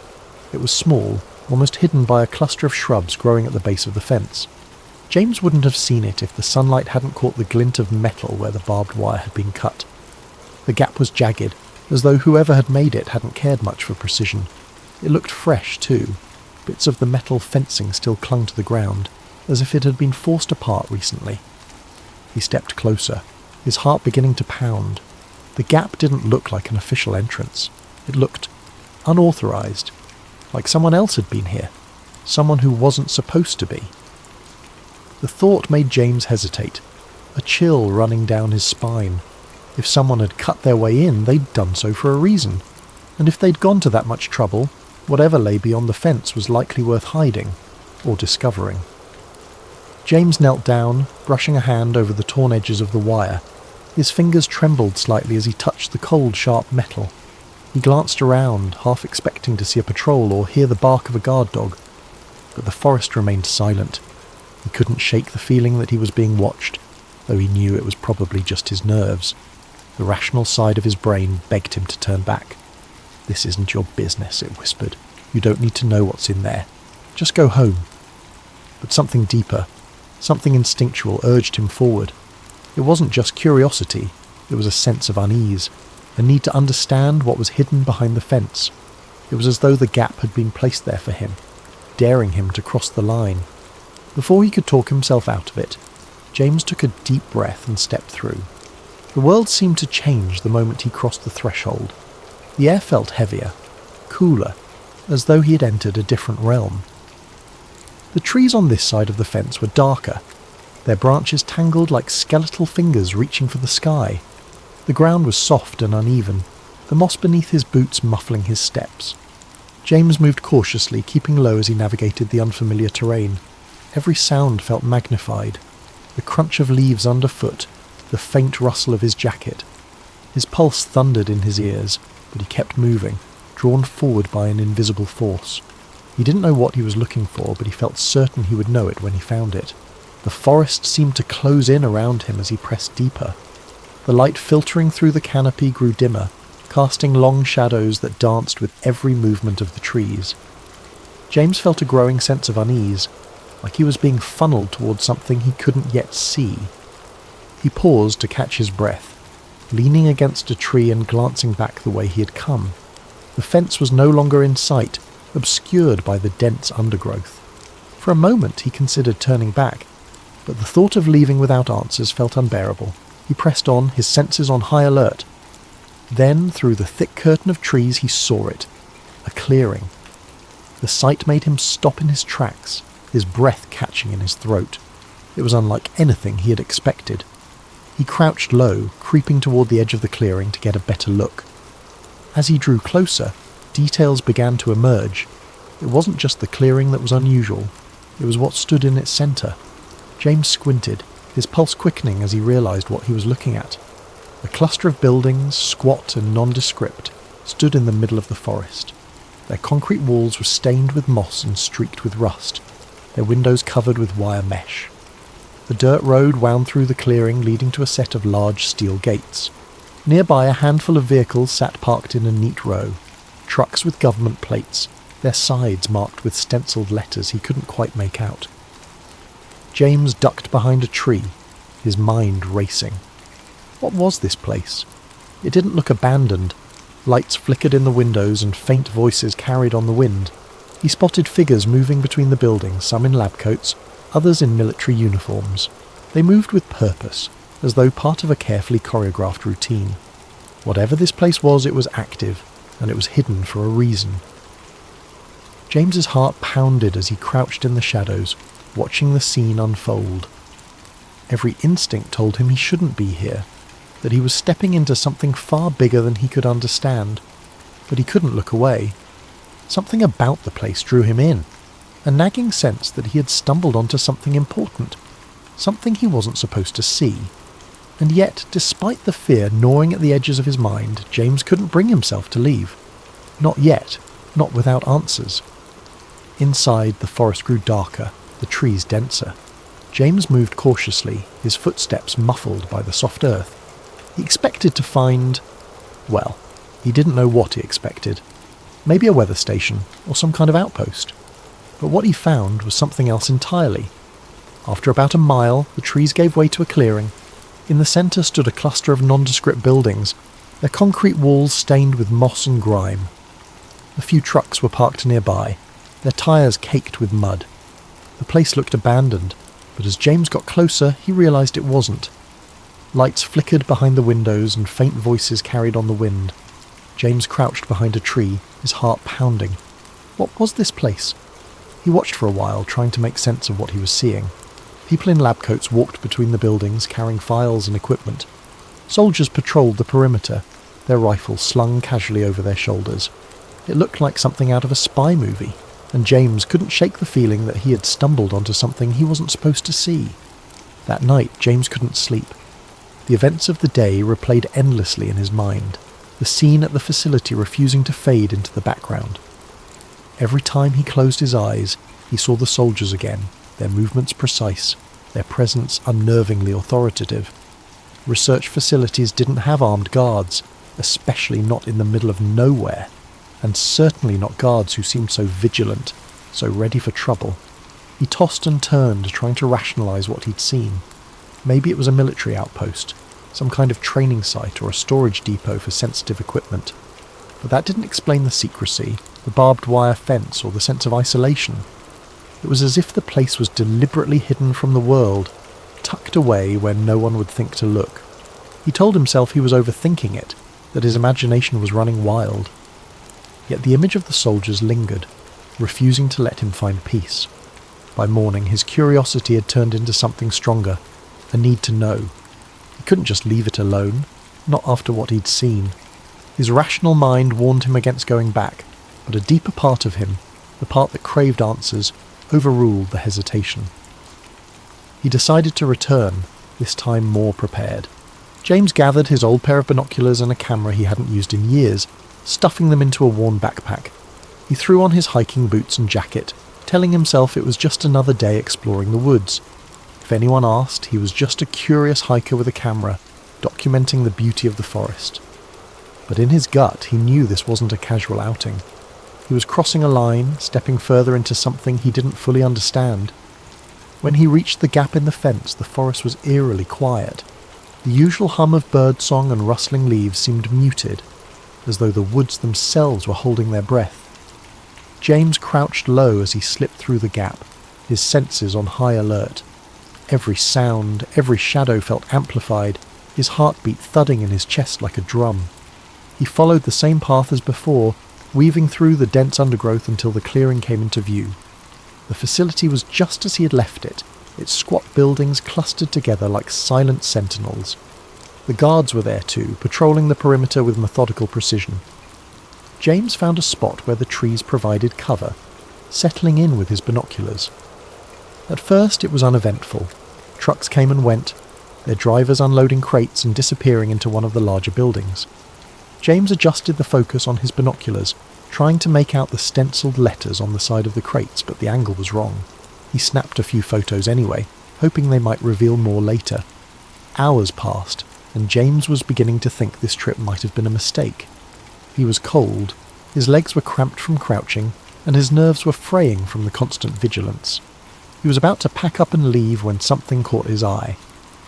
It was small, almost hidden by a cluster of shrubs growing at the base of the fence. James wouldn't have seen it if the sunlight hadn't caught the glint of metal where the barbed wire had been cut. The gap was jagged, as though whoever had made it hadn't cared much for precision. It looked fresh too. Bits of the metal fencing still clung to the ground, as if it had been forced apart recently. He stepped closer, his heart beginning to pound. The gap didn't look like an official entrance. It looked unauthorized, like someone else had been here, someone who wasn't supposed to be. The thought made James hesitate, a chill running down his spine. If someone had cut their way in, they'd done so for a reason, and if they'd gone to that much trouble, whatever lay beyond the fence was likely worth hiding, or discovering. James knelt down, brushing a hand over the torn edges of the wire. His fingers trembled slightly as he touched the cold, sharp metal. He glanced around, half expecting to see a patrol or hear the bark of a guard dog, but the forest remained silent. He couldn't shake the feeling that he was being watched, though he knew it was probably just his nerves. The rational side of his brain begged him to turn back. "This isn't your business," it whispered. "You don't need to know what's in there. Just go home." But something deeper, something instinctual urged him forward. It wasn't just curiosity, it was a sense of unease, a need to understand what was hidden behind the fence. It was as though the gap had been placed there for him, daring him to cross the line. Before he could talk himself out of it, James took a deep breath and stepped through. The world seemed to change the moment he crossed the threshold. The air felt heavier, cooler, as though he had entered a different realm. The trees on this side of the fence were darker, their branches tangled like skeletal fingers reaching for the sky. The ground was soft and uneven, the moss beneath his boots muffling his steps. James moved cautiously, keeping low as he navigated the unfamiliar terrain. Every sound felt magnified, the crunch of leaves underfoot, the faint rustle of his jacket. His pulse thundered in his ears, but he kept moving, drawn forward by an invisible force. He didn't know what he was looking for, but he felt certain he would know it when he found it. The forest seemed to close in around him as he pressed deeper. The light filtering through the canopy grew dimmer, casting long shadows that danced with every movement of the trees. James felt a growing sense of unease, like he was being funneled towards something he couldn't yet see. He paused to catch his breath, leaning against a tree and glancing back the way he had come. The fence was no longer in sight, obscured by the dense undergrowth. For a moment he considered turning back, but the thought of leaving without answers felt unbearable. He pressed on, his senses on high alert. Then, through the thick curtain of trees, he saw it. A clearing. The sight made him stop in his tracks, his breath catching in his throat. It was unlike anything he had expected. He crouched low, creeping toward the edge of the clearing to get a better look. As he drew closer, details began to emerge. It wasn't just the clearing that was unusual, it was what stood in its centre. James squinted, his pulse quickening as he realised what he was looking at. A cluster of buildings, squat and nondescript, stood in the middle of the forest. Their concrete walls were stained with moss and streaked with rust, their windows covered with wire mesh. The dirt road wound through the clearing, leading to a set of large steel gates. Nearby, a handful of vehicles sat parked in a neat row, trucks with government plates, their sides marked with stenciled letters he couldn't quite make out. James ducked behind a tree, his mind racing. What was this place? It didn't look abandoned. Lights flickered in the windows and faint voices carried on the wind. He spotted figures moving between the buildings, some in lab coats, others in military uniforms. They moved with purpose, as though part of a carefully choreographed routine. Whatever this place was, it was active, and it was hidden for a reason. James's heart pounded as he crouched in the shadows, watching the scene unfold. Every instinct told him he shouldn't be here, that he was stepping into something far bigger than he could understand, but he couldn't look away. Something about the place drew him in, a nagging sense that he had stumbled onto something important, something he wasn't supposed to see. And yet, despite the fear gnawing at the edges of his mind, James couldn't bring himself to leave. Not yet, not without answers. Inside, the forest grew darker, the trees denser. James moved cautiously, his footsteps muffled by the soft earth. He expected to find... well, he didn't know what he expected. Maybe a weather station, or some kind of outpost. But what he found was something else entirely. After about a mile, the trees gave way to a clearing. In the centre stood a cluster of nondescript buildings, their concrete walls stained with moss and grime. A A few trucks were parked nearby, their tyres caked with mud. The place looked abandoned, but as James got closer, he realised it wasn't. Lights flickered behind the windows and faint voices carried on the wind. James crouched behind a tree, his heart pounding. What was this place? He watched for a while, trying to make sense of what he was seeing. People in lab coats walked between the buildings, carrying files and equipment. Soldiers patrolled the perimeter, their rifles slung casually over their shoulders. It looked like something out of a spy movie, and James couldn't shake the feeling that he had stumbled onto something he wasn't supposed to see. That night, James couldn't sleep. The events of the day replayed endlessly in his mind, the scene at the facility refusing to fade into the background. Every time he closed his eyes, he saw the soldiers again, their movements precise, their presence unnervingly authoritative. Research facilities didn't have armed guards, especially not in the middle of nowhere, and certainly not guards who seemed so vigilant, so ready for trouble. He tossed and turned, trying to rationalise what he'd seen. Maybe it was a military outpost, some kind of training site or a storage depot for sensitive equipment. But that didn't explain the secrecy, the barbed wire fence, or the sense of isolation. It was as if the place was deliberately hidden from the world, tucked away where no one would think to look. He told himself he was overthinking it, that his imagination was running wild. Yet the image of the soldiers lingered, refusing to let him find peace. By morning, his curiosity had turned into something stronger, a need to know. He couldn't just leave it alone, not after what he'd seen. His rational mind warned him against going back, but a deeper part of him, the part that craved answers, overruled the hesitation. He decided to return, this time more prepared. James gathered his old pair of binoculars and a camera he hadn't used in years, stuffing them into a worn backpack. He threw on his hiking boots and jacket, telling himself it was just another day exploring the woods. If anyone asked, he was just a curious hiker with a camera, documenting the beauty of the forest. But in his gut, he knew this wasn't a casual outing. He was crossing a line, stepping further into something he didn't fully understand. When he reached the gap in the fence, the forest was eerily quiet. The usual hum of birdsong and rustling leaves seemed muted, as though the woods themselves were holding their breath. James crouched low as he slipped through the gap, his senses on high alert. Every sound, every shadow felt amplified, his heartbeat thudding in his chest like a drum. He followed the same path as before, weaving through the dense undergrowth until the clearing came into view. The facility was just as he had left it, its squat buildings clustered together like silent sentinels. The guards were there too, patrolling the perimeter with methodical precision. James found a spot where the trees provided cover, settling in with his binoculars. At first it was uneventful. Trucks came and went, their drivers unloading crates and disappearing into one of the larger buildings. James adjusted the focus on his binoculars, trying to make out the stenciled letters on the side of the crates, but the angle was wrong. He snapped a few photos anyway, hoping they might reveal more later. Hours passed, and James was beginning to think this trip might have been a mistake. He was cold, his legs were cramped from crouching, and his nerves were fraying from the constant vigilance. He was about to pack up and leave when something caught his eye.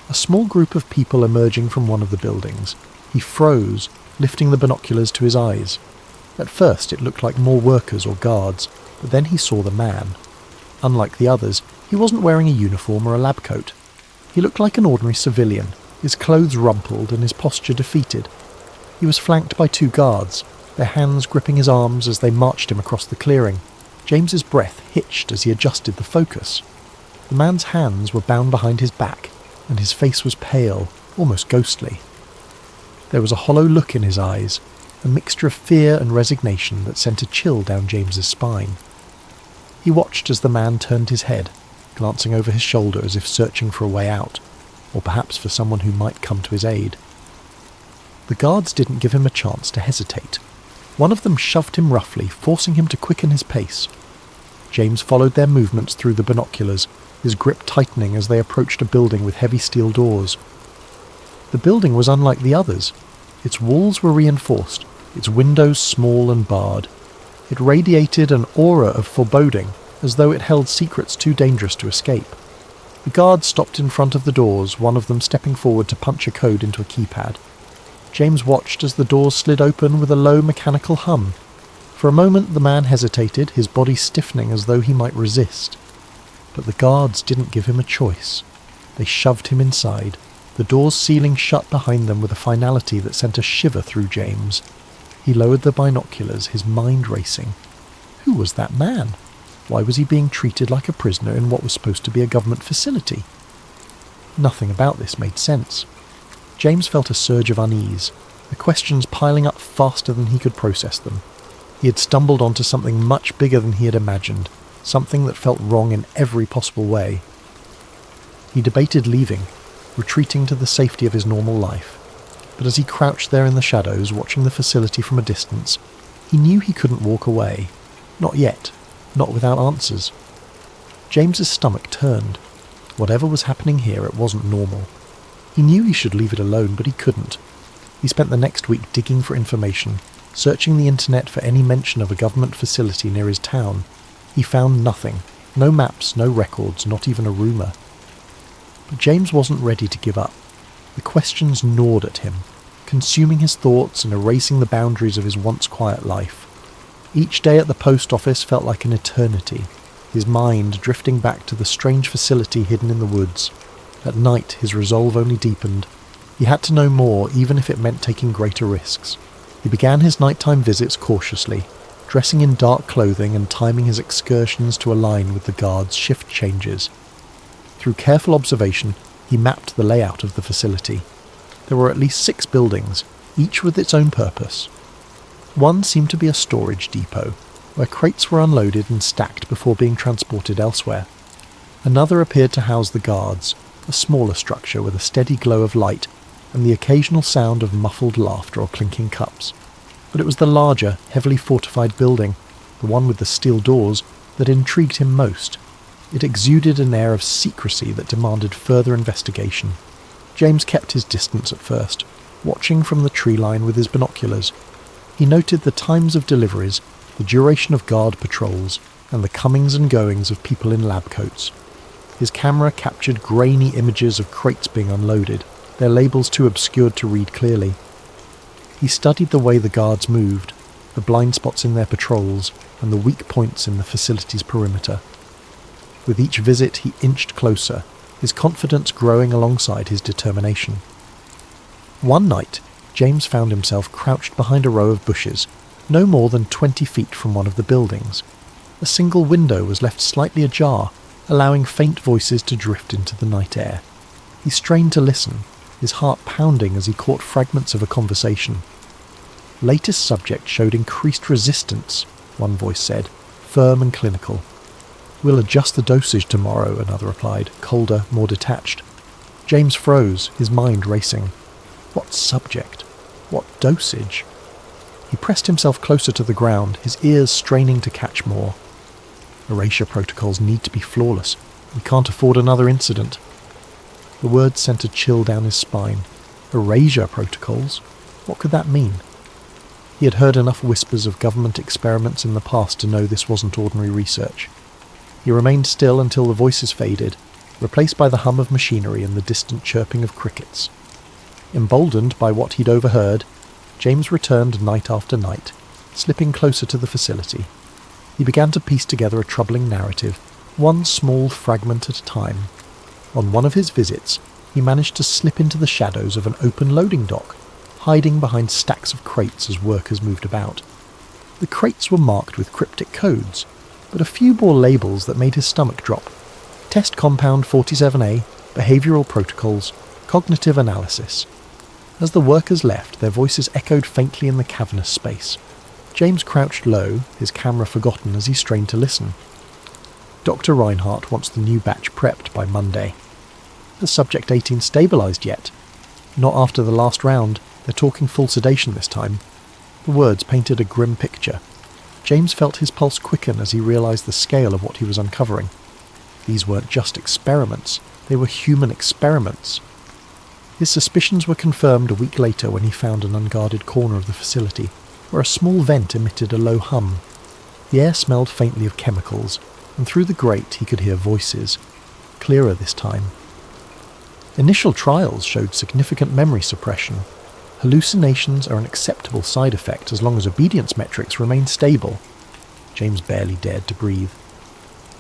A small group of people emerging from one of the buildings. He froze, lifting the binoculars to his eyes. At first it looked like more workers or guards, but then he saw the man. Unlike the others, he wasn't wearing a uniform or a lab coat. He looked like an ordinary civilian, his clothes rumpled and his posture defeated. He was flanked by two guards, their hands gripping his arms as they marched him across the clearing. James's breath hitched as he adjusted the focus. The man's hands were bound behind his back, and his face was pale, almost ghostly. There was a hollow look in his eyes, a mixture of fear and resignation that sent a chill down James's spine. He watched as the man turned his head, glancing over his shoulder as if searching for a way out, or perhaps for someone who might come to his aid. The guards didn't give him a chance to hesitate. One of them shoved him roughly, forcing him to quicken his pace. James followed their movements through the binoculars, his grip tightening as they approached a building with heavy steel doors. The building was unlike the others. Its walls were reinforced, its windows small and barred. It radiated an aura of foreboding, as though it held secrets too dangerous to escape. The guards stopped in front of the doors, one of them stepping forward to punch a code into a keypad. James watched as the doors slid open with a low mechanical hum. For a moment the man hesitated, his body stiffening as though he might resist. But the guards didn't give him a choice. They shoved him inside, the doors sealing shut behind them with a finality that sent a shiver through James. He lowered the binoculars, his mind racing. Who was that man? Why was he being treated like a prisoner in what was supposed to be a government facility? Nothing about this made sense. James felt a surge of unease, the questions piling up faster than he could process them. He had stumbled onto something much bigger than he had imagined, something that felt wrong in every possible way. He debated leaving, retreating to the safety of his normal life, but as he crouched there in the shadows, watching the facility from a distance, he knew he couldn't walk away. Not yet, not without answers. James's stomach turned. Whatever was happening here, it wasn't normal. He knew he should leave it alone, but he couldn't. He spent the next week digging for information, searching the internet for any mention of a government facility near his town. He found nothing. No maps, no records, not even a rumour. But James wasn't ready to give up. The questions gnawed at him, consuming his thoughts and erasing the boundaries of his once quiet life. Each day at the post office felt like an eternity, his mind drifting back to the strange facility hidden in the woods. At night, his resolve only deepened. He had to know more, even if it meant taking greater risks. He began his nighttime visits cautiously, dressing in dark clothing and timing his excursions to align with the guards' shift changes. Through careful observation, he mapped the layout of the facility. There were at least 6 buildings, each with its own purpose. One seemed to be a storage depot, where crates were unloaded and stacked before being transported elsewhere. Another appeared to house the guards, a smaller structure with a steady glow of light and the occasional sound of muffled laughter or clinking cups. But it was the larger, heavily fortified building, the one with the steel doors, that intrigued him most. It exuded an air of secrecy that demanded further investigation. James kept his distance at first, watching from the tree line with his binoculars. He noted the times of deliveries, the duration of guard patrols, and the comings and goings of people in lab coats. His camera captured grainy images of crates being unloaded, their labels too obscured to read clearly. He studied the way the guards moved, the blind spots in their patrols, and the weak points in the facility's perimeter. With each visit he inched closer, his confidence growing alongside his determination. One night, James found himself crouched behind a row of bushes, no more than 20 feet from one of the buildings. A single window was left slightly ajar, allowing faint voices to drift into the night air. He strained to listen, his heart pounding as he caught fragments of a conversation. Latest subject showed increased resistance, one voice said, firm and clinical. We'll adjust the dosage tomorrow, another replied, colder, more detached. James froze, his mind racing. What subject? What dosage? He pressed himself closer to the ground, his ears straining to catch more. Erasure protocols need to be flawless. We can't afford another incident. The words sent a chill down his spine. Erasure protocols? What could that mean? He had heard enough whispers of government experiments in the past to know this wasn't ordinary research. He remained still until the voices faded, replaced by the hum of machinery and the distant chirping of crickets. Emboldened by what he'd overheard, James returned night after night, slipping closer to the facility. He began to piece together a troubling narrative, one small fragment at a time. On one of his visits, he managed to slip into the shadows of an open loading dock, hiding behind stacks of crates as workers moved about. The crates were marked with cryptic codes, but a few bore labels that made his stomach drop. Test Compound 47A, Behavioural Protocols, Cognitive Analysis. As the workers left, their voices echoed faintly in the cavernous space. James crouched low, his camera forgotten as he strained to listen. Dr. Reinhardt wants the new batch prepped by Monday. Has Subject 18 stabilised yet? Not after the last round. They're talking full sedation this time. The words painted a grim picture. James felt his pulse quicken as he realised the scale of what he was uncovering. These weren't just experiments. They were human experiments. His suspicions were confirmed a week later when he found an unguarded corner of the facility, where a small vent emitted a low hum. The air smelled faintly of chemicals, and through the grate he could hear voices, clearer this time. Initial trials showed significant memory suppression. Hallucinations are an acceptable side effect as long as obedience metrics remain stable. James barely dared to breathe.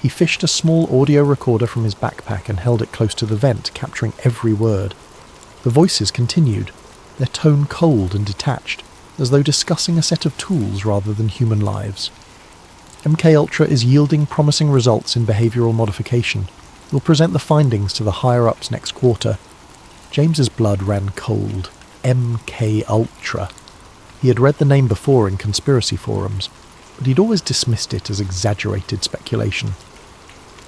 He fished a small audio recorder from his backpack and held it close to the vent, capturing every word. The voices continued, their tone cold and detached, as though discussing a set of tools rather than human lives. MKUltra is yielding promising results in behavioural modification. We'll present the findings to the higher-ups next quarter. James's blood ran cold. MKUltra. He had read the name before in conspiracy forums, but he'd always dismissed it as exaggerated speculation.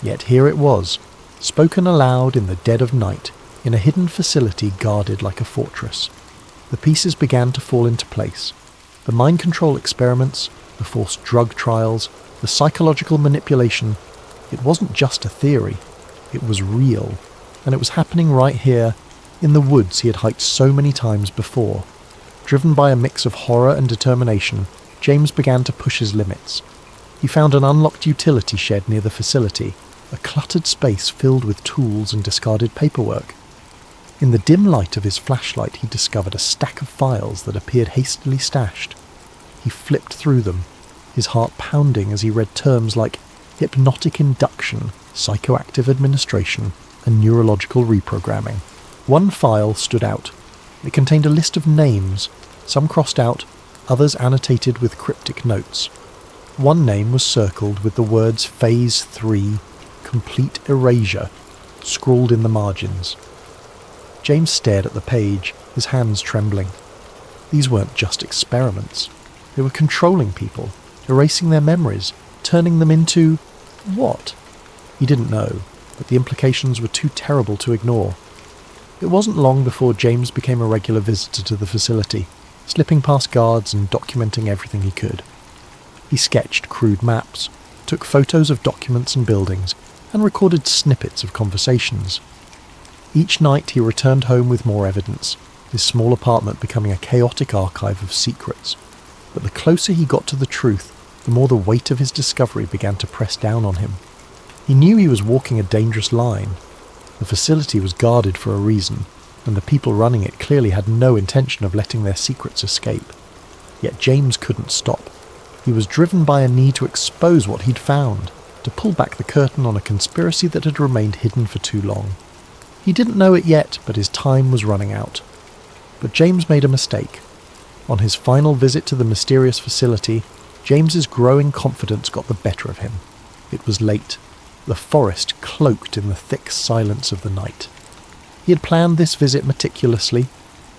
Yet here it was, spoken aloud in the dead of night, in a hidden facility guarded like a fortress. The pieces began to fall into place. The mind control experiments, the forced drug trials, the psychological manipulation. It wasn't just a theory. It was real. And it was happening right here, in the woods he had hiked so many times before. Driven by a mix of horror and determination, James began to push his limits. He found an unlocked utility shed near the facility, a cluttered space filled with tools and discarded paperwork. In the dim light of his flashlight he discovered a stack of files that appeared hastily stashed. He flipped through them, his heart pounding as he read terms like hypnotic induction, psychoactive administration, and neurological reprogramming. One file stood out. It contained a list of names, some crossed out, others annotated with cryptic notes. One name was circled with the words Phase 3, Complete Erasure, scrawled in the margins. James stared at the page, his hands trembling. These weren't just experiments. They were controlling people, erasing their memories, turning them into... what? He didn't know, but the implications were too terrible to ignore. It wasn't long before James became a regular visitor to the facility, slipping past guards and documenting everything he could. He sketched crude maps, took photos of documents and buildings, and recorded snippets of conversations. Each night he returned home with more evidence, his small apartment becoming a chaotic archive of secrets. But the closer he got to the truth, the more the weight of his discovery began to press down on him. He knew he was walking a dangerous line. The facility was guarded for a reason, and the people running it clearly had no intention of letting their secrets escape. Yet James couldn't stop. He was driven by a need to expose what he'd found, to pull back the curtain on a conspiracy that had remained hidden for too long. He didn't know it yet, but his time was running out. But James made a mistake. On his final visit to the mysterious facility, James's growing confidence got the better of him. It was late, the forest cloaked in the thick silence of the night. He had planned this visit meticulously,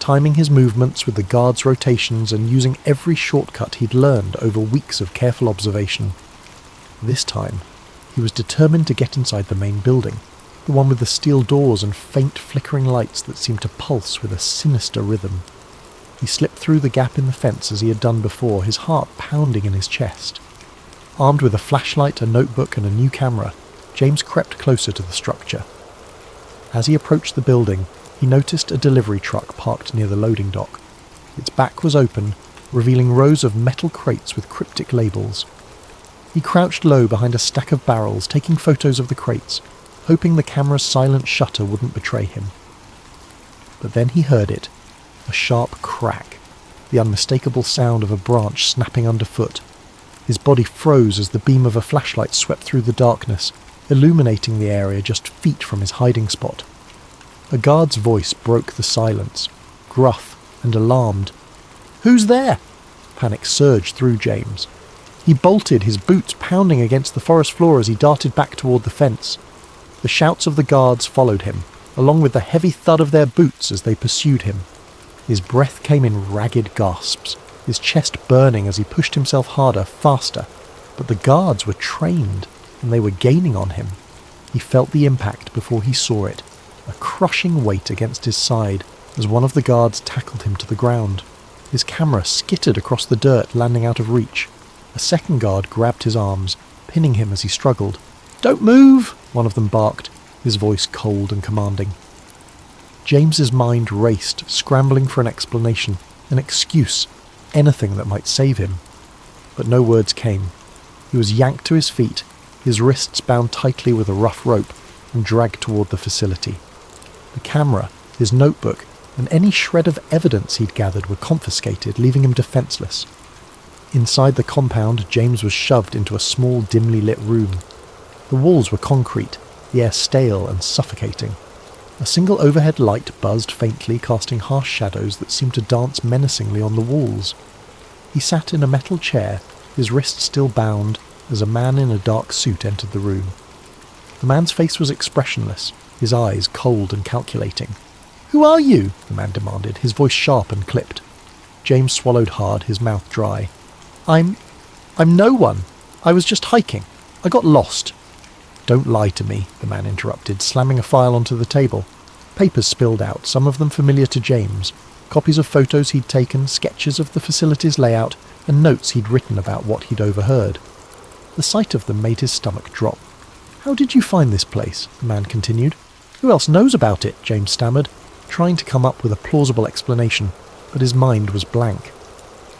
timing his movements with the guards' rotations and using every shortcut he'd learned over weeks of careful observation. This time, he was determined to get inside the main building, the one with the steel doors and faint flickering lights that seemed to pulse with a sinister rhythm. He slipped through the gap in the fence as he had done before, his heart pounding in his chest. Armed with a flashlight, a notebook and a new camera, James crept closer to the structure. As he approached the building, he noticed a delivery truck parked near the loading dock. Its back was open, revealing rows of metal crates with cryptic labels. He crouched low behind a stack of barrels, taking photos of the crates, hoping the camera's silent shutter wouldn't betray him. But then he heard it, a sharp crack, the unmistakable sound of a branch snapping underfoot. His body froze as the beam of a flashlight swept through the darkness, illuminating the area just feet from his hiding spot. A guard's voice broke the silence, gruff and alarmed. "Who's there?" Panic surged through James. He bolted, his boots pounding against the forest floor as he darted back toward the fence. The shouts of the guards followed him, along with the heavy thud of their boots as they pursued him. His breath came in ragged gasps, his chest burning as he pushed himself harder, faster. But the guards were trained, and they were gaining on him. He felt the impact before he saw it, a crushing weight against his side as one of the guards tackled him to the ground. His camera skittered across the dirt, landing out of reach. A second guard grabbed his arms, pinning him as he struggled. "Don't move!" one of them barked, his voice cold and commanding. James's mind raced, scrambling for an explanation, an excuse, anything that might save him. But no words came. He was yanked to his feet, his wrists bound tightly with a rough rope, and dragged toward the facility. The camera, his notebook, and any shred of evidence he'd gathered were confiscated, leaving him defenceless. Inside the compound, James was shoved into a small, dimly lit room. The walls were concrete, the air stale and suffocating. A single overhead light buzzed faintly, casting harsh shadows that seemed to dance menacingly on the walls. He sat in a metal chair, his wrists still bound, as a man in a dark suit entered the room. The man's face was expressionless, his eyes cold and calculating. "Who are you?" the man demanded, his voice sharp and clipped. James swallowed hard, his mouth dry. I'm no one. I was just hiking. I got lost." "Don't lie to me," the man interrupted, slamming a file onto the table. Papers spilled out, some of them familiar to James. Copies of photos he'd taken, sketches of the facility's layout, and notes he'd written about what he'd overheard. The sight of them made his stomach drop. "How did you find this place?" the man continued. "Who else knows about it?" James stammered, trying to come up with a plausible explanation, but his mind was blank.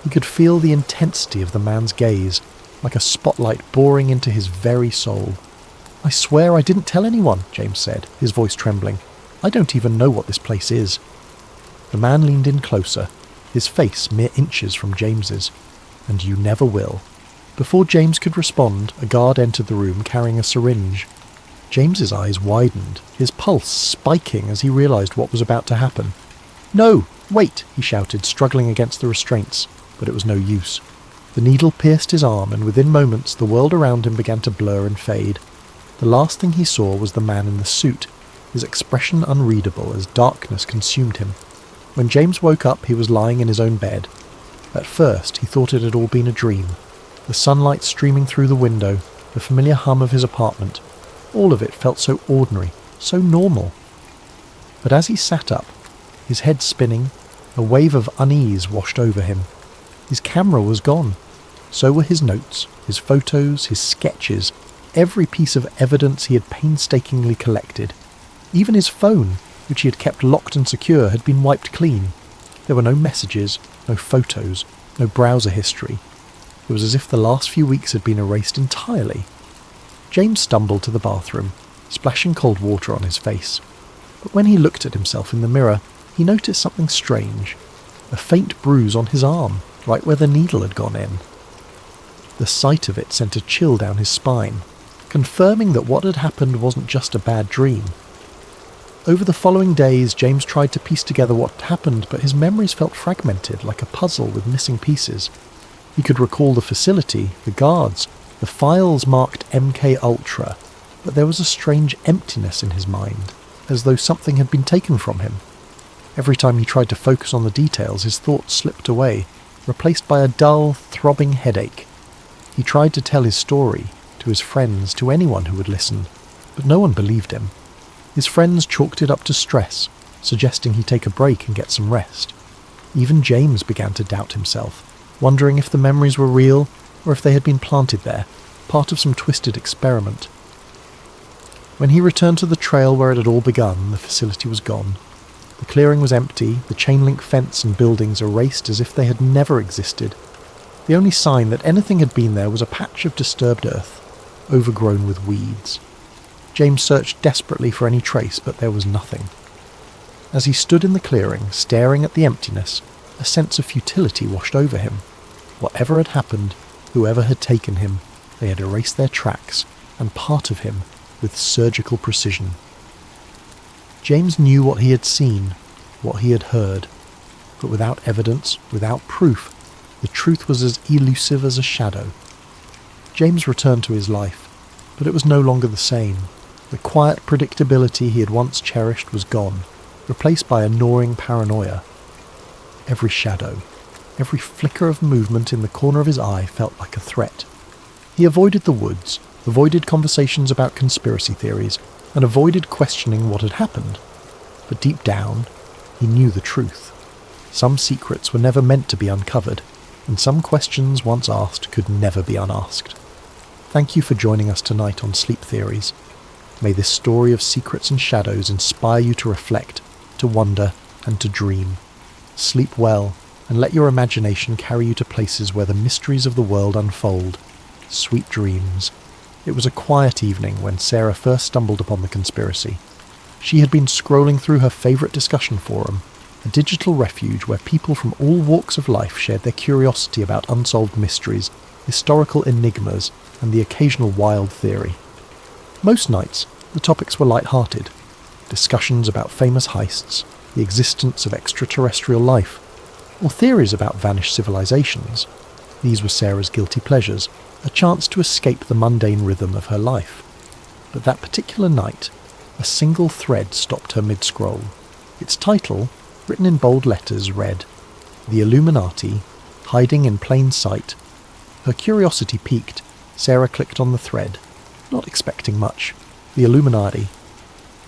He could feel the intensity of the man's gaze, like a spotlight boring into his very soul. "I swear I didn't tell anyone," James said, his voice trembling. "I don't even know what this place is." The man leaned in closer, his face mere inches from James's. "And you never will." Before James could respond, a guard entered the room carrying a syringe. James's eyes widened, his pulse spiking as he realized what was about to happen. "No, wait," he shouted, struggling against the restraints, but it was no use. The needle pierced his arm, and within moments the world around him began to blur and fade. The last thing he saw was the man in the suit, his expression unreadable as darkness consumed him. When James woke up, he was lying in his own bed. At first, he thought it had all been a dream. The sunlight streaming through the window, the familiar hum of his apartment, all of it felt so ordinary, so normal. But as he sat up, his head spinning, a wave of unease washed over him. His camera was gone. So were his notes, his photos, his sketches, every piece of evidence he had painstakingly collected. Even his phone, which he had kept locked and secure, had been wiped clean. There were no messages, no photos, no browser history. It was as if the last few weeks had been erased entirely. James stumbled to the bathroom, splashing cold water on his face. But when he looked at himself in the mirror, he noticed something strange. A faint bruise on his arm, right where the needle had gone in. The sight of it sent a chill down his spine, confirming that what had happened wasn't just a bad dream. Over the following days, James tried to piece together what had happened, but his memories felt fragmented, like a puzzle with missing pieces. He could recall the facility, the guards, the files marked MK Ultra, but there was a strange emptiness in his mind, as though something had been taken from him. Every time he tried to focus on the details, his thoughts slipped away, replaced by a dull, throbbing headache. He tried to tell his story, to his friends, to anyone who would listen, but no one believed him. His friends chalked it up to stress, suggesting he take a break and get some rest. Even James began to doubt himself, wondering if the memories were real or if they had been planted there, part of some twisted experiment. When he returned to the trail where it had all begun, the facility was gone. The clearing was empty, the chain-link fence and buildings erased as if they had never existed. The only sign that anything had been there was a patch of disturbed earth, overgrown with weeds. James searched desperately for any trace, but there was nothing. As he stood in the clearing, staring at the emptiness, a sense of futility washed over him. Whatever had happened, whoever had taken him, they had erased their tracks, and part of him, with surgical precision. James knew what he had seen, what he had heard, but without evidence, without proof, the truth was as elusive as a shadow. James returned to his life, but it was no longer the same. The quiet predictability he had once cherished was gone, replaced by a gnawing paranoia. Every shadow, every flicker of movement in the corner of his eye felt like a threat. He avoided the woods, avoided conversations about conspiracy theories, and avoided questioning what had happened. But deep down, he knew the truth. Some secrets were never meant to be uncovered, and some questions once asked could never be unasked. Thank you for joining us tonight on Sleep Theories. May this story of secrets and shadows inspire you to reflect, to wonder, and to dream. Sleep well, and let your imagination carry you to places where the mysteries of the world unfold. Sweet dreams. It was a quiet evening when Sarah first stumbled upon the conspiracy. She had been scrolling through her favourite discussion forum, a digital refuge where people from all walks of life shared their curiosity about unsolved mysteries, historical enigmas, and the occasional wild theory. Most nights, the topics were light-hearted. Discussions about famous heists, the existence of extraterrestrial life, or theories about vanished civilizations. These were Sarah's guilty pleasures, a chance to escape the mundane rhythm of her life. But that particular night, a single thread stopped her mid-scroll. Its title, written in bold letters, read, "The Illuminati, Hiding in Plain Sight." Her curiosity piqued. Sarah clicked on the thread, not expecting much. The Illuminati.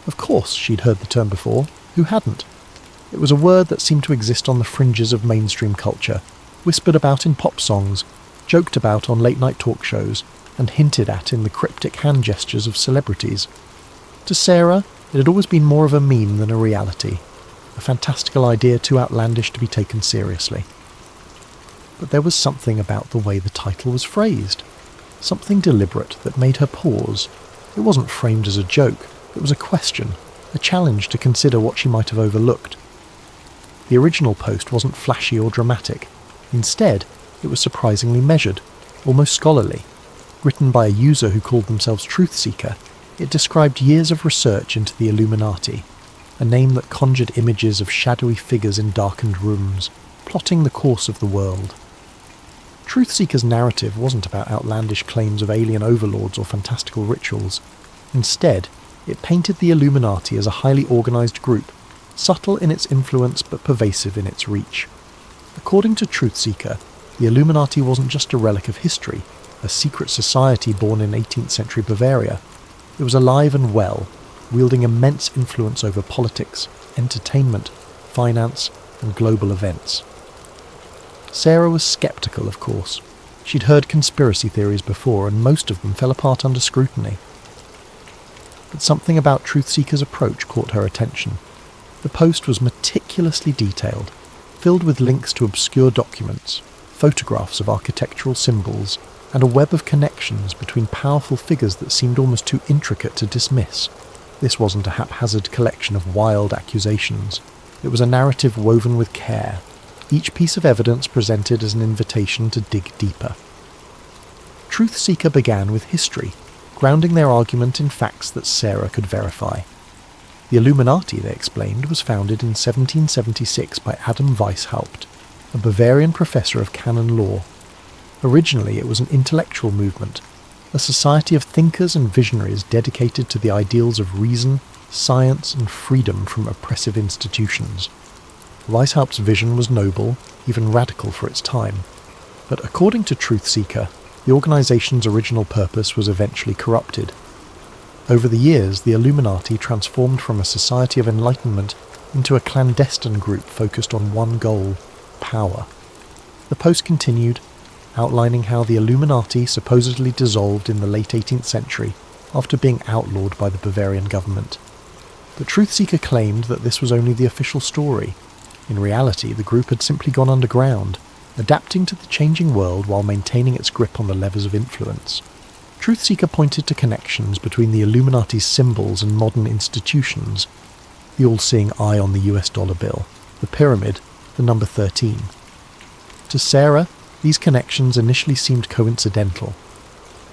Of course, she'd heard the term before. Who hadn't? It was a word that seemed to exist on the fringes of mainstream culture, whispered about in pop songs, joked about on late-night talk shows, and hinted at in the cryptic hand gestures of celebrities. To Sarah, it had always been more of a meme than a reality, a fantastical idea too outlandish to be taken seriously. But there was something about the way the title was phrased, something deliberate that made her pause. It wasn't framed as a joke, it was a question, a challenge to consider what she might have overlooked. The original post wasn't flashy or dramatic. Instead, it was surprisingly measured, almost scholarly. Written by a user who called themselves Truth Seeker, it described years of research into the Illuminati, a name that conjured images of shadowy figures in darkened rooms, plotting the course of the world. Truth Seeker's narrative wasn't about outlandish claims of alien overlords or fantastical rituals. Instead, it painted the Illuminati as a highly organised group, subtle in its influence but pervasive in its reach. According to Truth Seeker, the Illuminati wasn't just a relic of history, a secret society born in 18th century Bavaria. It was alive and well, wielding immense influence over politics, entertainment, finance, and global events. Sarah was sceptical, of course. She'd heard conspiracy theories before, and most of them fell apart under scrutiny. But something about Truth Seeker's approach caught her attention. The post was meticulously detailed, filled with links to obscure documents, photographs of architectural symbols, and a web of connections between powerful figures that seemed almost too intricate to dismiss. This wasn't a haphazard collection of wild accusations. It was a narrative woven with care, each piece of evidence presented as an invitation to dig deeper. Truth Seeker began with history, grounding their argument in facts that Sarah could verify. The Illuminati, they explained, was founded in 1776 by Adam Weishaupt, a Bavarian professor of canon law. Originally, it was an intellectual movement, a society of thinkers and visionaries dedicated to the ideals of reason, science, and freedom from oppressive institutions. Weishaupt's vision was noble, even radical for its time, but according to Truth Seeker, the organization's original purpose was eventually corrupted. Over the years, the Illuminati transformed from a society of enlightenment into a clandestine group focused on one goal: power. The post continued, outlining how the Illuminati supposedly dissolved in the late 18th century after being outlawed by the Bavarian government. But Truth Seeker claimed that this was only the official story. In reality, the group had simply gone underground, adapting to the changing world while maintaining its grip on the levers of influence. Truth Seeker pointed to connections between the Illuminati's symbols and modern institutions: the all-seeing eye on the US dollar bill, the pyramid, the number 13. To Sarah, these connections initially seemed coincidental,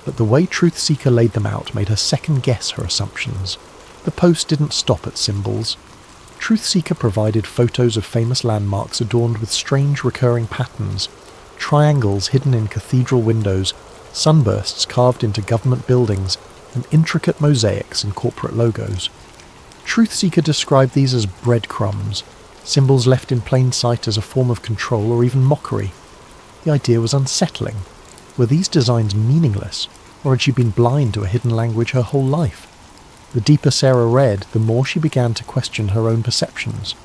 but the way Truth Seeker laid them out made her second-guess her assumptions. The post didn't stop at symbols. Truth Seeker provided photos of famous landmarks adorned with strange recurring patterns, triangles hidden in cathedral windows, sunbursts carved into government buildings, and intricate mosaics in corporate logos. Truth Seeker described these as breadcrumbs, symbols left in plain sight as a form of control or even mockery. The idea was unsettling. Were these designs meaningless, or had she been blind to a hidden language her whole life? The deeper Sarah read, the more she began to question her own perceptions.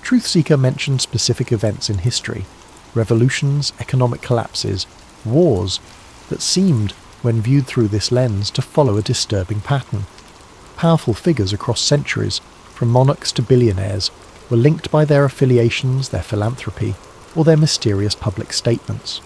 Truth Seeker mentioned specific events in history, revolutions, economic collapses, wars, that seemed, when viewed through this lens, to follow a disturbing pattern. Powerful figures across centuries, from monarchs to billionaires, were linked by their affiliations, their philanthropy, or their mysterious public statements.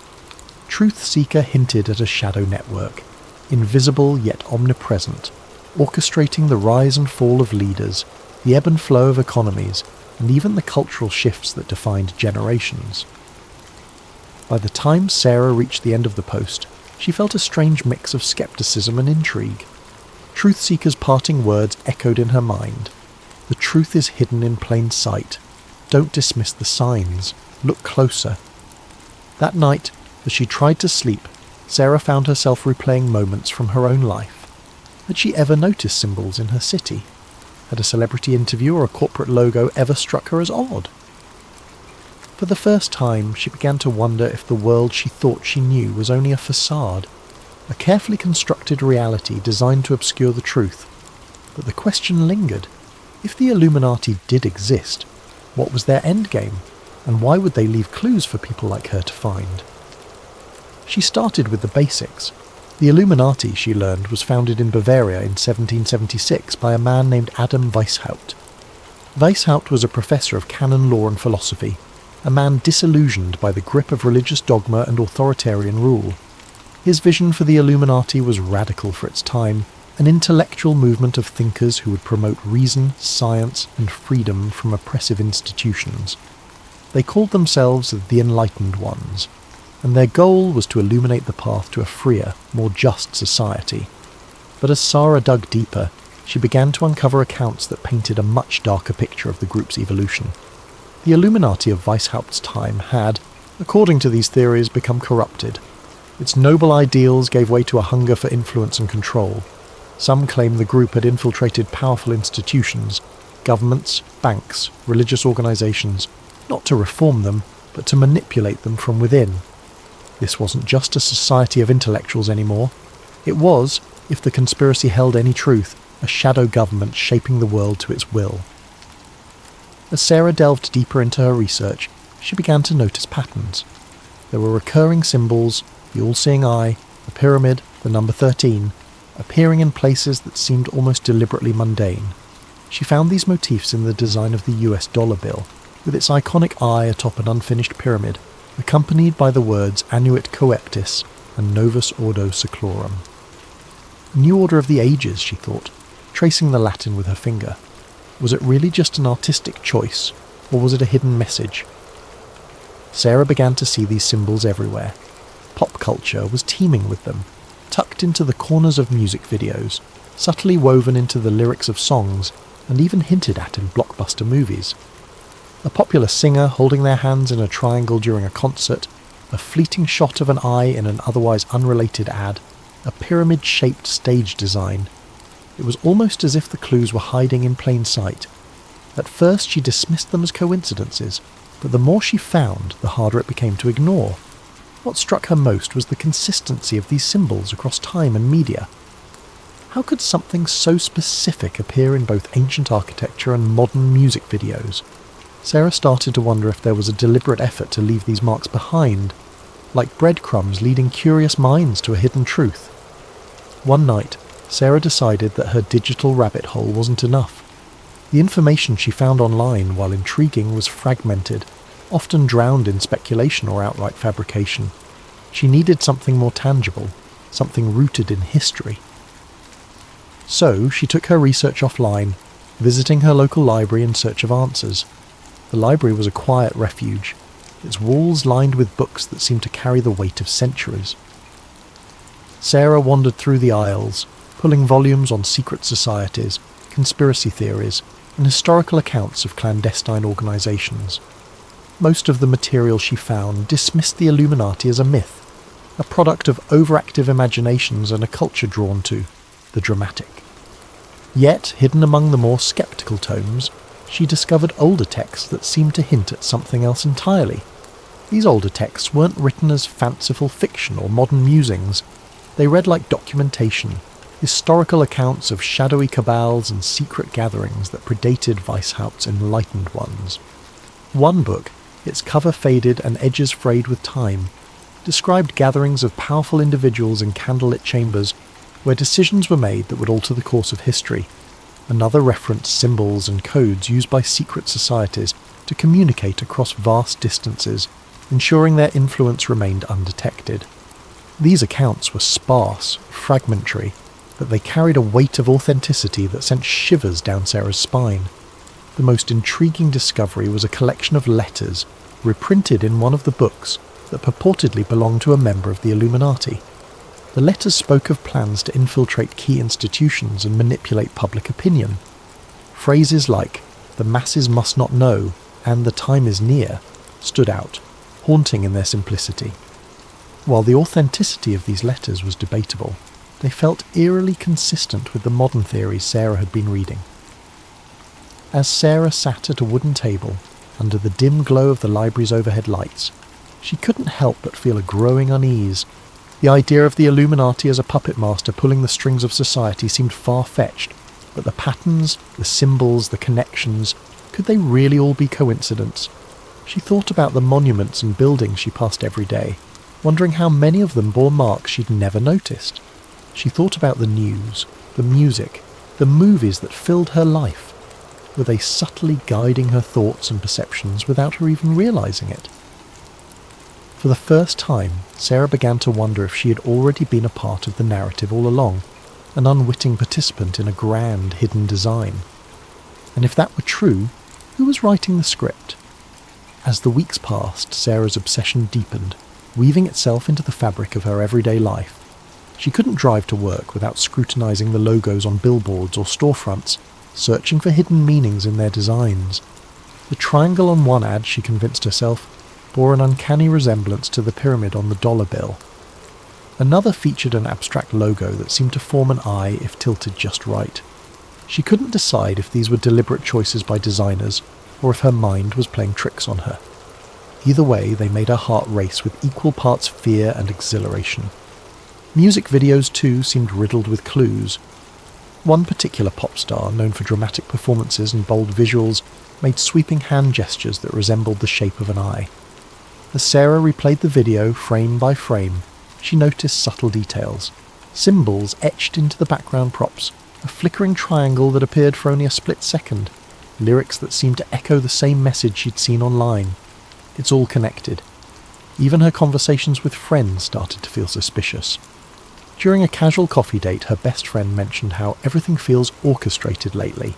Truth Seeker hinted at a shadow network, invisible yet omnipresent, orchestrating the rise and fall of leaders, the ebb and flow of economies, and even the cultural shifts that defined generations. By the time Sarah reached the end of the post, she felt a strange mix of skepticism and intrigue. Truth-seekers' parting words echoed in her mind. The truth is hidden in plain sight. Don't dismiss the signs. Look closer. That night, as she tried to sleep, Sarah found herself replaying moments from her own life. Had she ever noticed symbols in her city? Had a celebrity interview or a corporate logo ever struck her as odd? For the first time, she began to wonder if the world she thought she knew was only a facade, a carefully constructed reality designed to obscure the truth. But the question lingered. If the Illuminati did exist, what was their endgame, and why would they leave clues for people like her to find? She started with the basics. The Illuminati, she learned, was founded in Bavaria in 1776 by a man named Adam Weishaupt. Weishaupt was a professor of canon law and philosophy, a man disillusioned by the grip of religious dogma and authoritarian rule. His vision for the Illuminati was radical for its time, an intellectual movement of thinkers who would promote reason, science, and freedom from oppressive institutions. They called themselves the Enlightened Ones, and their goal was to illuminate the path to a freer, more just society. But as Sarah dug deeper, she began to uncover accounts that painted a much darker picture of the group's evolution. The Illuminati of Weishaupt's time had, according to these theories, become corrupted. Its noble ideals gave way to a hunger for influence and control. Some claim the group had infiltrated powerful institutions, governments, banks, religious organizations, not to reform them, but to manipulate them from within. This wasn't just a society of intellectuals anymore. It was, if the conspiracy held any truth, a shadow government shaping the world to its will. As Sarah delved deeper into her research, she began to notice patterns. There were recurring symbols, the all-seeing eye, the pyramid, the number 13, appearing in places that seemed almost deliberately mundane. She found these motifs in the design of the US dollar bill, with its iconic eye atop an unfinished pyramid, accompanied by the words Annuit Coeptis and Novus Ordo Seclorum. New Order of the Ages, she thought, tracing the Latin with her finger. Was it really just an artistic choice, or was it a hidden message? Sarah began to see these symbols everywhere. Pop culture was teeming with them, tucked into the corners of music videos, subtly woven into the lyrics of songs, and even hinted at in blockbuster movies. A popular singer holding their hands in a triangle during a concert, a fleeting shot of an eye in an otherwise unrelated ad, a pyramid-shaped stage design. It was almost as if the clues were hiding in plain sight. At first she dismissed them as coincidences, but the more she found, the harder it became to ignore. What struck her most was the consistency of these symbols across time and media. How could something so specific appear in both ancient architecture and modern music videos? Sarah started to wonder if there was a deliberate effort to leave these marks behind, like breadcrumbs leading curious minds to a hidden truth. One night, Sarah decided that her digital rabbit hole wasn't enough. The information she found online, while intriguing, was fragmented, often drowned in speculation or outright fabrication. She needed something more tangible, something rooted in history. So she took her research offline, visiting her local library in search of answers. The library was a quiet refuge, its walls lined with books that seemed to carry the weight of centuries. Sarah wandered through the aisles, pulling volumes on secret societies, conspiracy theories, and historical accounts of clandestine organizations. Most of the material she found dismissed the Illuminati as a myth, a product of overactive imaginations and a culture drawn to the dramatic. Yet, hidden among the more skeptical tomes, she discovered older texts that seemed to hint at something else entirely. These older texts weren't written as fanciful fiction or modern musings. They read like documentation, historical accounts of shadowy cabals and secret gatherings that predated Weishaupt's Enlightened Ones. One book, its cover faded and edges frayed with time, described gatherings of powerful individuals in candlelit chambers where decisions were made that would alter the course of history. Another referenced symbols and codes used by secret societies to communicate across vast distances, ensuring their influence remained undetected. These accounts were sparse, fragmentary, but they carried a weight of authenticity that sent shivers down Sarah's spine. The most intriguing discovery was a collection of letters reprinted in one of the books that purportedly belonged to a member of the Illuminati. The letters spoke of plans to infiltrate key institutions and manipulate public opinion. Phrases like, "the masses must not know," and "the time is near," stood out, haunting in their simplicity. While the authenticity of these letters was debatable, they felt eerily consistent with the modern theories Sarah had been reading. As Sarah sat at a wooden table, under the dim glow of the library's overhead lights, she couldn't help but feel a growing unease. The idea of the Illuminati as a puppet master pulling the strings of society seemed far-fetched, but the patterns, the symbols, the connections, could they really all be coincidence? She thought about the monuments and buildings she passed every day, wondering how many of them bore marks she'd never noticed. She thought about the news, the music, the movies that filled her life. Were they subtly guiding her thoughts and perceptions without her even realizing it? For the first time, Sarah began to wonder if she had already been a part of the narrative all along, an unwitting participant in a grand hidden design. And if that were true, who was writing the script? As the weeks passed, Sarah's obsession deepened, weaving itself into the fabric of her everyday life. She couldn't drive to work without scrutinizing the logos on billboards or storefronts, searching for hidden meanings in their designs. The triangle on one ad, she convinced herself, bore an uncanny resemblance to the pyramid on the dollar bill. Another featured an abstract logo that seemed to form an eye if tilted just right. She couldn't decide if these were deliberate choices by designers, or if her mind was playing tricks on her. Either way, they made her heart race with equal parts fear and exhilaration. Music videos, too, seemed riddled with clues. One particular pop star, known for dramatic performances and bold visuals, made sweeping hand gestures that resembled the shape of an eye. As Sarah replayed the video frame by frame, she noticed subtle details. Symbols etched into the background props, a flickering triangle that appeared for only a split second, lyrics that seemed to echo the same message she'd seen online. It's all connected. Even her conversations with friends started to feel suspicious. During a casual coffee date, her best friend mentioned how everything feels orchestrated lately,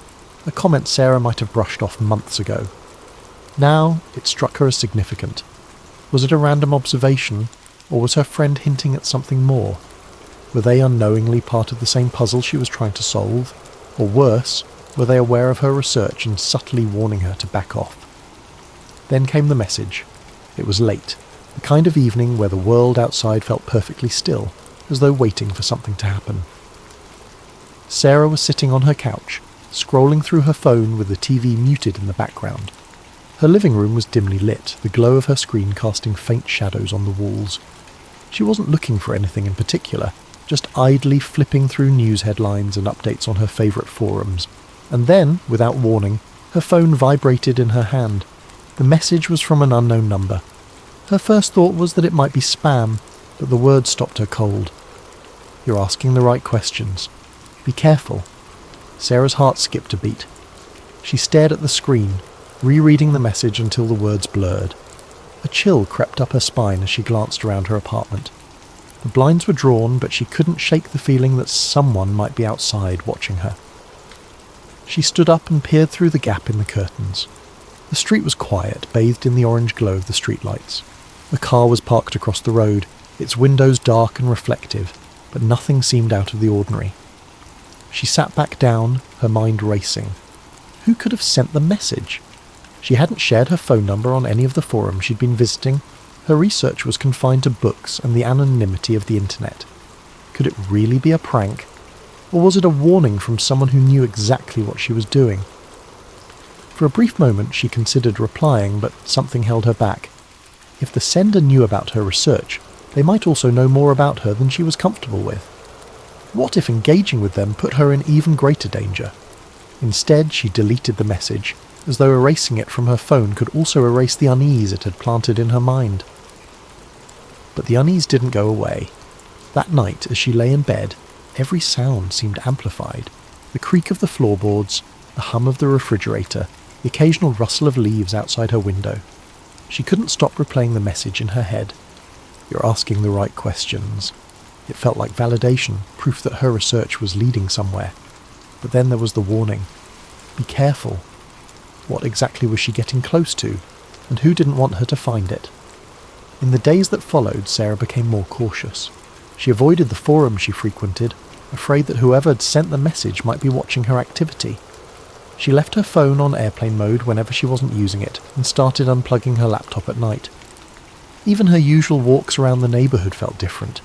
a comment Sarah might have brushed off months ago. Now, it struck her as significant. Was it a random observation, or was her friend hinting at something more? Were they unknowingly part of the same puzzle she was trying to solve? Or worse, were they aware of her research and subtly warning her to back off? Then came the message. It was late, the kind of evening where the world outside felt perfectly still, as though waiting for something to happen. Sarah was sitting on her couch, scrolling through her phone with the TV muted in the background. Her living room was dimly lit, the glow of her screen casting faint shadows on the walls. She wasn't looking for anything in particular, just idly flipping through news headlines and updates on her favourite forums. And then, without warning, her phone vibrated in her hand. The message was from an unknown number. Her first thought was that it might be spam, but the words stopped her cold. "You're asking the right questions. Be careful." Sarah's heart skipped a beat. She stared at the screen, rereading the message until the words blurred. A chill crept up her spine as she glanced around her apartment. The blinds were drawn, but she couldn't shake the feeling that someone might be outside watching her. She stood up and peered through the gap in the curtains. The street was quiet, bathed in the orange glow of the streetlights. A car was parked across the road, its windows dark and reflective, but nothing seemed out of the ordinary. She sat back down, her mind racing. Who could have sent the message? She hadn't shared her phone number on any of the forums she'd been visiting. Her research was confined to books and the anonymity of the internet. Could it really be a prank? Or was it a warning from someone who knew exactly what she was doing? For a brief moment she considered replying, but something held her back. If the sender knew about her research, they might also know more about her than she was comfortable with. What if engaging with them put her in even greater danger? Instead, she deleted the message, as though erasing it from her phone could also erase the unease it had planted in her mind. But the unease didn't go away. That night, as she lay in bed, every sound seemed amplified. The creak of the floorboards, the hum of the refrigerator, the occasional rustle of leaves outside her window. She couldn't stop replaying the message in her head. "You're asking the right questions." It felt like validation, proof that her research was leading somewhere. But then there was the warning. "Be careful." What exactly was she getting close to, and who didn't want her to find it? In the days that followed, Sarah became more cautious. She avoided the forums she frequented, afraid that whoever had sent the message might be watching her activity. She left her phone on airplane mode whenever she wasn't using it, and started unplugging her laptop at night. Even her usual walks around the neighbourhood felt different.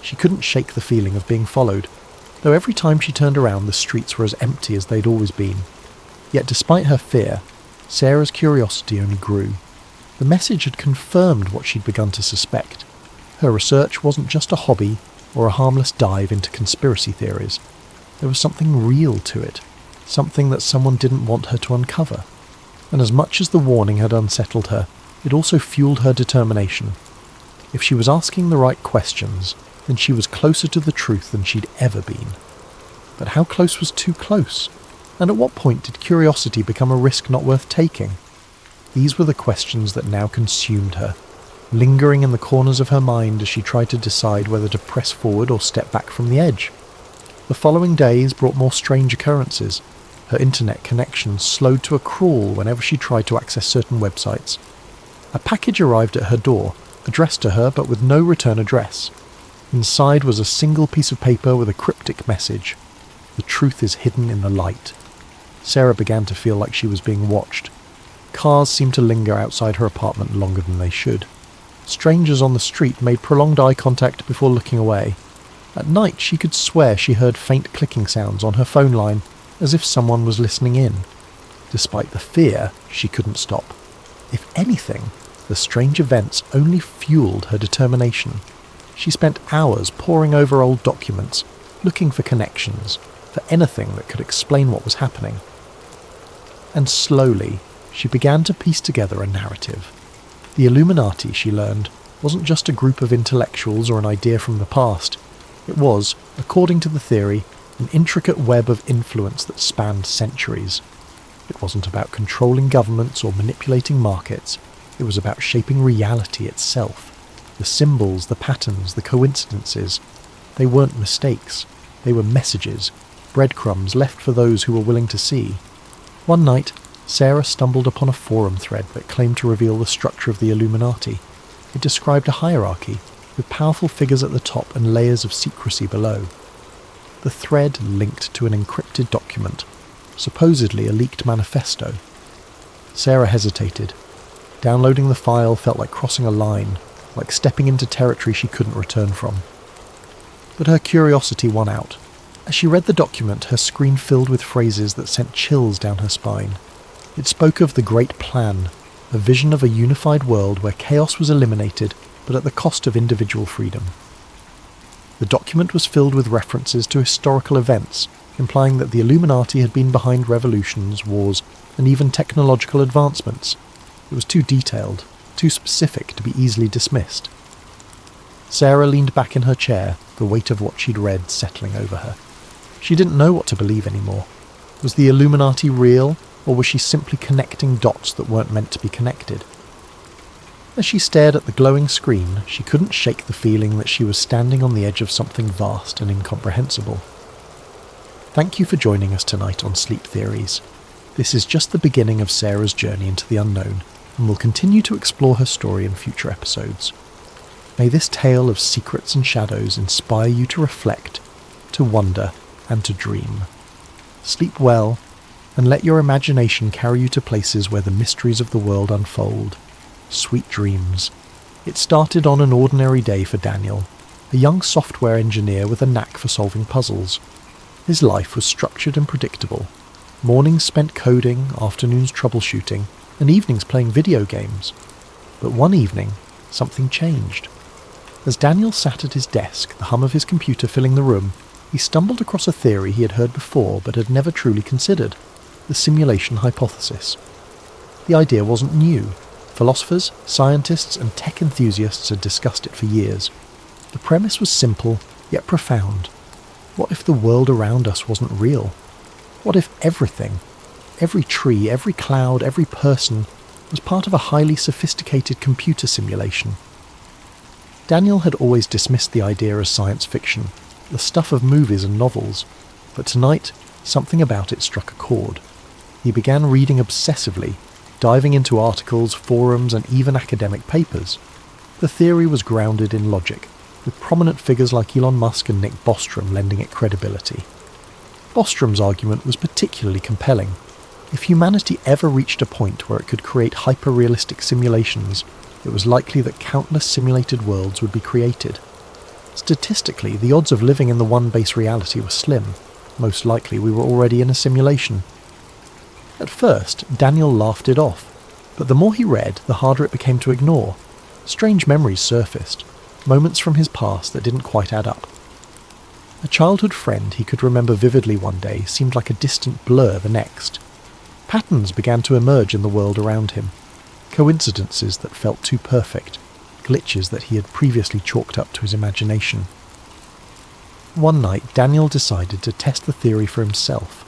She couldn't shake the feeling of being followed, though every time she turned around the streets were as empty as they'd always been. Yet despite her fear, Sarah's curiosity only grew. The message had confirmed what she'd begun to suspect. Her research wasn't just a hobby or a harmless dive into conspiracy theories. There was something real to it, something that someone didn't want her to uncover. And as much as the warning had unsettled her, it also fueled her determination. If she was asking the right questions, then she was closer to the truth than she'd ever been. But how close was too close? And at what point did curiosity become a risk not worth taking? These were the questions that now consumed her, lingering in the corners of her mind as she tried to decide whether to press forward or step back from the edge. The following days brought more strange occurrences. Her internet connection slowed to a crawl whenever she tried to access certain websites. A package arrived at her door, addressed to her but with no return address. Inside was a single piece of paper with a cryptic message. The truth is hidden in the light. Sarah began to feel like she was being watched. Cars seemed to linger outside her apartment longer than they should. Strangers on the street made prolonged eye contact before looking away. At night she could swear she heard faint clicking sounds on her phone line, as if someone was listening in. Despite the fear, she couldn't stop. If anything, the strange events only fueled her determination. She spent hours poring over old documents, looking for connections, for anything that could explain what was happening. And slowly, she began to piece together a narrative. The Illuminati, she learned, wasn't just a group of intellectuals or an idea from the past. It was, according to the theory, an intricate web of influence that spanned centuries. It wasn't about controlling governments or manipulating markets. It was about shaping reality itself. The symbols, the patterns, the coincidences. They weren't mistakes. They were messages, breadcrumbs left for those who were willing to see. One night, Sarah stumbled upon a forum thread that claimed to reveal the structure of the Illuminati. It described a hierarchy, with powerful figures at the top and layers of secrecy below. The thread linked to an encrypted document, supposedly a leaked manifesto. Sarah hesitated. Downloading the file felt like crossing a line, like stepping into territory she couldn't return from. But her curiosity won out. As she read the document, her screen filled with phrases that sent chills down her spine. It spoke of the Great Plan, a vision of a unified world where chaos was eliminated, but at the cost of individual freedom. The document was filled with references to historical events, implying that the Illuminati had been behind revolutions, wars, and even technological advancements. It was too detailed, too specific to be easily dismissed. Sarah leaned back in her chair, the weight of what she'd read settling over her. She didn't know what to believe anymore. Was the Illuminati real, or was she simply connecting dots that weren't meant to be connected? As she stared at the glowing screen, she couldn't shake the feeling that she was standing on the edge of something vast and incomprehensible. Thank you for joining us tonight on Sleep Theories. This is just the beginning of Sarah's journey into the unknown, and we'll continue to explore her story in future episodes. May this tale of secrets and shadows inspire you to reflect, to wonder, and to dream. Sleep well, and let your imagination carry you to places where the mysteries of the world unfold. Sweet dreams. It started on an ordinary day for Daniel, a young software engineer with a knack for solving puzzles. His life was structured and predictable. Mornings spent coding, afternoons troubleshooting, and evenings playing video games. But one evening, something changed. As Daniel sat at his desk, the hum of his computer filling the room, he stumbled across a theory he had heard before but had never truly considered: the simulation hypothesis. The idea wasn't new. Philosophers, scientists, and tech enthusiasts had discussed it for years. The premise was simple, yet profound. What if the world around us wasn't real? What if everything, every tree, every cloud, every person, was part of a highly sophisticated computer simulation? Daniel had always dismissed the idea as science fiction, the stuff of movies and novels, but tonight, something about it struck a chord. He began reading obsessively, diving into articles, forums, and even academic papers. The theory was grounded in logic, with prominent figures like Elon Musk and Nick Bostrom lending it credibility. Bostrom's argument was particularly compelling. If humanity ever reached a point where it could create hyper-realistic simulations, it was likely that countless simulated worlds would be created. Statistically, the odds of living in the one base reality were slim. Most likely we were already in a simulation. At first, Daniel laughed it off, but the more he read, the harder it became to ignore. Strange memories surfaced, moments from his past that didn't quite add up. A childhood friend he could remember vividly one day seemed like a distant blur the next. Patterns began to emerge in the world around him. Coincidences that felt too perfect, glitches that he had previously chalked up to his imagination. One night, Daniel decided to test the theory for himself.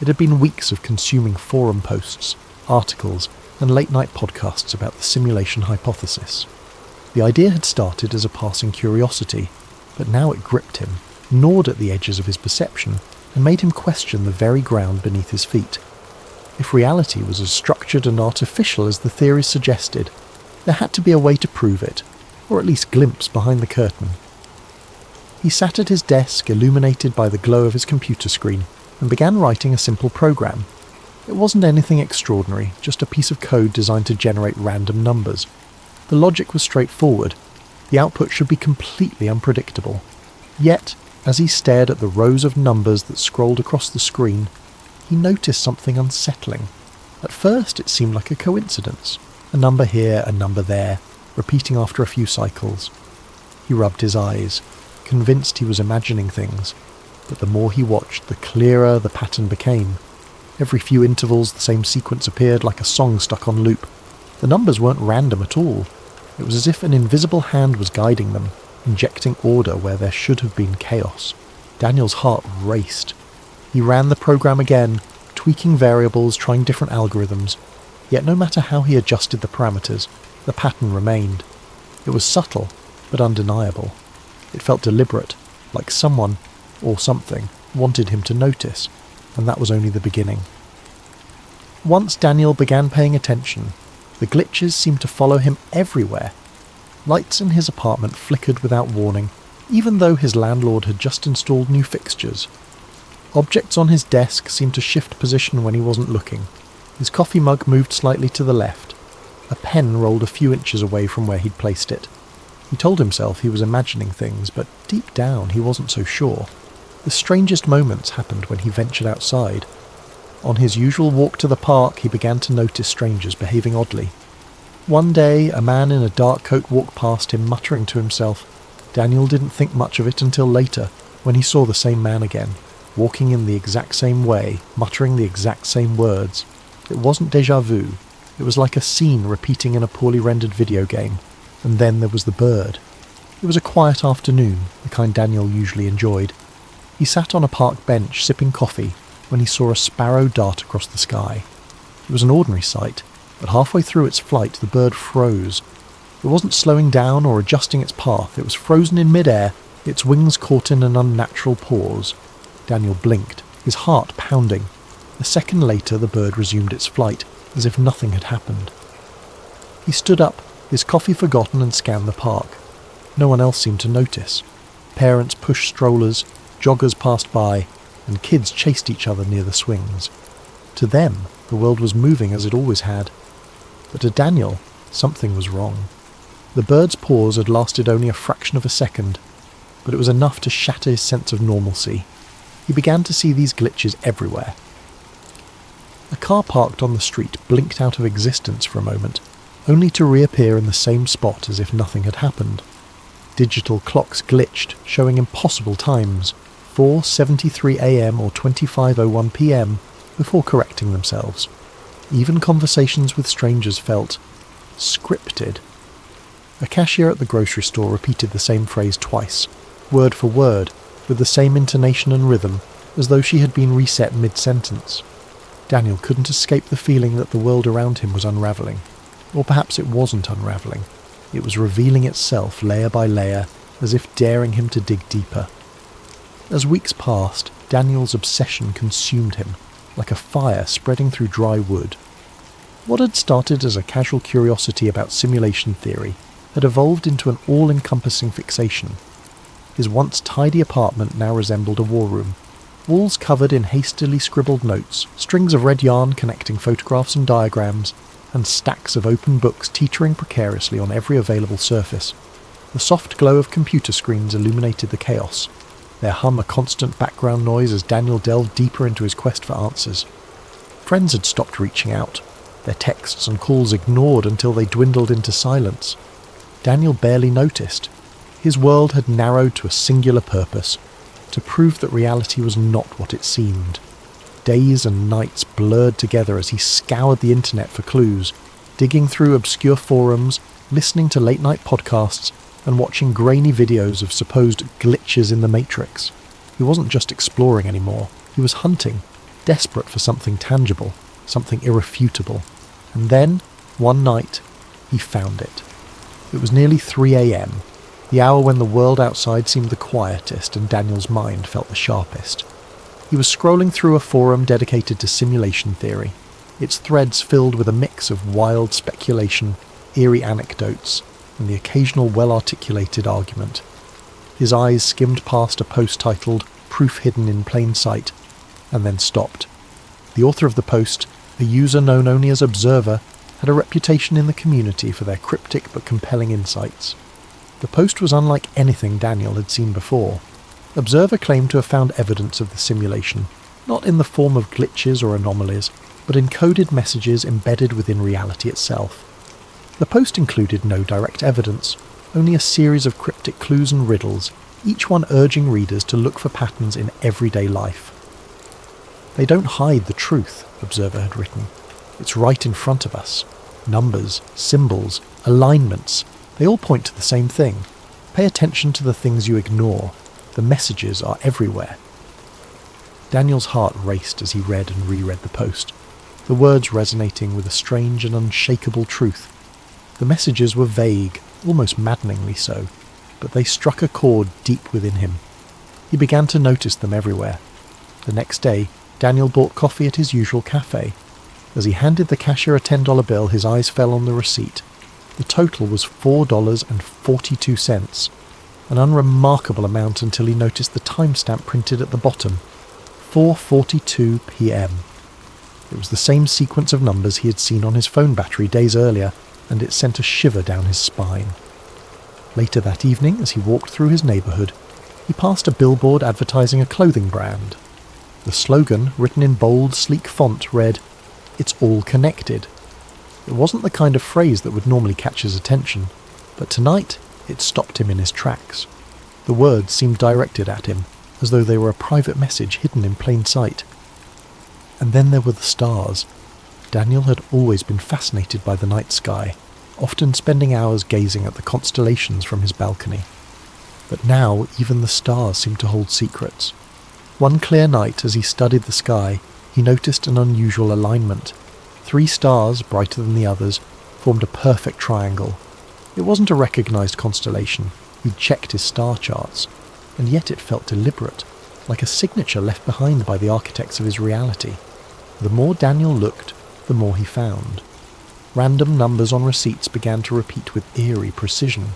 It had been weeks of consuming forum posts, articles, and late-night podcasts about the simulation hypothesis. The idea had started as a passing curiosity, but now it gripped him, gnawed at the edges of his perception, and made him question the very ground beneath his feet. If reality was as structured and artificial as the theories suggested, there had to be a way to prove it, or at least glimpse behind the curtain. He sat at his desk, illuminated by the glow of his computer screen, and began writing a simple program. It wasn't anything extraordinary, just a piece of code designed to generate random numbers. The logic was straightforward. The output should be completely unpredictable. Yet, as he stared at the rows of numbers that scrolled across the screen, he noticed something unsettling. At first it seemed like a coincidence. A number here, a number there, repeating after a few cycles. He rubbed his eyes, convinced he was imagining things, but the more he watched, the clearer the pattern became. Every few intervals the same sequence appeared like a song stuck on loop. The numbers weren't random at all. It was as if an invisible hand was guiding them, injecting order where there should have been chaos. Daniel's heart raced. He ran the program again, tweaking variables, trying different algorithms. Yet no matter how he adjusted the parameters, the pattern remained. It was subtle, but undeniable. It felt deliberate, like someone, or something, wanted him to notice, and that was only the beginning. Once Daniel began paying attention, the glitches seemed to follow him everywhere. Lights in his apartment flickered without warning, even though his landlord had just installed new fixtures. Objects on his desk seemed to shift position when he wasn't looking. His coffee mug moved slightly to the left. A pen rolled a few inches away from where he'd placed it. He told himself he was imagining things, but deep down he wasn't so sure. The strangest moments happened when he ventured outside. On his usual walk to the park, he began to notice strangers behaving oddly. One day, a man in a dark coat walked past him, muttering to himself. Daniel didn't think much of it until later, when he saw the same man again, walking in the exact same way, muttering the exact same words. It wasn't déjà vu. It was like a scene repeating in a poorly rendered video game. And then there was the bird. It was a quiet afternoon, the kind Daniel usually enjoyed. He sat on a park bench sipping coffee when he saw a sparrow dart across the sky. It was an ordinary sight, but halfway through its flight the bird froze. It wasn't slowing down or adjusting its path, it was frozen in mid-air, its wings caught in an unnatural pause. Daniel blinked, his heart pounding. A second later the bird resumed its flight, as if nothing had happened. He stood up, his coffee forgotten, and scanned the park. No one else seemed to notice. Parents pushed strollers, joggers passed by, and kids chased each other near the swings. To them, the world was moving as it always had. But to Daniel, something was wrong. The bird's pause had lasted only a fraction of a second, but it was enough to shatter his sense of normalcy. He began to see these glitches everywhere. A car parked on the street blinked out of existence for a moment, only to reappear in the same spot as if nothing had happened. Digital clocks glitched, showing impossible times, 4:73 a.m. or 25:01 p.m, before correcting themselves. Even conversations with strangers felt scripted. A cashier at the grocery store repeated the same phrase twice, word for word, with the same intonation and rhythm, as though she had been reset mid-sentence. Daniel couldn't escape the feeling that the world around him was unravelling. Or perhaps it wasn't unravelling. It was revealing itself layer by layer, as if daring him to dig deeper. As weeks passed, Daniel's obsession consumed him. like a fire spreading through dry wood. What had started as a casual curiosity about simulation theory had evolved into an all-encompassing fixation. His once tidy apartment now resembled a war room. Walls covered in hastily scribbled notes, strings of red yarn connecting photographs and diagrams, and stacks of open books teetering precariously on every available surface. The soft glow of computer screens illuminated the chaos, their hum a constant background noise as Daniel delved deeper into his quest for answers. Friends had stopped reaching out, their texts and calls ignored until they dwindled into silence. Daniel barely noticed. His world had narrowed to a singular purpose, to prove that reality was not what it seemed. Days and nights blurred together as he scoured the internet for clues, digging through obscure forums, listening to late-night podcasts, and watching grainy videos of supposed glitches in the Matrix. He wasn't just exploring anymore, he was hunting, desperate for something tangible, something irrefutable. And then, one night, he found it. It was nearly 3 a.m, the hour when the world outside seemed the quietest and Daniel's mind felt the sharpest. He was scrolling through a forum dedicated to simulation theory, its threads filled with a mix of wild speculation, eerie anecdotes, and the occasional well-articulated argument. His eyes skimmed past a post titled "Proof Hidden in Plain Sight," and then stopped. The author of the post, a user known only as Observer, had a reputation in the community for their cryptic but compelling insights. The post was unlike anything Daniel had seen before. Observer claimed to have found evidence of the simulation, not in the form of glitches or anomalies, but in coded messages embedded within reality itself. The post included no direct evidence, only a series of cryptic clues and riddles, each one urging readers to look for patterns in everyday life. "They don't hide the truth," Observer had written. "It's right in front of us. Numbers, symbols, alignments, they all point to the same thing. Pay attention to the things you ignore. The messages are everywhere." Daniel's heart raced as he read and reread the post, the words resonating with a strange and unshakable truth. The messages were vague, almost maddeningly so, but they struck a chord deep within him. He began to notice them everywhere. The next day, Daniel bought coffee at his usual cafe. As he handed the cashier a $10 bill, his eyes fell on the receipt. The total was $4.42, an unremarkable amount until he noticed the timestamp printed at the bottom, 4:42 p.m. It was the same sequence of numbers he had seen on his phone battery days earlier, and it sent a shiver down his spine. Later that evening, as he walked through his neighbourhood, he passed a billboard advertising a clothing brand. The slogan, written in bold, sleek font, read, "It's all connected." It wasn't the kind of phrase that would normally catch his attention, but tonight it stopped him in his tracks. The words seemed directed at him, as though they were a private message hidden in plain sight. And then there were the stars. Daniel had always been fascinated by the night sky, often spending hours gazing at the constellations from his balcony. But now even the stars seemed to hold secrets. One clear night, as he studied the sky, he noticed an unusual alignment. 3 stars, brighter than the others, formed a perfect triangle. It wasn't a recognised constellation. He'd checked his star charts, and yet it felt deliberate, like a signature left behind by the architects of his reality. The more Daniel looked, the more he found. Random numbers on receipts began to repeat with eerie precision.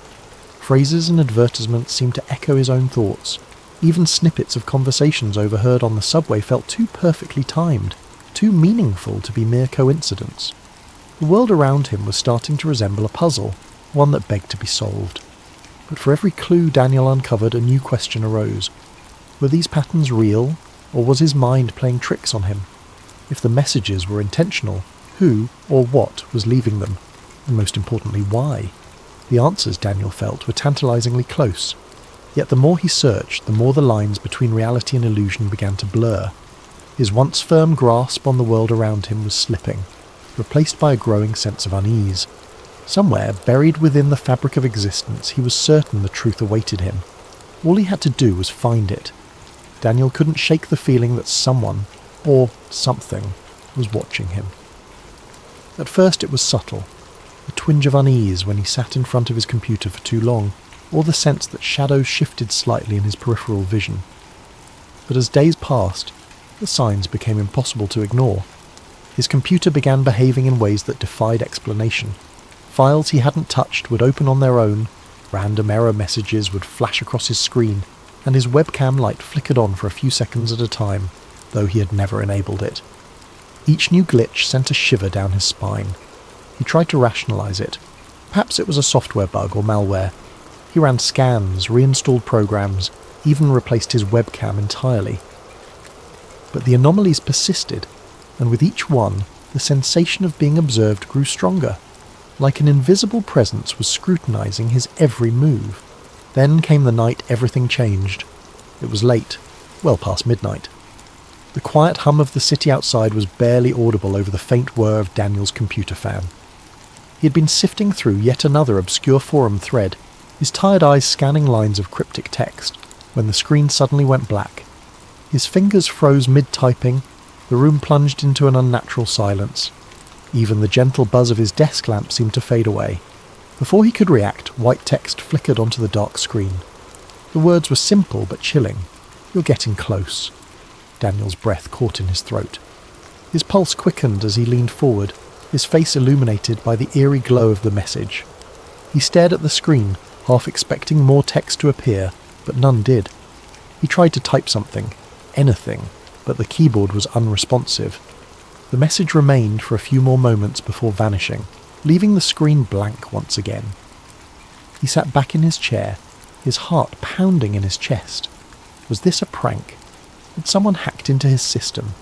Phrases and advertisements seemed to echo his own thoughts. Even snippets of conversations overheard on the subway felt too perfectly timed, too meaningful to be mere coincidence. The world around him was starting to resemble a puzzle, one that begged to be solved. But for every clue Daniel uncovered, a new question arose. Were these patterns real, or was his mind playing tricks on him? If the messages were intentional, who or what was leaving them? And most importantly, why? The answers, Daniel felt, were tantalizingly close. Yet the more he searched, the more the lines between reality and illusion began to blur. His once firm grasp on the world around him was slipping, replaced by a growing sense of unease. Somewhere, buried within the fabric of existence, he was certain the truth awaited him. All he had to do was find it. Daniel couldn't shake the feeling that someone, or something, was watching him. At first it was subtle, a twinge of unease when he sat in front of his computer for too long, or the sense that shadows shifted slightly in his peripheral vision. But as days passed, the signs became impossible to ignore. His computer began behaving in ways that defied explanation. Files he hadn't touched would open on their own, random error messages would flash across his screen, and his webcam light flickered on for a few seconds at a time, though he had never enabled it. Each new glitch sent a shiver down his spine. He tried to rationalize it. Perhaps it was a software bug or malware. He ran scans, reinstalled programs, even replaced his webcam entirely. But the anomalies persisted, and with each one, the sensation of being observed grew stronger, like an invisible presence was scrutinizing his every move. Then came the night everything changed. It was late, well past midnight. The quiet hum of the city outside was barely audible over the faint whir of Daniel's computer fan. He had been sifting through yet another obscure forum thread, his tired eyes scanning lines of cryptic text, when the screen suddenly went black. His fingers froze mid-typing, the room plunged into an unnatural silence. Even the gentle buzz of his desk lamp seemed to fade away. Before he could react, white text flickered onto the dark screen. The words were simple but chilling. "You're getting close." Daniel's breath caught in his throat. His pulse quickened as he leaned forward, his face illuminated by the eerie glow of the message. He stared at the screen, half expecting more text to appear, but none did. He tried to type something, anything, but the keyboard was unresponsive. The message remained for a few more moments before vanishing, leaving the screen blank once again. He sat back in his chair, his heart pounding in his chest. Was this a prank? Had someone hacked into his system?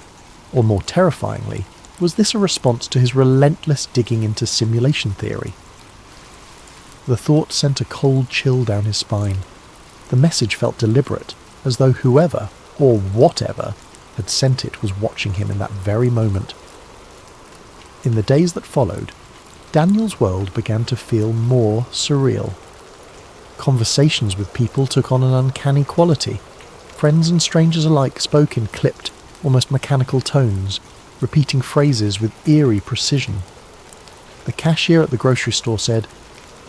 Or more terrifyingly, was this a response to his relentless digging into simulation theory? The thought sent a cold chill down his spine. The message felt deliberate, as though whoever, or whatever, had sent it was watching him in that very moment. In the days that followed, Daniel's world began to feel more surreal. Conversations with people took on an uncanny quality. Friends and strangers alike spoke in clipped, almost mechanical tones, repeating phrases with eerie precision. The cashier at the grocery store said,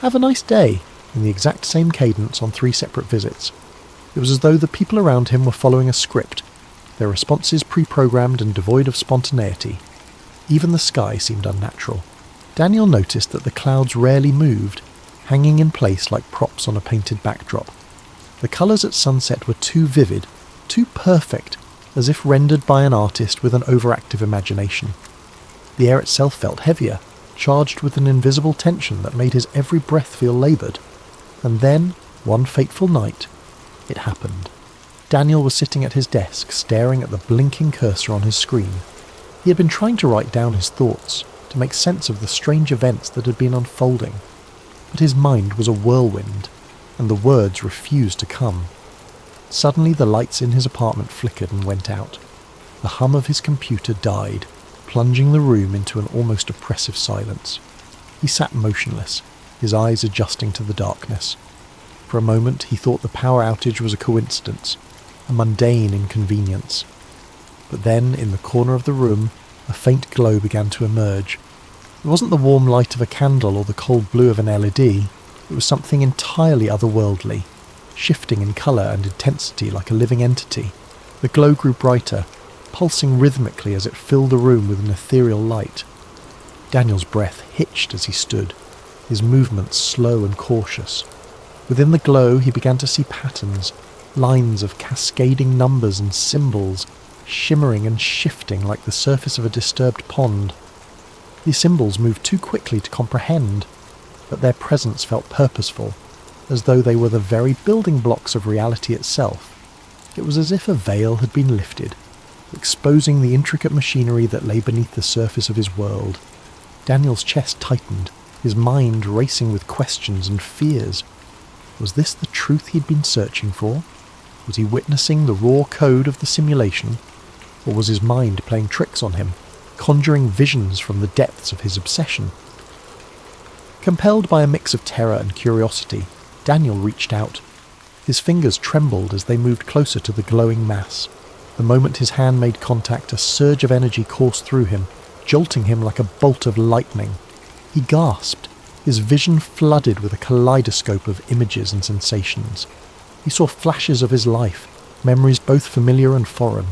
"Have a nice day," in the exact same cadence on 3 separate visits. It was as though the people around him were following a script, their responses pre-programmed and devoid of spontaneity. Even the sky seemed unnatural. Daniel noticed that the clouds rarely moved, hanging in place like props on a painted backdrop. The colours at sunset were too vivid, too perfect, as if rendered by an artist with an overactive imagination. The air itself felt heavier, charged with an invisible tension that made his every breath feel laboured. And then, one fateful night, it happened. Daniel was sitting at his desk, staring at the blinking cursor on his screen. He had been trying to write down his thoughts, to make sense of the strange events that had been unfolding. But his mind was a whirlwind, and the words refused to come. Suddenly the lights in his apartment flickered and went out. The hum of his computer died, plunging the room into an almost oppressive silence. He sat motionless, his eyes adjusting to the darkness. For a moment he thought the power outage was a coincidence, a mundane inconvenience. But then, in the corner of the room, a faint glow began to emerge. It wasn't the warm light of a candle or the cold blue of an LED. It was something entirely otherworldly, shifting in colour and intensity like a living entity. The glow grew brighter, pulsing rhythmically as it filled the room with an ethereal light. Daniel's breath hitched as he stood, his movements slow and cautious. Within the glow he began to see patterns, lines of cascading numbers and symbols, shimmering and shifting like the surface of a disturbed pond. These symbols moved too quickly to comprehend, but their presence felt purposeful, as though they were the very building blocks of reality itself. It was as if a veil had been lifted, exposing the intricate machinery that lay beneath the surface of his world. Daniel's chest tightened, his mind racing with questions and fears. Was this the truth he'd been searching for? Was he witnessing the raw code of the simulation? Or was his mind playing tricks on him, conjuring visions from the depths of his obsession? Compelled by a mix of terror and curiosity, Daniel reached out. His fingers trembled as they moved closer to the glowing mass. The moment his hand made contact, a surge of energy coursed through him, jolting him like a bolt of lightning. He gasped, his vision flooded with a kaleidoscope of images and sensations. He saw flashes of his life, memories both familiar and foreign.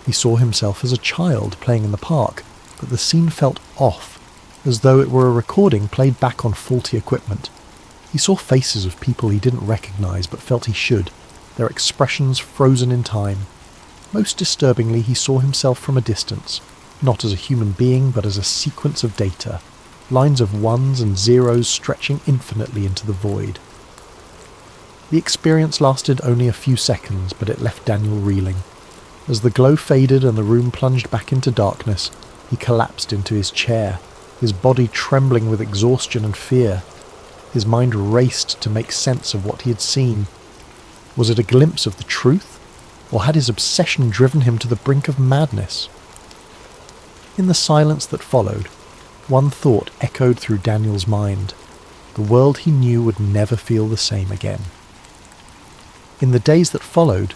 He saw himself as a child playing in the park, but the scene felt off, as though it were a recording played back on faulty equipment. He saw faces of people he didn't recognise but felt he should, their expressions frozen in time. Most disturbingly, he saw himself from a distance, not as a human being but as a sequence of data, lines of ones and zeros stretching infinitely into the void. The experience lasted only a few seconds, but it left Daniel reeling. As the glow faded and the room plunged back into darkness, he collapsed into his chair, his body trembling with exhaustion and fear. His mind raced to make sense of what he had seen. Was it a glimpse of the truth, or had his obsession driven him to the brink of madness? In the silence that followed, one thought echoed through Daniel's mind. The world he knew would never feel the same again. In the days that followed,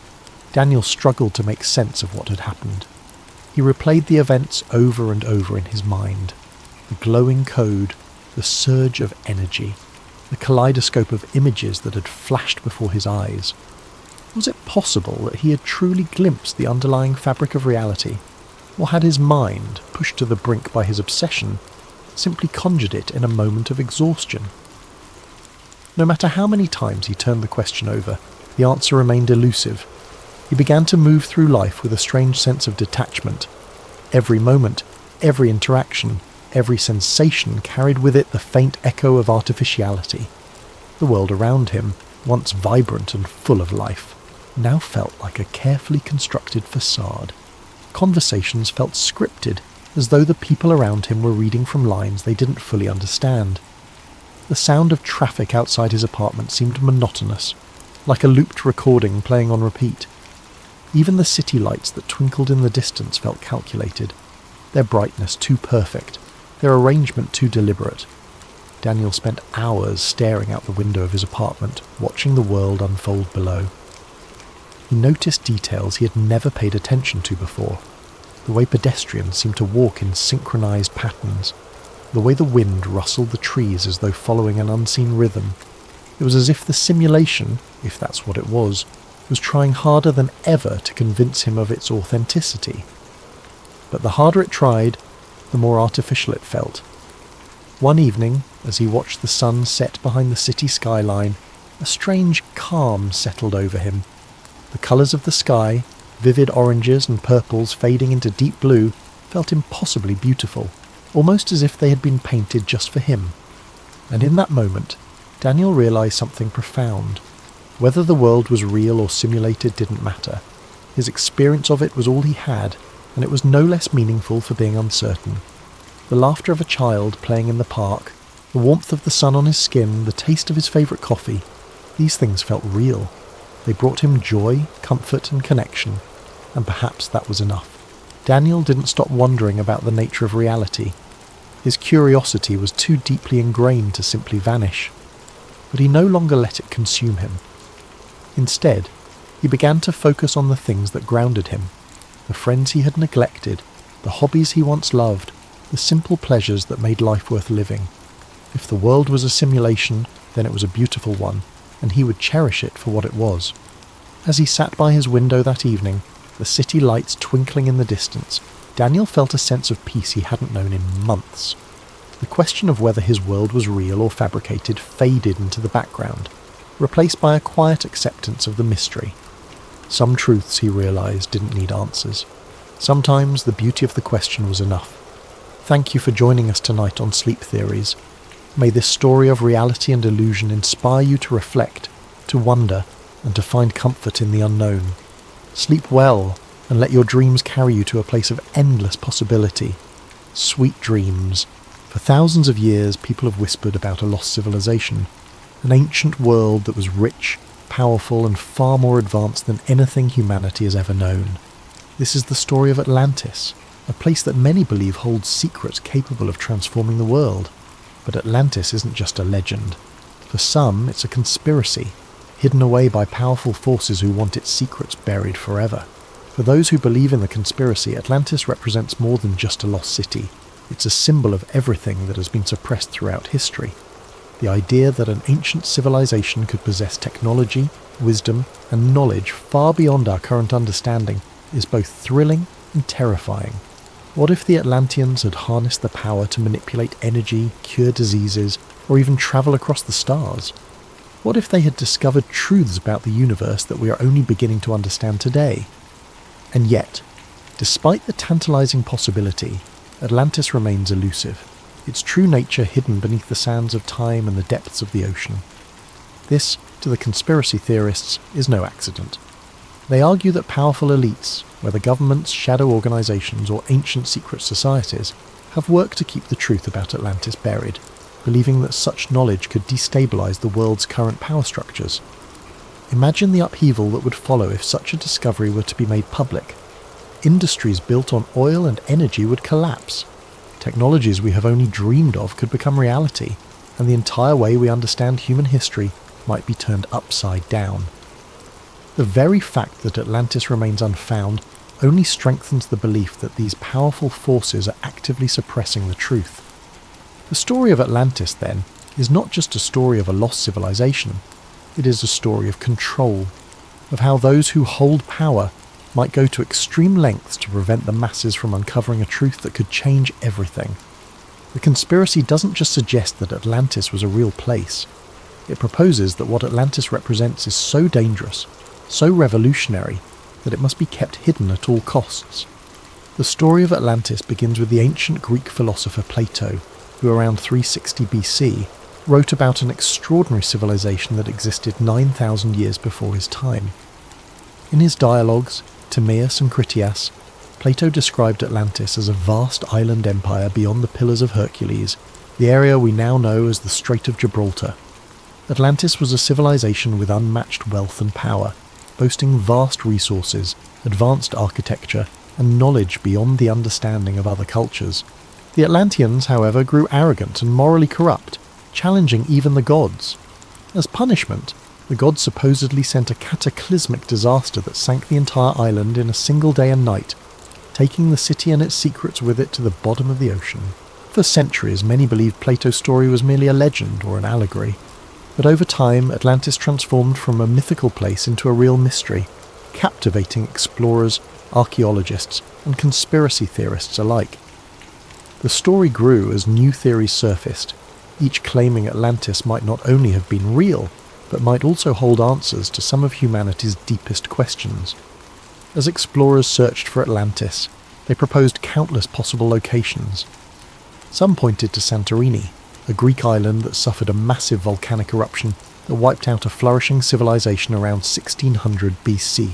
Daniel struggled to make sense of what had happened. He replayed the events over and over in his mind. The glowing code, the surge of energy, the kaleidoscope of images that had flashed before his eyes. Was it possible that he had truly glimpsed the underlying fabric of reality, or had his mind, pushed to the brink by his obsession, simply conjured it in a moment of exhaustion? No matter how many times he turned the question over, the answer remained elusive. He began to move through life with a strange sense of detachment. Every moment, every interaction, every sensation carried with it the faint echo of artificiality. The world around him, once vibrant and full of life, now felt like a carefully constructed facade. Conversations felt scripted, as though the people around him were reading from lines they didn't fully understand. The sound of traffic outside his apartment seemed monotonous, like a looped recording playing on repeat. Even the city lights that twinkled in the distance felt calculated, their brightness too perfect, their arrangement too deliberate. Daniel spent hours staring out the window of his apartment, watching the world unfold below. He noticed details he had never paid attention to before. The way pedestrians seemed to walk in synchronized patterns, the way the wind rustled the trees as though following an unseen rhythm. It was as if the simulation, if that's what it was trying harder than ever to convince him of its authenticity. But the harder it tried, the more artificial it felt. One evening, as he watched the sun set behind the city skyline, a strange calm settled over him. The colours of the sky, vivid oranges and purples fading into deep blue, felt impossibly beautiful, almost as if they had been painted just for him. And in that moment, Daniel realised something profound. Whether the world was real or simulated didn't matter. His experience of it was all he had, and it was no less meaningful for being uncertain. The laughter of a child playing in the park, the warmth of the sun on his skin, the taste of his favourite coffee, these things felt real. They brought him joy, comfort and connection, and perhaps that was enough. Daniel didn't stop wondering about the nature of reality. His curiosity was too deeply ingrained to simply vanish. But he no longer let it consume him. Instead, he began to focus on the things that grounded him, the friends he had neglected, the hobbies he once loved, the simple pleasures that made life worth living. If the world was a simulation, then it was a beautiful one, and he would cherish it for what it was. As he sat by his window that evening, the city lights twinkling in the distance, Daniel felt a sense of peace he hadn't known in months. The question of whether his world was real or fabricated faded into the background, replaced by a quiet acceptance of the mystery. Some truths, he realised, didn't need answers. Sometimes the beauty of the question was enough. Thank you for joining us tonight on Sleep Theories. May this story of reality and illusion inspire you to reflect, to wonder, and to find comfort in the unknown. Sleep well, and let your dreams carry you to a place of endless possibility. Sweet dreams. For thousands of years, people have whispered about a lost civilization, an ancient world that was rich, powerful, and far more advanced than anything humanity has ever known. This is the story of Atlantis, a place that many believe holds secrets capable of transforming the world. But Atlantis isn't just a legend. For some, it's a conspiracy, hidden away by powerful forces who want its secrets buried forever. For those who believe in the conspiracy, Atlantis represents more than just a lost city. It's a symbol of everything that has been suppressed throughout history. The idea that an ancient civilization could possess technology, wisdom, and knowledge far beyond our current understanding is both thrilling and terrifying. What if the Atlanteans had harnessed the power to manipulate energy, cure diseases, or even travel across the stars? What if they had discovered truths about the universe that we are only beginning to understand today? And yet, despite the tantalizing possibility, Atlantis remains elusive, its true nature hidden beneath the sands of time and the depths of the ocean. This, to the conspiracy theorists, is no accident. They argue that powerful elites, whether governments, shadow organisations or ancient secret societies, have worked to keep the truth about Atlantis buried, believing that such knowledge could destabilise the world's current power structures. Imagine the upheaval that would follow if such a discovery were to be made public. Industries built on oil and energy would collapse. Technologies we have only dreamed of could become reality, and the entire way we understand human history might be turned upside down. The very fact that Atlantis remains unfound only strengthens the belief that these powerful forces are actively suppressing the truth. The story of Atlantis, then, is not just a story of a lost civilization. It is a story of control, of how those who hold power might go to extreme lengths to prevent the masses from uncovering a truth that could change everything. The conspiracy doesn't just suggest that Atlantis was a real place. It proposes that what Atlantis represents is so dangerous, so revolutionary, that it must be kept hidden at all costs. The story of Atlantis begins with the ancient Greek philosopher Plato, who around 360 BC wrote about an extraordinary civilization that existed 9,000 years before his time. In his dialogues, Timaeus and Critias, Plato described Atlantis as a vast island empire beyond the Pillars of Hercules, the area we now know as the Strait of Gibraltar. Atlantis was a civilization with unmatched wealth and power, boasting vast resources, advanced architecture, and knowledge beyond the understanding of other cultures. The Atlanteans, however, grew arrogant and morally corrupt, challenging even the gods. As punishment, the gods supposedly sent a cataclysmic disaster that sank the entire island in a single day and night, taking the city and its secrets with it to the bottom of the ocean. For centuries, many believed Plato's story was merely a legend or an allegory. But over time, Atlantis transformed from a mythical place into a real mystery, captivating explorers, archaeologists, and conspiracy theorists alike. The story grew as new theories surfaced, each claiming Atlantis might not only have been real, but might also hold answers to some of humanity's deepest questions. As explorers searched for Atlantis, they proposed countless possible locations. Some pointed to Santorini, a Greek island that suffered a massive volcanic eruption that wiped out a flourishing civilization around 1600 BC.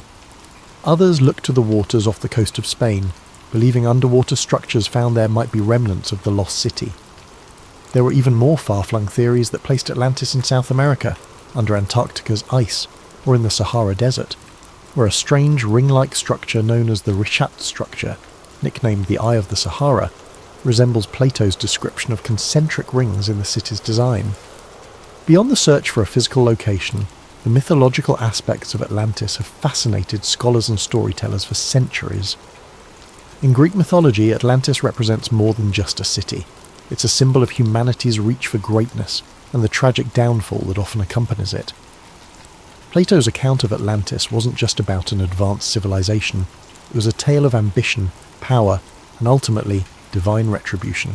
Others looked to the waters off the coast of Spain, believing underwater structures found there might be remnants of the lost city. There were even more far-flung theories that placed Atlantis in South America, under Antarctica's ice, or in the Sahara Desert, where a strange ring-like structure known as the Richat structure, nicknamed the Eye of the Sahara, resembles Plato's description of concentric rings in the city's design. Beyond the search for a physical location, the mythological aspects of Atlantis have fascinated scholars and storytellers for centuries. In Greek mythology, Atlantis represents more than just a city. It's a symbol of humanity's reach for greatness and the tragic downfall that often accompanies it. Plato's account of Atlantis wasn't just about an advanced civilization. It was a tale of ambition, power, and ultimately, divine retribution.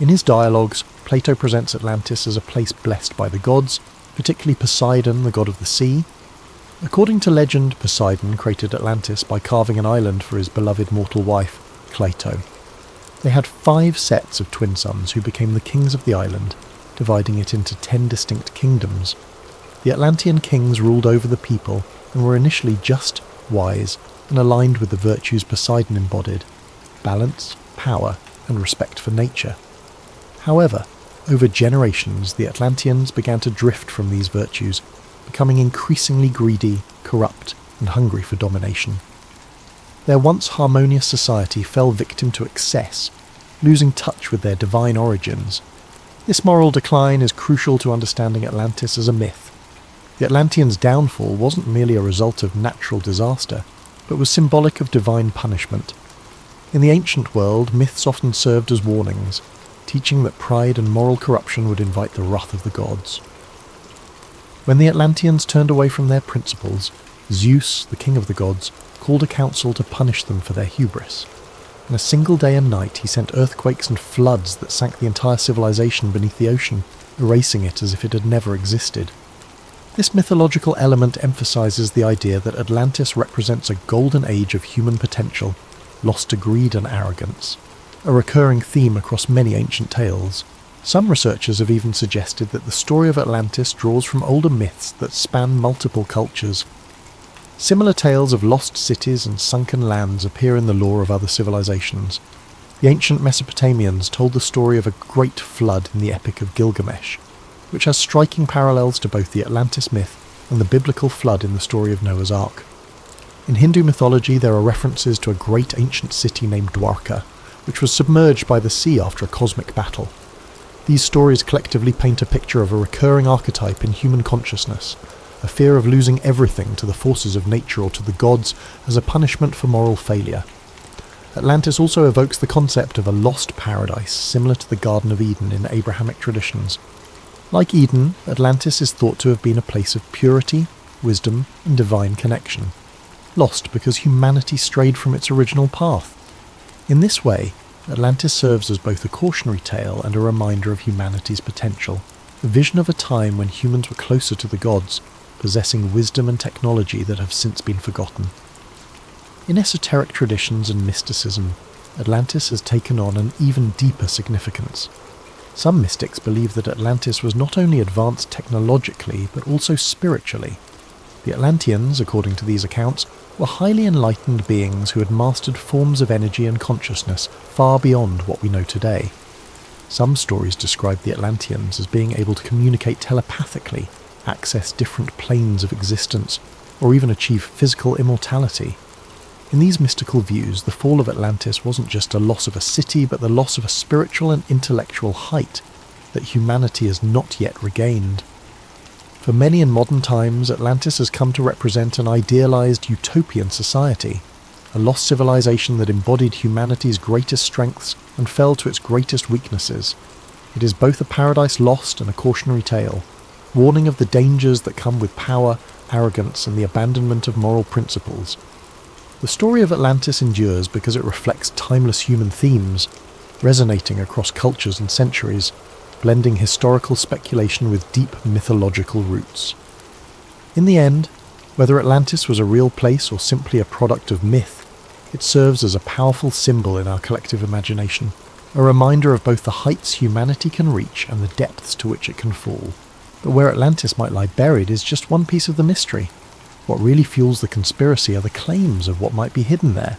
In his dialogues, Plato presents Atlantis as a place blessed by the gods, particularly Poseidon, the god of the sea. According to legend, Poseidon created Atlantis by carving an island for his beloved mortal wife, Cleito. They had 5 sets of twin sons who became the kings of the island, dividing it into 10 distinct kingdoms. The Atlantean kings ruled over the people and were initially just, wise, and aligned with the virtues Poseidon embodied: balance, power, and respect for nature. However, over generations, the Atlanteans began to drift from these virtues, becoming increasingly greedy, corrupt, and hungry for domination. Their once harmonious society fell victim to excess, losing touch with their divine origins. This moral decline is crucial to understanding Atlantis as a myth. The Atlanteans' downfall wasn't merely a result of natural disaster, but was symbolic of divine punishment. In the ancient world, myths often served as warnings, teaching that pride and moral corruption would invite the wrath of the gods. When the Atlanteans turned away from their principles, Zeus, the king of the gods, called a council to punish them for their hubris. In a single day and night he sent earthquakes and floods that sank the entire civilization beneath the ocean, erasing it as if it had never existed. This mythological element emphasizes the idea that Atlantis represents a golden age of human potential, lost to greed and arrogance, a recurring theme across many ancient tales. Some researchers have even suggested that the story of Atlantis draws from older myths that span multiple cultures. Similar tales of lost cities and sunken lands appear in the lore of other civilizations. The ancient Mesopotamians told the story of a great flood in the Epic of Gilgamesh, which has striking parallels to both the Atlantis myth and the biblical flood in the story of Noah's Ark. In Hindu mythology there are references to a great ancient city named Dwarka, which was submerged by the sea after a cosmic battle. These stories collectively paint a picture of a recurring archetype in human consciousness, a fear of losing everything to the forces of nature or to the gods as a punishment for moral failure. Atlantis also evokes the concept of a lost paradise, similar to the Garden of Eden in Abrahamic traditions. Like Eden, Atlantis is thought to have been a place of purity, wisdom, and divine connection, lost because humanity strayed from its original path. In this way, Atlantis serves as both a cautionary tale and a reminder of humanity's potential, a vision of a time when humans were closer to the gods, possessing wisdom and technology that have since been forgotten. In esoteric traditions and mysticism, Atlantis has taken on an even deeper significance. Some mystics believe that Atlantis was not only advanced technologically, but also spiritually. The Atlanteans, according to these accounts, were highly enlightened beings who had mastered forms of energy and consciousness far beyond what we know today. Some stories describe the Atlanteans as being able to communicate telepathically, access different planes of existence, or even achieve physical immortality. In these mystical views, the fall of Atlantis wasn't just a loss of a city, but the loss of a spiritual and intellectual height that humanity has not yet regained. For many in modern times, Atlantis has come to represent an idealized utopian society, a lost civilization that embodied humanity's greatest strengths and fell to its greatest weaknesses. It is both a paradise lost and a cautionary tale, warning of the dangers that come with power, arrogance, and the abandonment of moral principles. The story of Atlantis endures because it reflects timeless human themes, resonating across cultures and centuries, blending historical speculation with deep mythological roots. In the end, whether Atlantis was a real place or simply a product of myth, it serves as a powerful symbol in our collective imagination, a reminder of both the heights humanity can reach and the depths to which it can fall. But where Atlantis might lie buried is just one piece of the mystery. What really fuels the conspiracy are the claims of what might be hidden there.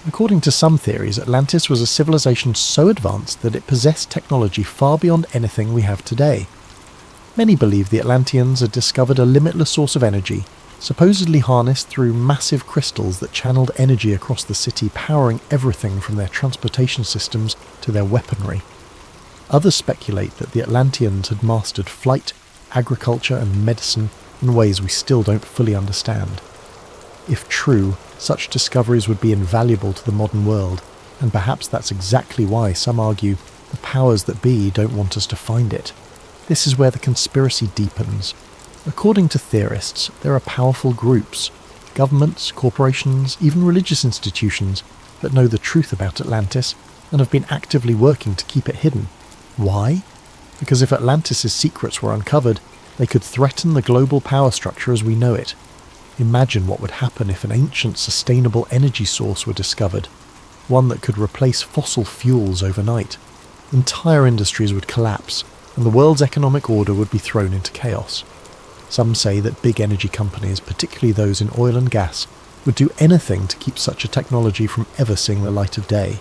According to some theories, Atlantis was a civilization so advanced that it possessed technology far beyond anything we have today. Many believe the Atlanteans had discovered a limitless source of energy, supposedly harnessed through massive crystals that channeled energy across the city, powering everything from their transportation systems to their weaponry. Others speculate that the Atlanteans had mastered flight, agriculture, and medicine in ways we still don't fully understand. If true, such discoveries would be invaluable to the modern world, and perhaps that's exactly why some argue the powers that be don't want us to find it. This is where the conspiracy deepens. According to theorists, there are powerful groups, governments, corporations, even religious institutions, that know the truth about Atlantis and have been actively working to keep it hidden. Why? Because if Atlantis' secrets were uncovered, they could threaten the global power structure as we know it. Imagine what would happen if an ancient sustainable energy source were discovered, one that could replace fossil fuels overnight. Entire industries would collapse, and the world's economic order would be thrown into chaos. Some say that big energy companies, particularly those in oil and gas, would do anything to keep such a technology from ever seeing the light of day.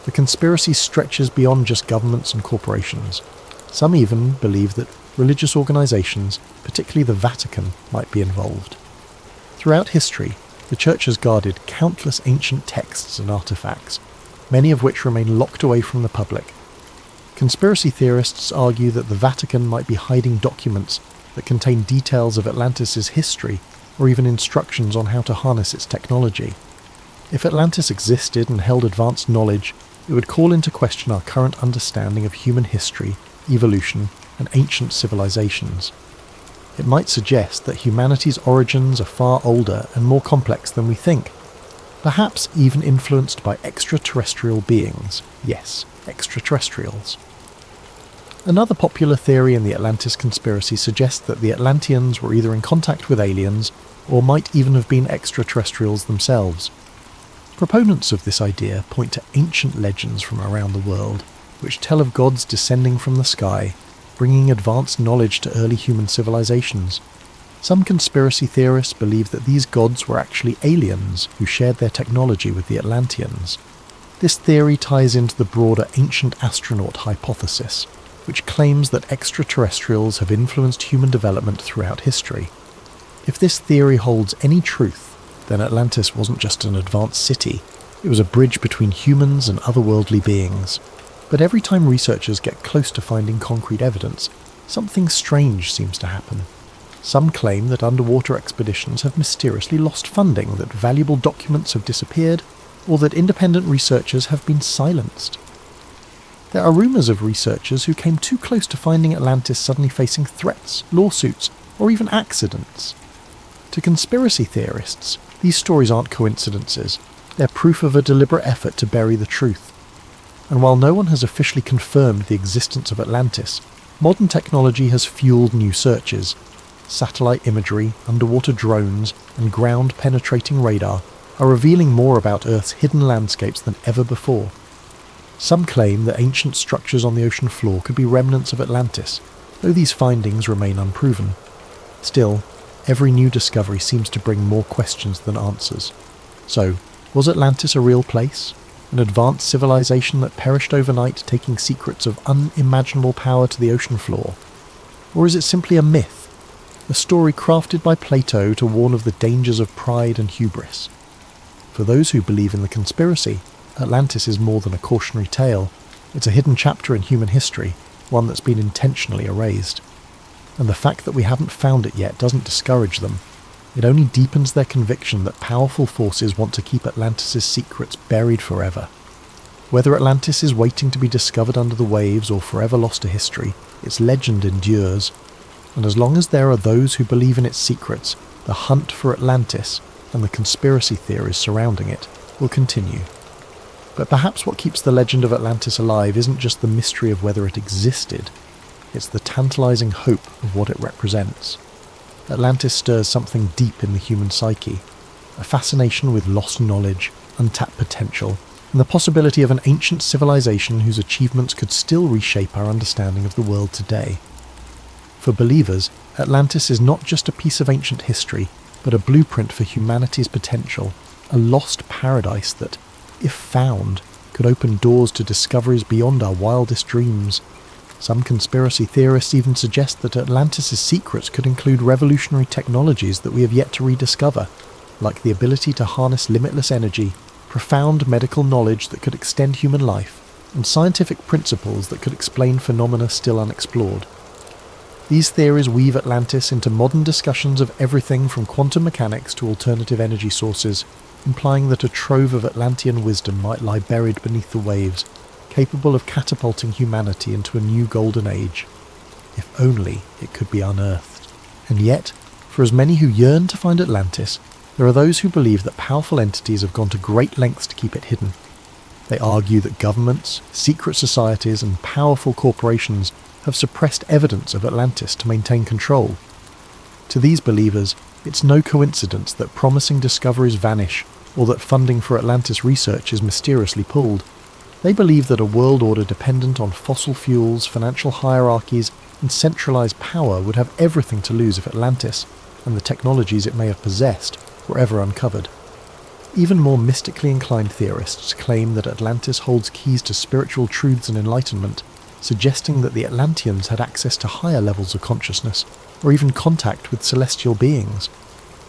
The conspiracy stretches beyond just governments and corporations. Some even believe that religious organizations, particularly the Vatican, might be involved. Throughout history, the Church has guarded countless ancient texts and artifacts, many of which remain locked away from the public. Conspiracy theorists argue that the Vatican might be hiding documents that contain details of Atlantis' history or even instructions on how to harness its technology. If Atlantis existed and held advanced knowledge, it would call into question our current understanding of human history, evolution, and ancient civilizations. It might suggest that humanity's origins are far older and more complex than we think, perhaps even influenced by extraterrestrial beings. Yes, extraterrestrials. Another popular theory in the Atlantis conspiracy suggests that the Atlanteans were either in contact with aliens, or might even have been extraterrestrials themselves. Proponents of this idea point to ancient legends from around the world, which tell of gods descending from the sky, bringing advanced knowledge to early human civilizations. Some conspiracy theorists believe that these gods were actually aliens who shared their technology with the Atlanteans. This theory ties into the broader ancient astronaut hypothesis, which claims that extraterrestrials have influenced human development throughout history. If this theory holds any truth, then Atlantis wasn't just an advanced city, it was a bridge between humans and otherworldly beings. But every time researchers get close to finding concrete evidence, something strange seems to happen. Some claim that underwater expeditions have mysteriously lost funding, that valuable documents have disappeared, or that independent researchers have been silenced. There are rumours of researchers who came too close to finding Atlantis suddenly facing threats, lawsuits, or even accidents. To conspiracy theorists, these stories aren't coincidences. They're proof of a deliberate effort to bury the truth. And while no one has officially confirmed the existence of Atlantis, modern technology has fueled new searches. Satellite imagery, underwater drones, and ground-penetrating radar are revealing more about Earth's hidden landscapes than ever before. Some claim that ancient structures on the ocean floor could be remnants of Atlantis, though these findings remain unproven. Still, every new discovery seems to bring more questions than answers. So, was Atlantis a real place? An advanced civilization that perished overnight, taking secrets of unimaginable power to the ocean floor? Or is it simply a myth? A story crafted by Plato to warn of the dangers of pride and hubris? For those who believe in the conspiracy, Atlantis is more than a cautionary tale. It's a hidden chapter in human history, one that's been intentionally erased. And the fact that we haven't found it yet doesn't discourage them. It only deepens their conviction that powerful forces want to keep Atlantis' secrets buried forever. Whether Atlantis is waiting to be discovered under the waves or forever lost to history, its legend endures. And as long as there are those who believe in its secrets, the hunt for Atlantis and the conspiracy theories surrounding it will continue. But perhaps what keeps the legend of Atlantis alive isn't just the mystery of whether it existed, it's the tantalizing hope of what it represents. Atlantis stirs something deep in the human psyche, a fascination with lost knowledge, untapped potential, and the possibility of an ancient civilization whose achievements could still reshape our understanding of the world today. For believers, Atlantis is not just a piece of ancient history, but a blueprint for humanity's potential, a lost paradise that, if found, could open doors to discoveries beyond our wildest dreams. Some conspiracy theorists even suggest that Atlantis' secrets could include revolutionary technologies that we have yet to rediscover, like the ability to harness limitless energy, profound medical knowledge that could extend human life, and scientific principles that could explain phenomena still unexplored. These theories weave Atlantis into modern discussions of everything from quantum mechanics to alternative energy sources, implying that a trove of Atlantean wisdom might lie buried beneath the waves, capable of catapulting humanity into a new golden age. If only it could be unearthed. And yet, for as many who yearn to find Atlantis, there are those who believe that powerful entities have gone to great lengths to keep it hidden. They argue that governments, secret societies, and powerful corporations have suppressed evidence of Atlantis to maintain control. To these believers, it's no coincidence that promising discoveries vanish, or that funding for Atlantis research is mysteriously pulled. They believe that a world order dependent on fossil fuels, financial hierarchies, and centralized power would have everything to lose if Atlantis, and the technologies it may have possessed, were ever uncovered. Even more mystically inclined theorists claim that Atlantis holds keys to spiritual truths and enlightenment, suggesting that the Atlanteans had access to higher levels of consciousness, or even contact with celestial beings.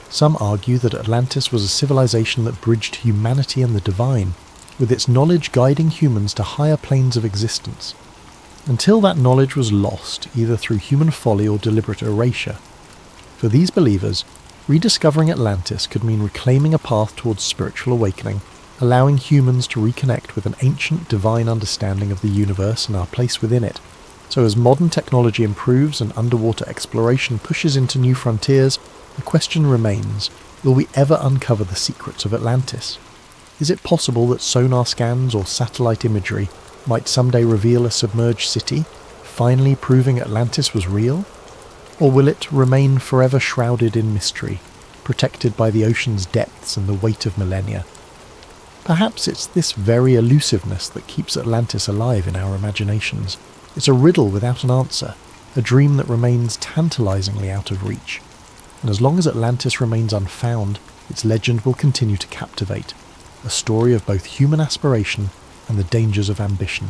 Some argue that Atlantis was a civilization that bridged humanity and the divine, with its knowledge guiding humans to higher planes of existence, until that knowledge was lost, either through human folly or deliberate erasure. For these believers, rediscovering Atlantis could mean reclaiming a path towards spiritual awakening, allowing humans to reconnect with an ancient divine understanding of the universe and our place within it. So as modern technology improves and underwater exploration pushes into new frontiers, the question remains, will we ever uncover the secrets of Atlantis? Is it possible that sonar scans or satellite imagery might someday reveal a submerged city, finally proving Atlantis was real? Or will it remain forever shrouded in mystery, protected by the ocean's depths and the weight of millennia? Perhaps it's this very elusiveness that keeps Atlantis alive in our imaginations. It's a riddle without an answer, a dream that remains tantalizingly out of reach. And as long as Atlantis remains unfound, its legend will continue to captivate, a story of both human aspiration and the dangers of ambition.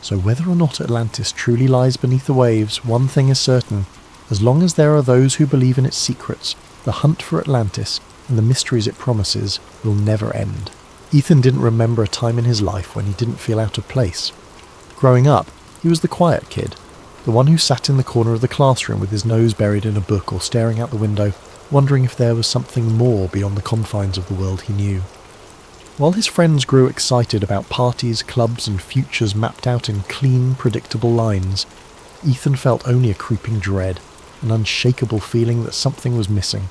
So whether or not Atlantis truly lies beneath the waves, one thing is certain: as long as there are those who believe in its secrets, the hunt for Atlantis and the mysteries it promises will never end. Ethan didn't remember a time in his life when he didn't feel out of place. Growing up, he was the quiet kid, the one who sat in the corner of the classroom with his nose buried in a book or staring out the window, wondering if there was something more beyond the confines of the world he knew. While his friends grew excited about parties, clubs and futures mapped out in clean, predictable lines, Ethan felt only a creeping dread, an unshakable feeling that something was missing.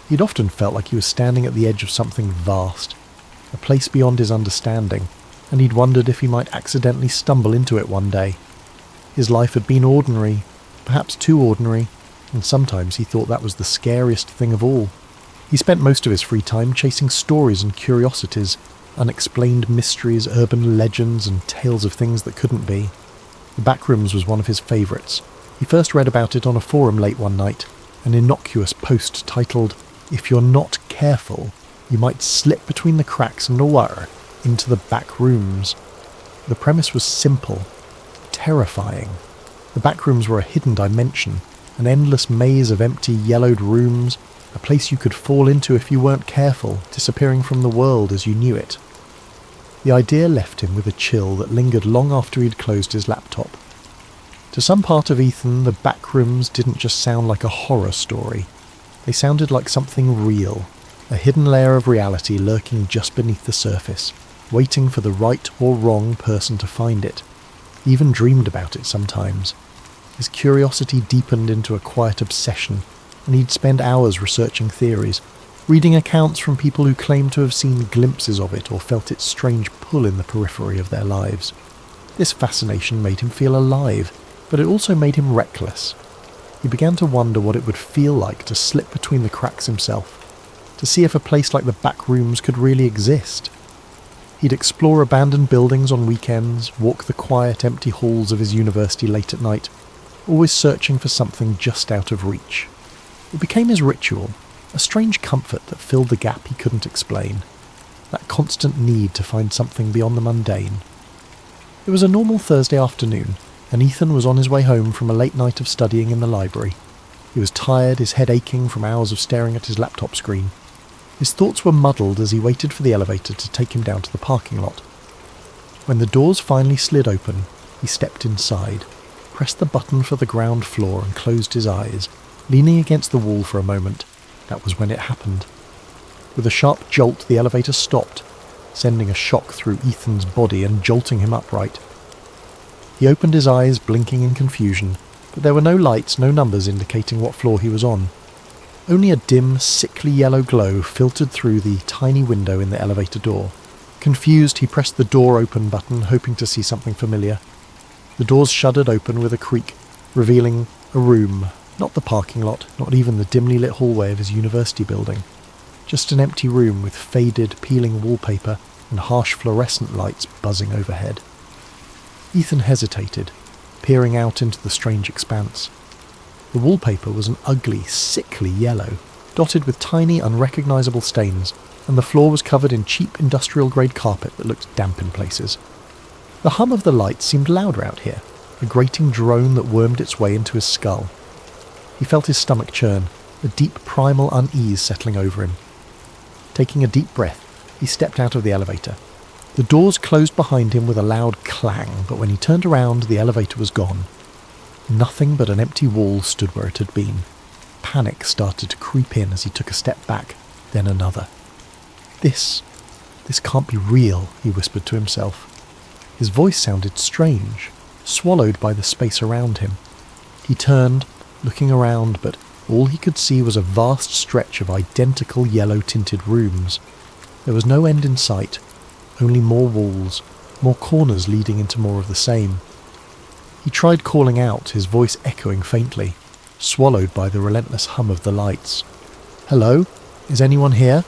He'd often felt like he was standing at the edge of something vast, a place beyond his understanding, and he'd wondered if he might accidentally stumble into it one day. His life had been ordinary, perhaps too ordinary, and sometimes he thought that was the scariest thing of all. He spent most of his free time chasing stories and curiosities, unexplained mysteries, urban legends, and tales of things that couldn't be. The Backrooms was one of his favourites. He first read about it on a forum late one night, an innocuous post titled, "If you're not careful, you might slip between the cracks in the water into the back rooms." The premise was simple, terrifying. The Backrooms were a hidden dimension, an endless maze of empty, yellowed rooms, a place you could fall into if you weren't careful, disappearing from the world as you knew it. The idea left him with a chill that lingered long after he'd closed his laptop. To some part of Ethan, the Backrooms didn't just sound like a horror story. They sounded like something real, a hidden layer of reality lurking just beneath the surface, waiting for the right or wrong person to find it. He even dreamed about it sometimes. His curiosity deepened into a quiet obsession, and he'd spend hours researching theories, reading accounts from people who claimed to have seen glimpses of it or felt its strange pull in the periphery of their lives. This fascination made him feel alive, but it also made him reckless. He began to wonder what it would feel like to slip between the cracks himself, to see if a place like the Backrooms could really exist. He'd explore abandoned buildings on weekends, walk the quiet, empty halls of his university late at night, always searching for something just out of reach. It became his ritual, a strange comfort that filled the gap he couldn't explain, that constant need to find something beyond the mundane. It was a normal Thursday afternoon, and Ethan was on his way home from a late night of studying in the library. He was tired, his head aching from hours of staring at his laptop screen. His thoughts were muddled as he waited for the elevator to take him down to the parking lot. When the doors finally slid open, he stepped inside, pressed the button for the ground floor and closed his eyes, leaning against the wall for a moment. That was when it happened. With a sharp jolt, the elevator stopped, sending a shock through Ethan's body and jolting him upright. He opened his eyes, blinking in confusion, but there were no lights, no numbers indicating what floor he was on. Only a dim, sickly yellow glow filtered through the tiny window in the elevator door. Confused, he pressed the door open button, hoping to see something familiar. The doors shuddered open with a creak, revealing a room. Not the parking lot, not even the dimly lit hallway of his university building. Just an empty room with faded, peeling wallpaper and harsh fluorescent lights buzzing overhead. Ethan hesitated, peering out into the strange expanse. The wallpaper was an ugly, sickly yellow, dotted with tiny, unrecognisable stains, and the floor was covered in cheap industrial-grade carpet that looked damp in places. The hum of the lights seemed louder out here, a grating drone that wormed its way into his skull. He felt his stomach churn, a deep primal unease settling over him. Taking a deep breath, he stepped out of the elevator. The doors closed behind him with a loud clang, but when he turned around, the elevator was gone. Nothing but an empty wall stood where it had been. Panic started to creep in as he took a step back, then another. This can't be real, he whispered to himself. His voice sounded strange, swallowed by the space around him. He turned, looking around, but all he could see was a vast stretch of identical yellow-tinted rooms. There was no end in sight, only more walls, more corners leading into more of the same. He tried calling out, his voice echoing faintly, swallowed by the relentless hum of the lights. "Hello? Is anyone here?"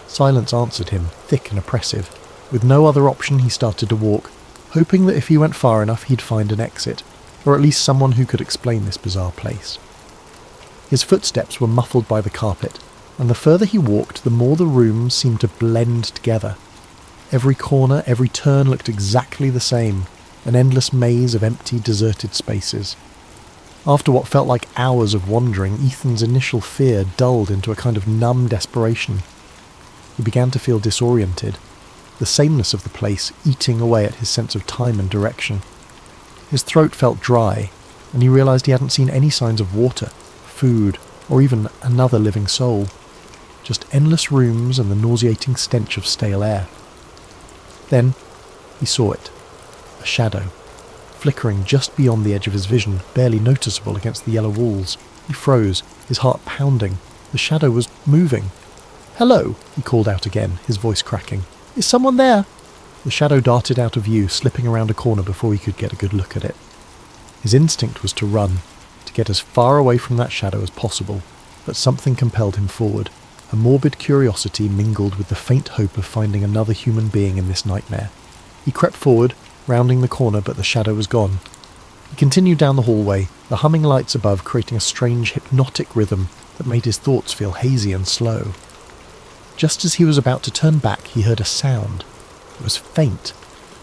Silence answered him, thick and oppressive. With no other option, he started to walk, hoping that if he went far enough he'd find an exit, or at least someone who could explain this bizarre place. His footsteps were muffled by the carpet, and the further he walked, the more the rooms seemed to blend together. Every corner, every turn looked exactly the same, an endless maze of empty, deserted spaces. After what felt like hours of wandering, Ethan's initial fear dulled into a kind of numb desperation. He began to feel disoriented, the sameness of the place eating away at his sense of time and direction. His throat felt dry, and he realised he hadn't seen any signs of water, food, or even another living soul. Just endless rooms and the nauseating stench of stale air. Then he saw it. A shadow, flickering just beyond the edge of his vision, barely noticeable against the yellow walls. He froze, his heart pounding. The shadow was moving. "Hello," he called out again, his voice cracking. "Is someone there?" The shadow darted out of view, slipping around a corner before he could get a good look at it. His instinct was to run, to get as far away from that shadow as possible, but something compelled him forward. A morbid curiosity mingled with the faint hope of finding another human being in this nightmare. He crept forward, rounding the corner, but the shadow was gone. He continued down the hallway, the humming lights above creating a strange hypnotic rhythm that made his thoughts feel hazy and slow. Just as he was about to turn back, he heard a sound. It was faint,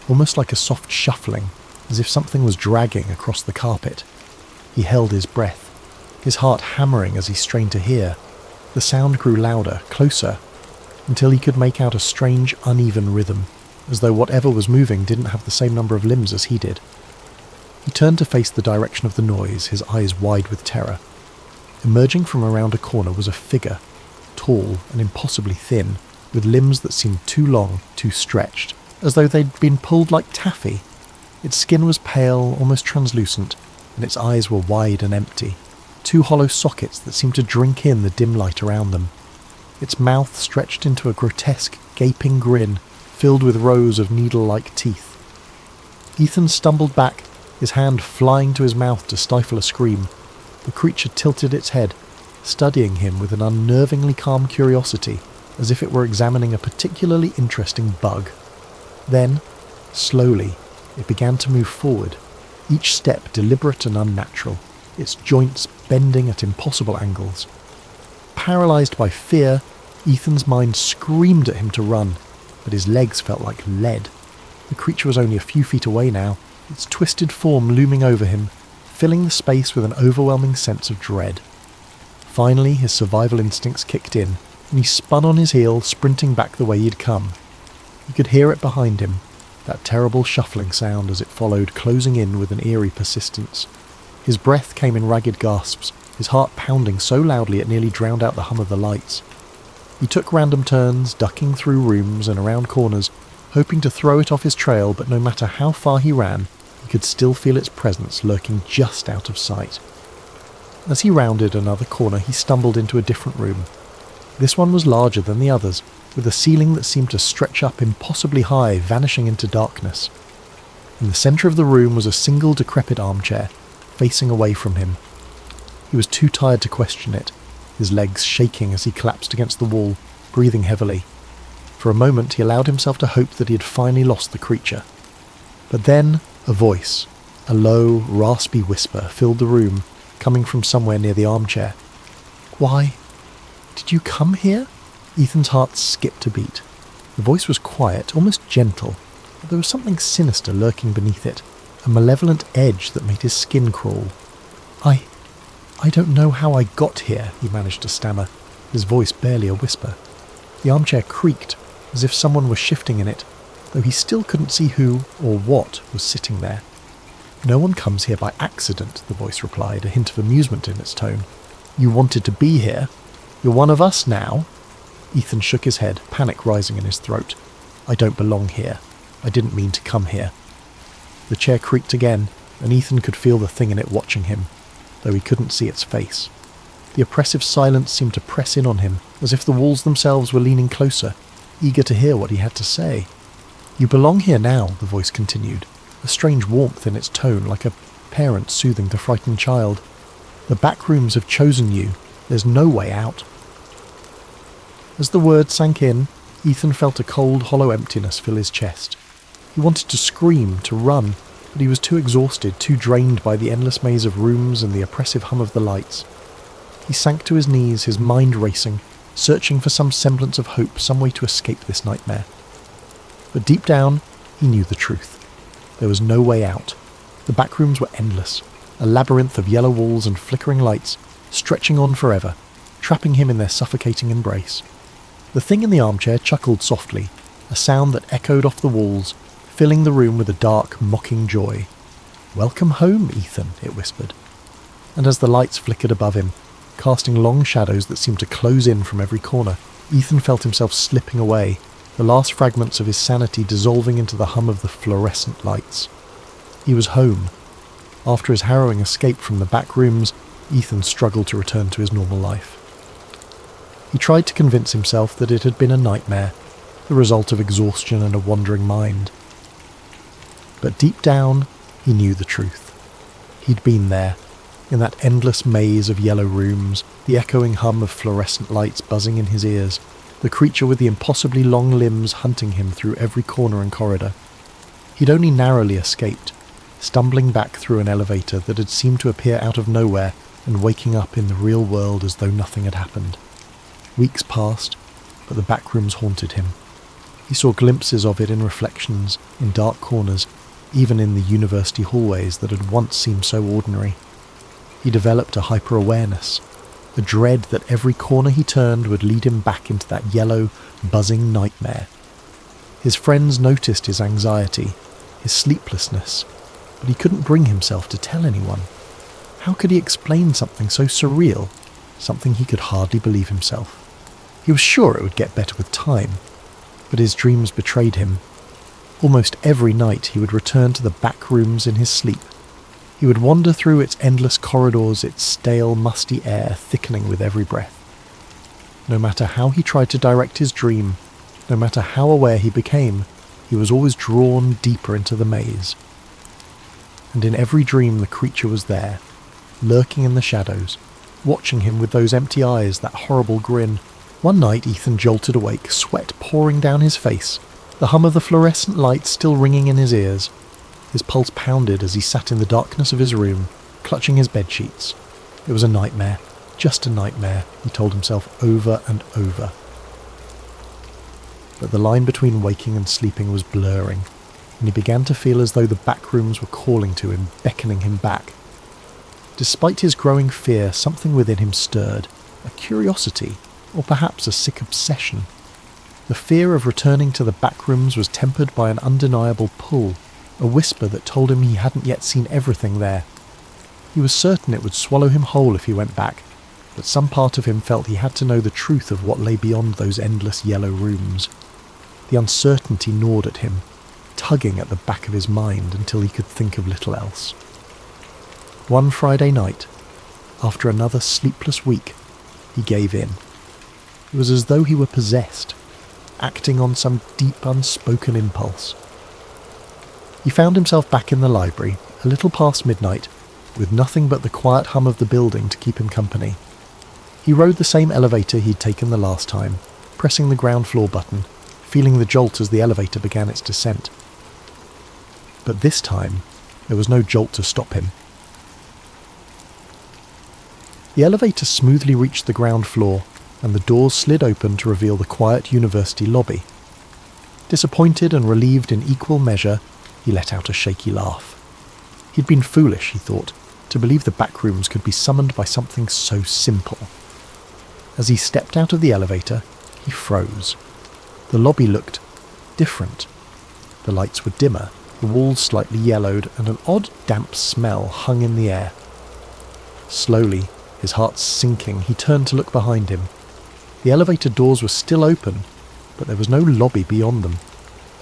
almost like a soft shuffling, as if something was dragging across the carpet. He held his breath, his heart hammering as he strained to hear. The sound grew louder, closer, until he could make out a strange, uneven rhythm, as though whatever was moving didn't have the same number of limbs as he did. He turned to face the direction of the noise, his eyes wide with terror. Emerging from around a corner was a figure, tall and impossibly thin, with limbs that seemed too long, too stretched, as though they'd been pulled like taffy. Its skin was pale, almost translucent, and its eyes were wide and empty, two hollow sockets that seemed to drink in the dim light around them. Its mouth stretched into a grotesque, gaping grin, filled with rows of needle-like teeth. Ethan stumbled back, his hand flying to his mouth to stifle a scream. The creature tilted its head, studying him with an unnervingly calm curiosity, as if it were examining a particularly interesting bug. Then, slowly, it began to move forward, each step deliberate and unnatural, its joints bending at impossible angles. Paralysed by fear, Ethan's mind screamed at him to run, but his legs felt like lead. The creature was only a few feet away now, its twisted form looming over him, filling the space with an overwhelming sense of dread. Finally, his survival instincts kicked in, and he spun on his heel, sprinting back the way he'd come. He could hear it behind him, that terrible shuffling sound as it followed, closing in with an eerie persistence. His breath came in ragged gasps, his heart pounding so loudly it nearly drowned out the hum of the lights. He took random turns, ducking through rooms and around corners, hoping to throw it off his trail, but no matter how far he ran, he could still feel its presence lurking just out of sight. As he rounded another corner, he stumbled into a different room. This one was larger than the others, with a ceiling that seemed to stretch up impossibly high, vanishing into darkness. In the centre of the room was a single decrepit armchair, facing away from him. He was too tired to question it, his legs shaking as he collapsed against the wall, breathing heavily. For a moment he allowed himself to hope that he had finally lost the creature. But then a voice, a low, raspy whisper, filled the room, coming from somewhere near the armchair. "Why, did you come here?" Ethan's heart skipped a beat. The voice was quiet, almost gentle, but there was something sinister lurking beneath it, a malevolent edge that made his skin crawl. I don't know how I got here," he managed to stammer, his voice barely a whisper. The armchair creaked, as if someone was shifting in it, though he still couldn't see who or what was sitting there. "No one comes here by accident," the voice replied, a hint of amusement in its tone. "You wanted to be here. You're one of us now." Ethan shook his head, panic rising in his throat. "I don't belong here. I didn't mean to come here." The chair creaked again, and Ethan could feel the thing in it watching him, though he couldn't see its face. The oppressive silence seemed to press in on him, as if the walls themselves were leaning closer, eager to hear what he had to say. "You belong here now," the voice continued, a strange warmth in its tone, like a parent soothing the frightened child. "The back rooms have chosen you. There's no way out." As the words sank in, Ethan felt a cold, hollow emptiness fill his chest. He wanted to scream, to run, but he was too exhausted, too drained by the endless maze of rooms and the oppressive hum of the lights. He sank to his knees, his mind racing, searching for some semblance of hope, some way to escape this nightmare. But deep down, he knew the truth. There was no way out. The back rooms were endless, a labyrinth of yellow walls and flickering lights, stretching on forever, trapping him in their suffocating embrace. The thing in the armchair chuckled softly, a sound that echoed off the walls, filling the room with a dark, mocking joy. "Welcome home, Ethan," it whispered. And as the lights flickered above him, casting long shadows that seemed to close in from every corner, Ethan felt himself slipping away, the last fragments of his sanity dissolving into the hum of the fluorescent lights. He was home. After his harrowing escape from the back rooms, Ethan struggled to return to his normal life. He tried to convince himself that it had been a nightmare, the result of exhaustion and a wandering mind. But deep down, he knew the truth. He'd been there, in that endless maze of yellow rooms, the echoing hum of fluorescent lights buzzing in his ears, the creature with the impossibly long limbs hunting him through every corner and corridor. He'd only narrowly escaped, stumbling back through an elevator that had seemed to appear out of nowhere and waking up in the real world as though nothing had happened. Weeks passed, but the back rooms haunted him. He saw glimpses of it in reflections, in dark corners, even in the university hallways that had once seemed so ordinary. He developed a hyper-awareness, a dread that every corner he turned would lead him back into that yellow, buzzing nightmare. His friends noticed his anxiety, his sleeplessness, but he couldn't bring himself to tell anyone. How could he explain something so surreal, something he could hardly believe himself? He was sure it would get better with time, but his dreams betrayed him. Almost every night he would return to the back rooms in his sleep. He would wander through its endless corridors, its stale, musty air thickening with every breath. No matter how he tried to direct his dream, no matter how aware he became, he was always drawn deeper into the maze. And in every dream the creature was there, lurking in the shadows, watching him with those empty eyes, that horrible grin. One night Ethan jolted awake, sweat pouring down his face, the hum of the fluorescent lights still ringing in his ears. His pulse pounded as he sat in the darkness of his room, clutching his bedsheets. It was a nightmare, just a nightmare, he told himself over and over. But the line between waking and sleeping was blurring, and he began to feel as though the back rooms were calling to him, beckoning him back. Despite his growing fear, something within him stirred, a curiosity, or perhaps a sick obsession. The fear of returning to the back rooms was tempered by an undeniable pull, a whisper that told him he hadn't yet seen everything there. He was certain it would swallow him whole if he went back, but some part of him felt he had to know the truth of what lay beyond those endless yellow rooms. The uncertainty gnawed at him, tugging at the back of his mind until he could think of little else. One Friday night, after another sleepless week, he gave in. It was as though he were possessed, acting on some deep unspoken impulse. He found himself back in the library, a little past midnight, with nothing but the quiet hum of the building to keep him company. He rode the same elevator he'd taken the last time, pressing the ground floor button, feeling the jolt as the elevator began its descent. But this time, there was no jolt to stop him. The elevator smoothly reached the ground floor, and the doors slid open to reveal the quiet university lobby. Disappointed and relieved in equal measure, he let out a shaky laugh. He'd been foolish, he thought, to believe the back rooms could be summoned by something so simple. As he stepped out of the elevator, he froze. The lobby looked different. The lights were dimmer, the walls slightly yellowed, and an odd damp smell hung in the air. Slowly, his heart sinking, he turned to look behind him. The elevator doors were still open, but there was no lobby beyond them.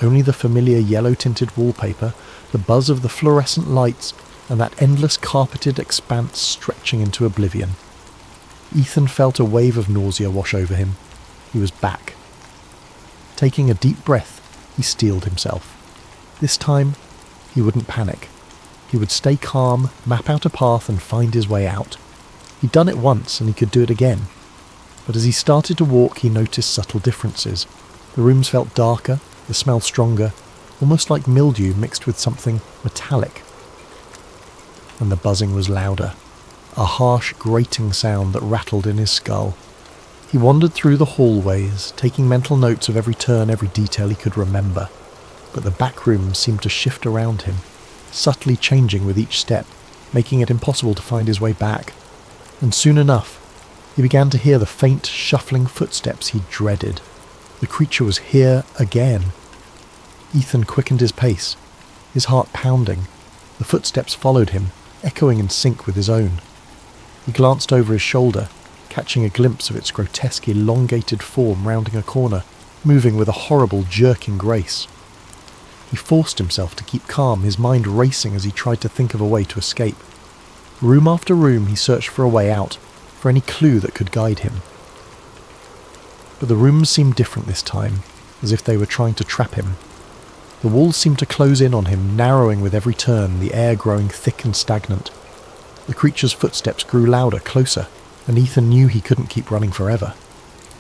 Only the familiar yellow-tinted wallpaper, the buzz of the fluorescent lights, and that endless carpeted expanse stretching into oblivion. Ethan felt a wave of nausea wash over him. He was back. Taking a deep breath, he steeled himself. This time, he wouldn't panic. He would stay calm, map out a path and find his way out. He'd done it once and he could do it again. But as he started to walk, he noticed subtle differences. The rooms felt darker, the smell stronger, almost like mildew mixed with something metallic. And the buzzing was louder, a harsh, grating sound that rattled in his skull. He wandered through the hallways, taking mental notes of every turn, every detail he could remember. But the back rooms seemed to shift around him, subtly changing with each step, making it impossible to find his way back. And soon enough, he began to hear the faint, shuffling footsteps he dreaded. The creature was here again. Ethan quickened his pace, his heart pounding. The footsteps followed him, echoing in sync with his own. He glanced over his shoulder, catching a glimpse of its grotesque, elongated form rounding a corner, moving with a horrible, jerking grace. He forced himself to keep calm, his mind racing as he tried to think of a way to escape. Room after room he searched for a way out, for any clue that could guide him. But the rooms seemed different this time, as if they were trying to trap him. The walls seemed to close in on him, narrowing with every turn, the air growing thick and stagnant. The creature's footsteps grew louder, closer, and Ethan knew he couldn't keep running forever.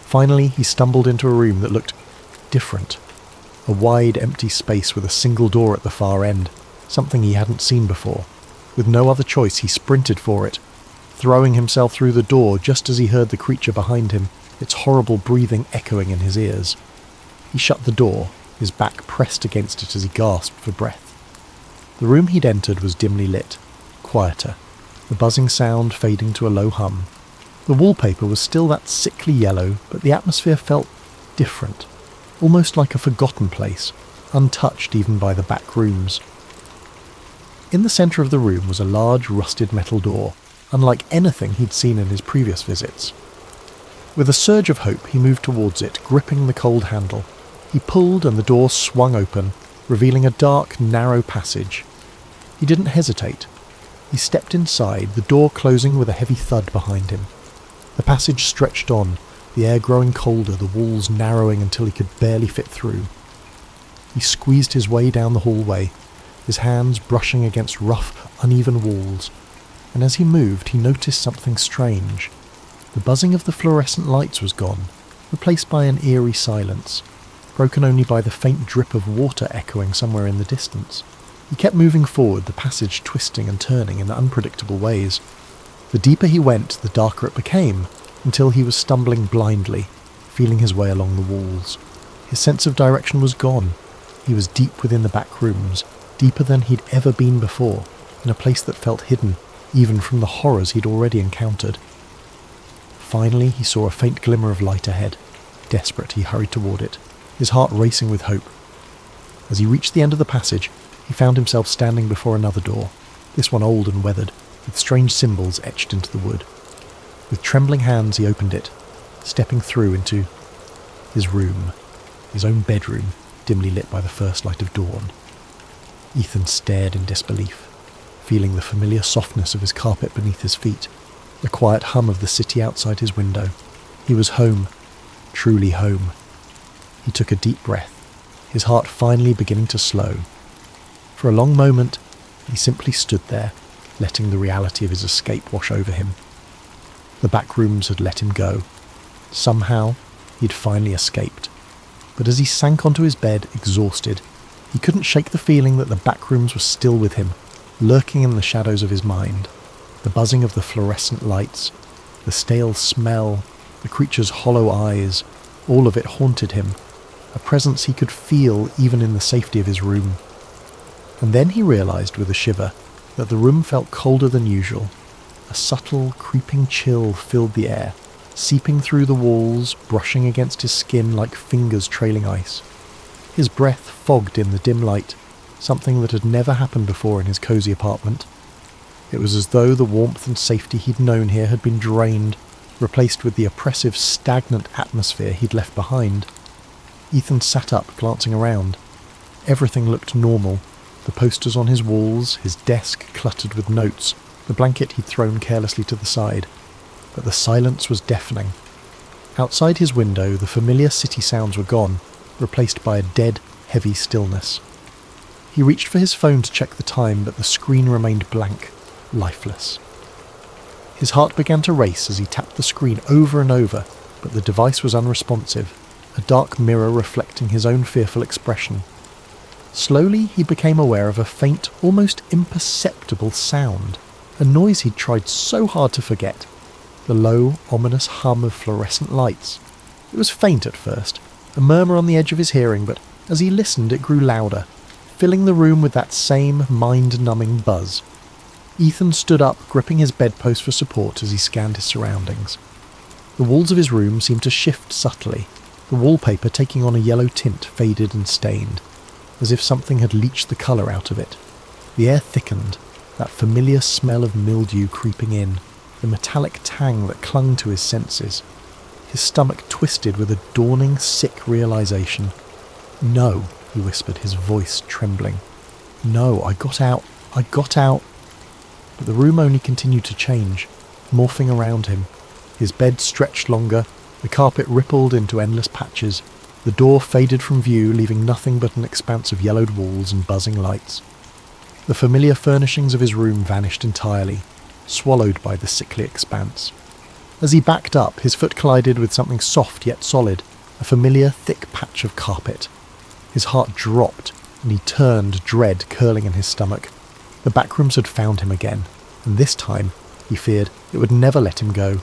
Finally, he stumbled into a room that looked different. A wide, empty space with a single door at the far end, something he hadn't seen before. With no other choice, he sprinted for it, throwing himself through the door just as he heard the creature behind him, its horrible breathing echoing in his ears. He shut the door, his back pressed against it as he gasped for breath. The room he'd entered was dimly lit, quieter, the buzzing sound fading to a low hum. The wallpaper was still that sickly yellow, but the atmosphere felt different, almost like a forgotten place, untouched even by the back rooms. In the centre of the room was a large rusted metal door, unlike anything he'd seen in his previous visits. With a surge of hope, he moved towards it, gripping the cold handle. He pulled and the door swung open, revealing a dark, narrow passage. He didn't hesitate. He stepped inside, the door closing with a heavy thud behind him. The passage stretched on, the air growing colder, the walls narrowing until he could barely fit through. He squeezed his way down the hallway, his hands brushing against rough, uneven walls, and as he moved he noticed something strange. The buzzing of the fluorescent lights was gone, replaced by an eerie silence, broken only by the faint drip of water echoing somewhere in the distance. He kept moving forward, the passage twisting and turning in unpredictable ways. The deeper he went, the darker it became, until he was stumbling blindly, feeling his way along the walls. His sense of direction was gone. He was deep within the back rooms, deeper than he'd ever been before, in a place that felt hidden, even from the horrors he'd already encountered. Finally, he saw a faint glimmer of light ahead. Desperate, he hurried toward it, his heart racing with hope. As he reached the end of the passage, he found himself standing before another door, this one old and weathered, with strange symbols etched into the wood. With trembling hands he opened it, stepping through into his room, his own bedroom, dimly lit by the first light of dawn. Ethan stared in disbelief, feeling the familiar softness of his carpet beneath his feet, the quiet hum of the city outside his window. He was home, truly home. He took a deep breath, his heart finally beginning to slow. For a long moment, he simply stood there, letting the reality of his escape wash over him. The back rooms had let him go. Somehow, he'd finally escaped. But as he sank onto his bed, exhausted, he couldn't shake the feeling that the back rooms were still with him, lurking in the shadows of his mind. The buzzing of the fluorescent lights, the stale smell, the creature's hollow eyes, all of it haunted him, a presence he could feel even in the safety of his room. And then he realized with a shiver that the room felt colder than usual. A subtle, creeping chill filled the air, seeping through the walls, brushing against his skin like fingers trailing ice. His breath fogged in the dim light, something that had never happened before in his cozy apartment. It was as though the warmth and safety he'd known here had been drained, replaced with the oppressive, stagnant atmosphere he'd left behind. Ethan sat up, glancing around. Everything looked normal. The posters on his walls, his desk cluttered with notes, the blanket he'd thrown carelessly to the side. But the silence was deafening. Outside his window, the familiar city sounds were gone, replaced by a dead, heavy stillness. He reached for his phone to check the time, but the screen remained blank, lifeless. His heart began to race as he tapped the screen over and over, but the device was unresponsive, a dark mirror reflecting his own fearful expression. Slowly, he became aware of a faint, almost imperceptible sound, a noise he'd tried so hard to forget. The low, ominous hum of fluorescent lights. It was faint at first, a murmur on the edge of his hearing, but as he listened it grew louder, filling the room with that same mind-numbing buzz. Ethan stood up, gripping his bedpost for support as he scanned his surroundings. The walls of his room seemed to shift subtly, the wallpaper taking on a yellow tint, faded and stained, as if something had leached the colour out of it. The air thickened, that familiar smell of mildew creeping in, the metallic tang that clung to his senses. His stomach twisted with a dawning, sick realisation. "No," he whispered, his voice trembling. "No, I got out. But the room only continued to change, morphing around him. His bed stretched longer, the carpet rippled into endless patches, the door faded from view, leaving nothing but an expanse of yellowed walls and buzzing lights. The familiar furnishings of his room vanished entirely, swallowed by the sickly expanse. As he backed up, his foot collided with something soft yet solid, a familiar thick patch of carpet. His heart dropped, and he turned, dread curling in his stomach. The backrooms had found him again, and this time, he feared, it would never let him go.